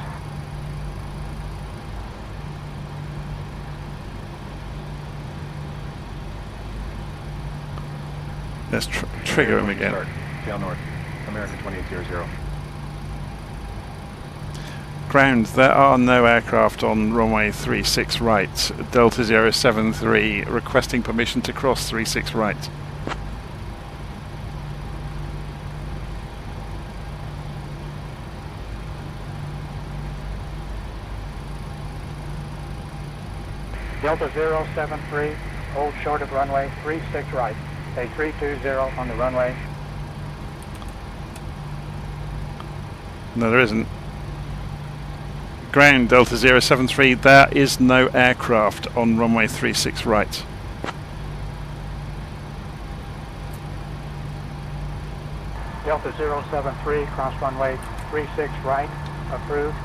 Let's trigger him again. Start. Tail north, American 2800. Ground, there are no aircraft on runway 36 right. Delta 073, requesting permission to cross 36 right. Delta 073, hold short of runway 36 right. A 320 on the runway. No, there isn't. Ground, Delta 073, there is no aircraft on runway 36 right. Delta 073, cross runway 36 right, approved.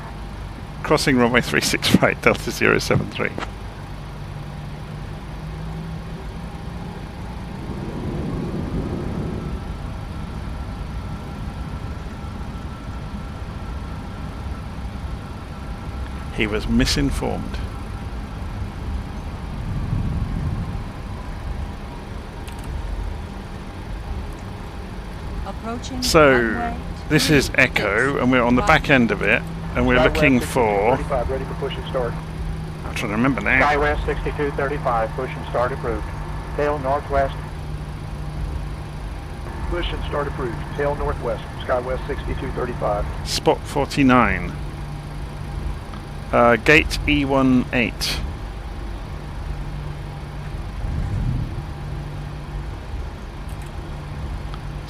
Crossing runway 36 right, Delta 073. He was misinformed. Approaching So, this is Echo, and we're on the back end of it, and we're looking for... 35, ready for push and start. I'm trying to remember now. SkyWest 6235, push and start approved. Tail northwest. Push and start approved. Tail northwest, SkyWest 6235. Spot 49. Gate E18.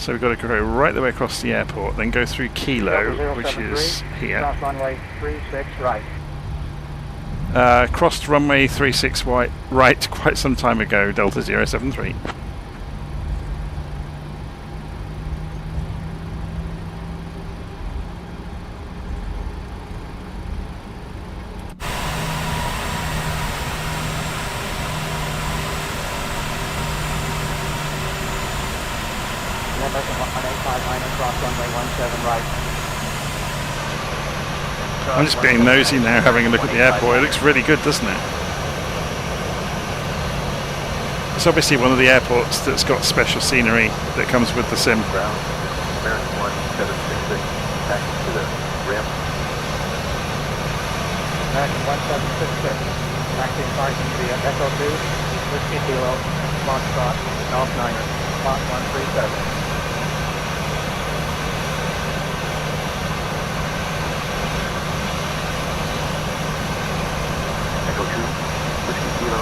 So we've got to go right the way across the airport, then go through Kilo, which is here. Cross runway 36 right. Crossed runway 36 right quite some time ago, Delta 073. I'm just being nosy now, having a look at the airport. It looks really good, doesn't it? It's obviously one of the airports that's got special scenery that comes with the sim. American 1766, taxi to the ramp. American 1766, taxiing parking via Echo 2, Whiskey Kilo, Foxtrot, Golf Niner, spot 137. Echo 2, Whiskey Kilo,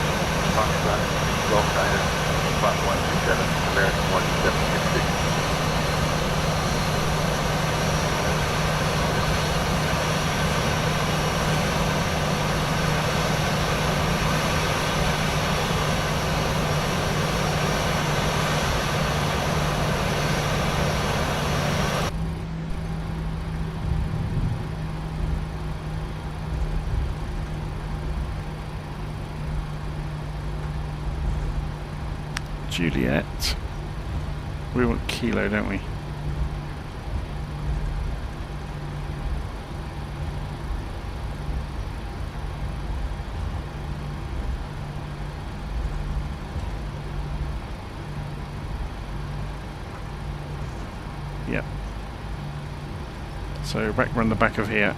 Foxtrot, Golf Niner, spot 127, American 1766. Juliet. We want Kilo, don't we? Yep. So run the back of here.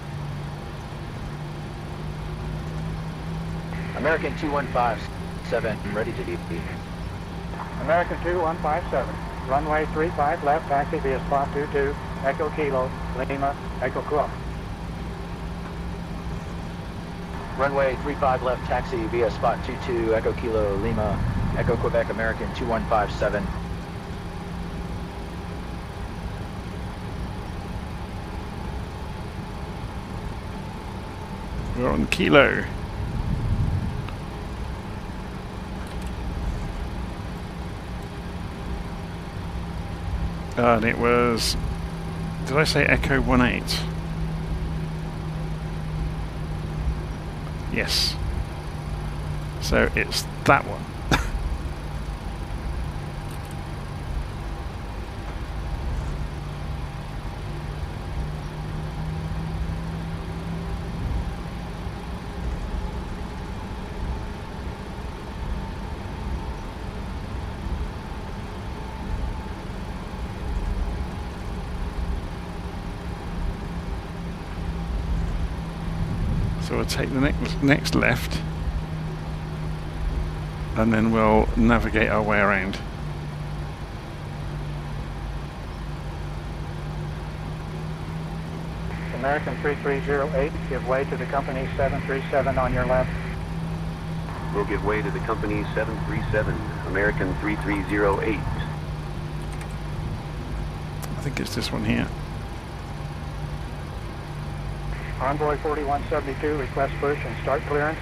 American 2157, ready to be. American 2157, runway 35 left, taxi via spot 22, Echo Kilo, Lima, Echo Club. Runway 35 left, taxi via spot 22, Echo Kilo, Lima, Echo Quebec, American 2157. We're on Kilo. And it was, did I say Echo 18? Yes. So it's that one. So we'll take the next left, and then we'll navigate our way around. American 3308, give way to the company 737 on your left. We'll give way to the company 737, American 3308. I think it's this one here. Envoy 4172, request push and start clearance.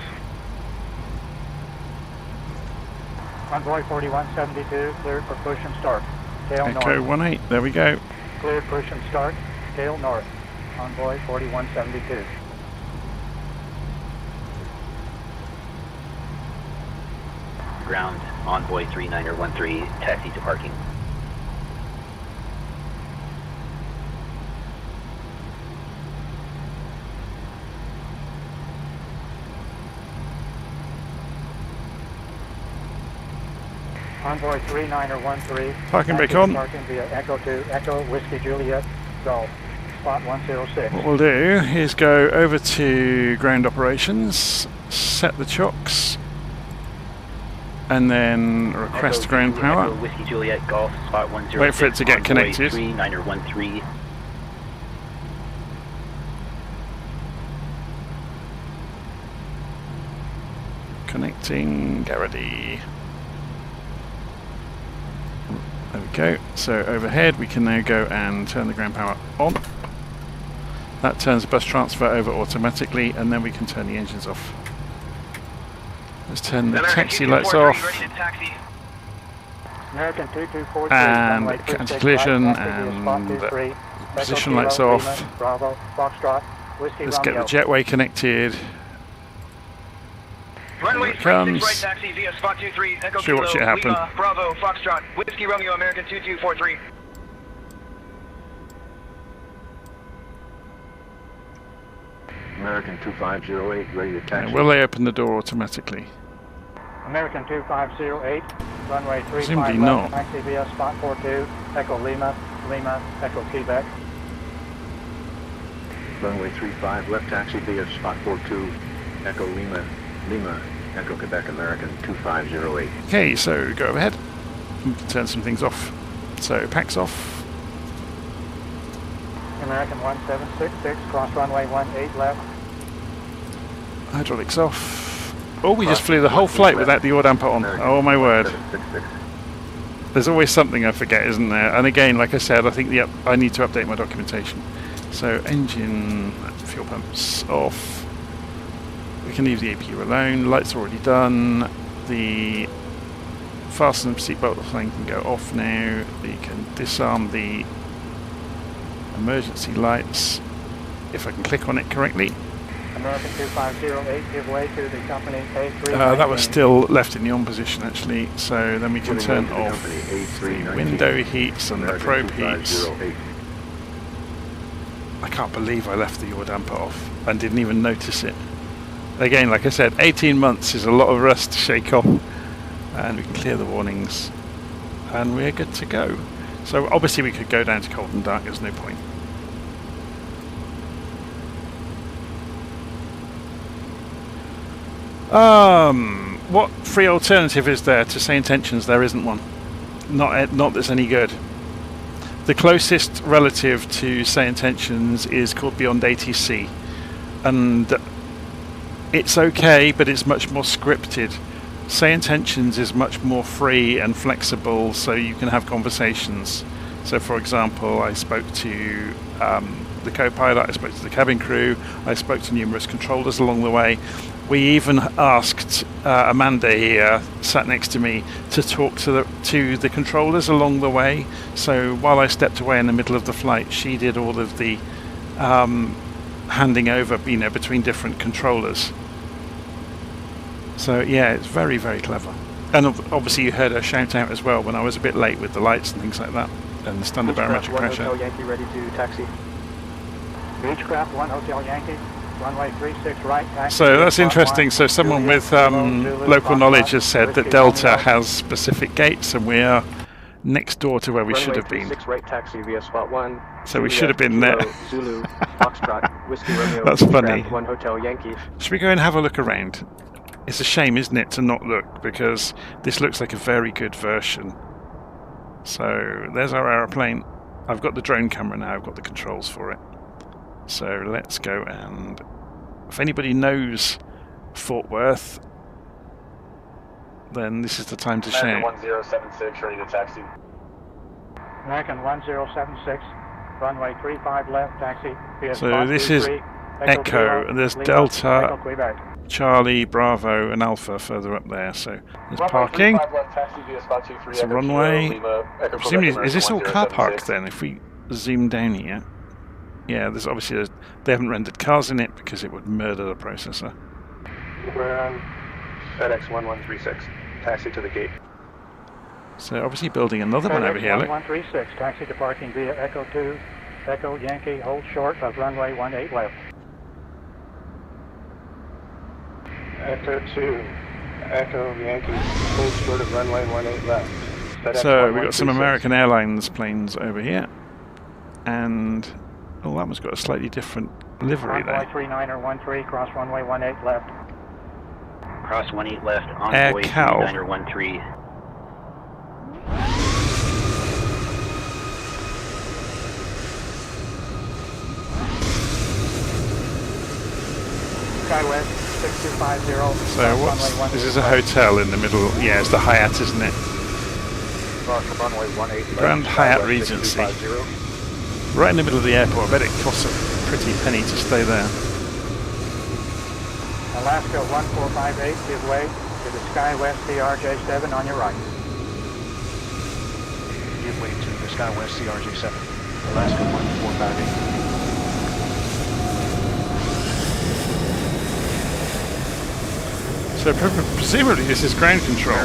Envoy 4172, cleared for push and start. Tail north. Echo 18, there we go. Cleared push and start, tail north. Envoy 4172. Ground, Envoy 3913, taxi to parking. Envoy 3913. Parking brake on. Parking via Echo 2, Echo Whiskey Juliet, Golf, spot 106. What we'll do is go over to ground operations, set the chocks, and then request Echo ground 2, power. Echo Whiskey Juliet, Golf, spot 106. Wait for it to get Envoy connected. 3913. Connecting, get ready. There we go. So overhead we can now go and turn the ground power on. That turns the bus transfer over automatically, and then we can turn the engines off. Let's turn the taxi lights off. American 2243, and runway anti-collision, right, and position lights off. Lima, Bravo, Foxtrot, Whiskey Let's Romeo. get the jetway connected. Runway Here it comes. 36 right taxi via spot 23, Echo Should watch it Kilo, happen. Lima, Bravo, Foxtrot, Whiskey Romeo, American 2243. American 2508, ready to taxi. Will they open the door automatically? American 2508, runway 35 Presumably left, not. taxi via spot 42, Echo Lima, Lima, Echo Quebec. Runway 35, left taxi via spot 42, Echo Lima, Lima, Echo Quebec, American 2508. Okay, so go ahead. We can turn some things off. So packs off. American 1766, cross runway 18 left. Hydraulics off. Oh, we just flew the whole flight without the yaw damper on. Oh my word. There's always something I forget, isn't there? And again, like I said, I think I need to update my documentation. So engine, fuel pumps off. We can leave the APU alone. Lights already done. The fasten seatbelt thing can go off now. We can disarm the emergency lights if I can click on it correctly. American 2508, give way to the company A3. That was still left in the on position actually, so then we can turn off the window heats and the probe heats. I can't believe I left the yaw damper off and didn't even notice it. Again, like I said, 18 months is a lot of rust to shake off, and we can clear the warnings and we're good to go. So obviously we could go down to cold and dark, there's no point. What free alternative is there to SayIntentions? There isn't one. Not that's any good. The closest relative to SayIntentions is called Beyond ATC, and it's okay, but it's much more scripted. SayIntentions is much more free and flexible, so you can have conversations. So, for example, I spoke to the co-pilot, I spoke to the cabin crew, I spoke to numerous controllers along the way. We even asked Amanda here, sat next to me, to talk to the controllers along the way. So while I stepped away in the middle of the flight, she did all of the handing over, between different controllers. So yeah, it's very, very clever. And obviously you heard her shout out as well when I was a bit late with the lights and things like that, and the standard barometric pressure. Hotel Yankee ready to taxi. Beechcraft 1 Hotel Yankee, runway 36 right, taxi. So that's interesting. So someone with local knowledge has said that Delta has specific gates, and we are next door to where we should have been. Right taxi via spot 1. So we should have been there. Zulu, Foxtrot, Whiskey Romeo. That's funny. 1 Hotel Yankee. Should we go and have a look around? It's a shame, isn't it, to not look, because this looks like a very good version. So there's our aeroplane. I've got the drone camera now, I've got the controls for it. So let's go, and if anybody knows Fort Worth, then this is the time to share. American 1076 ready to taxi. American 1076, runway 35 left, taxi via So spot this 23, is Echo, and there's Lima, Delta, Echo Quebec. Charlie, Bravo, and Alpha further up there. So there's Runway parking. 35 left, taxi via spot 23, It's a Echo runway. Kilo, Lima, Echo Presumably, Quebec, is this all car park 1076. then? If we zoom down here, yeah, there's obviously they haven't rendered cars in it because it would murder the processor. We're on FedEx 1136, taxi to the gate. So obviously building another one over here. Look. 1136, taxi to parking via Echo 2, Echo Yankee, hold short of runway 18 left. Echo 2, Echo Yankee, hold short of runway 18 left. FedEx So we've got some 1136. American Airlines planes over here, and oh, that one's got a slightly different livery Runway there. 39er 13, cross runway 18 left. Cross 18 left, Air envoy Cal. 39er 13. SkyWest 6250. So this is a hotel in the middle. Yeah, it's the Hyatt, isn't it? runway 18 left. Grand Hyatt Regency. Right in the middle of the airport. I bet it costs a pretty penny to stay there. Alaska 1458, give way to the SkyWest CRJ7 on your right. Give way to the SkyWest CRJ7. Alaska 1458. So presumably this is ground control.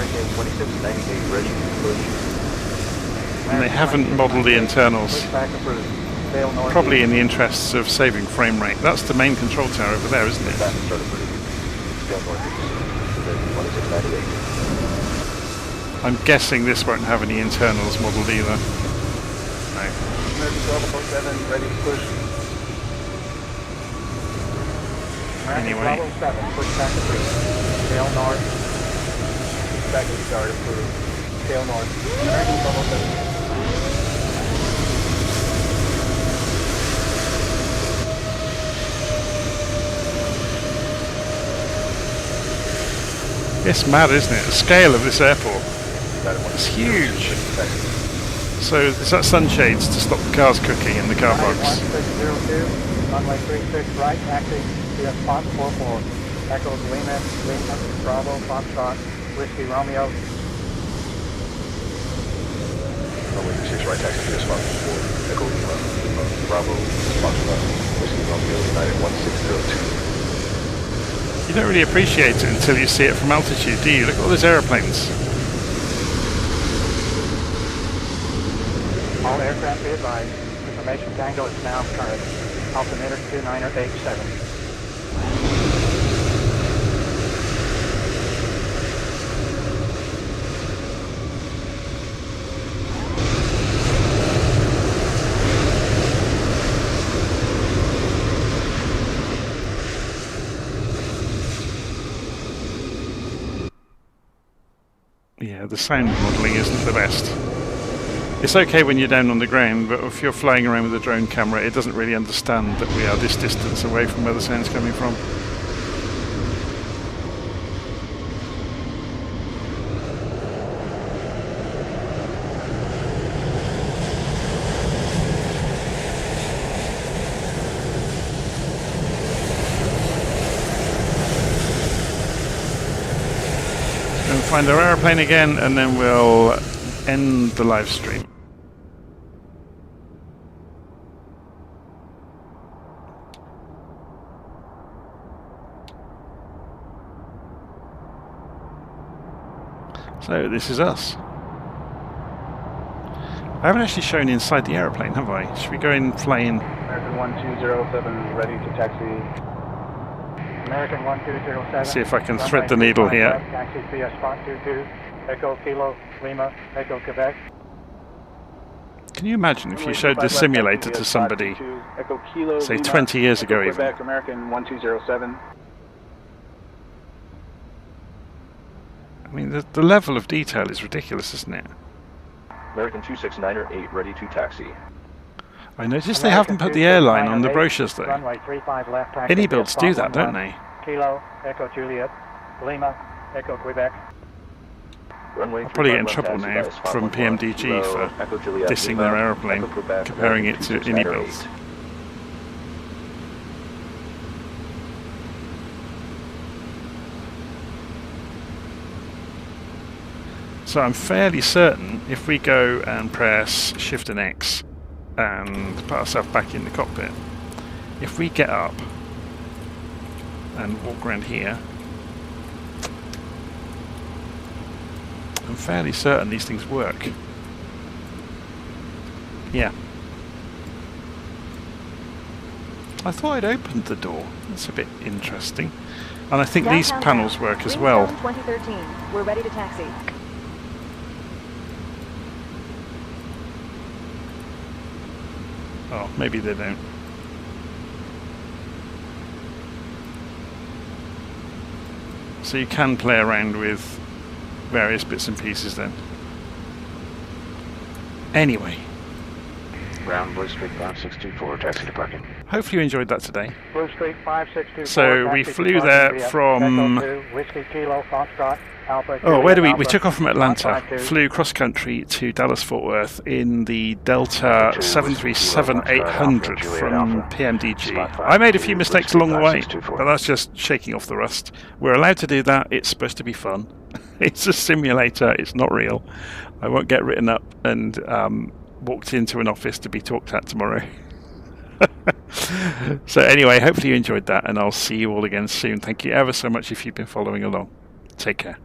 And they haven't modelled the internals. Probably in the interests of saving frame rate. That's the main control tower over there, isn't it? I'm guessing this won't have any internals modelled either. No. Ready to push. Anyway. Level 7, push back to 3. Tail north. Second start approved. Tail north. American level 7. It's mad, isn't it? The scale of this airport. It's huge. So is that sunshades to stop the cars cooking in the car parks? 1602, runway 36 right, taxi via spot 44. Echo Lima, Bravo, Foxtrot, Whiskey Romeo. Runway 36 right, taxi via spot 44. Echo Lima, Bravo, Foxtrot, Whiskey Romeo, United 1602. You don't really appreciate it until you see it from altitude, do you? Look at all those aeroplanes. All aircraft be advised. Information Tango is now current. Altimeter 2987. Yeah, the sound modelling isn't the best. It's okay when you're down on the ground, but if you're flying around with a drone camera, it doesn't really understand that we are this distance away from where the sound's coming from. Find our aeroplane again, and then we'll end the live stream. So this is us. I haven't actually shown inside the aeroplane, have I? Should we go in flying? American 1207 ready to taxi. American 1207. See if I can thread the needle here. Taxi via spot 22. Echo Kilo Lima, Echo Quebec. Can you imagine if you showed this simulator to somebody, say 20 years ago even? Quebec, American 1207. I mean, the level of detail is ridiculous, isn't it? American 269er 8 ready to taxi. I noticed they haven't put the airline on the brochures though. Any builds do that, don't they? Kilo, Echo Juliet, Lima, Echo Quebec. I'll probably get in trouble now from PMDG for dissing their aeroplane, comparing it to any builds. So I'm fairly certain if we go and press Shift and X and put ourselves back in the cockpit, if we get up and walk around here, I'm fairly certain these things work. Yeah. I thought I'd opened the door. That's a bit interesting. And I think these panels work as well. 2013. We're ready to taxi. Oh, maybe they don't. So you can play around with various bits and pieces then. Anyway. Ground Blue Street 5624, taxi to parking. Hopefully you enjoyed that today. Blue Street 5624. So we flew there from Alpha. Oh, where do we Alpha, took off from Atlanta, 152. flew cross country to Dallas Fort Worth in the Delta 737-800 from PMDG. I made a few mistakes along the way, but that's just shaking off the rust. We're allowed to do that. It's supposed to be fun. It's a simulator. It's not real. I won't get written up and walked into an office to be talked at tomorrow. So anyway, hopefully you enjoyed that, and I'll see you all again soon. Thank you ever so much if you've been following along. Take care.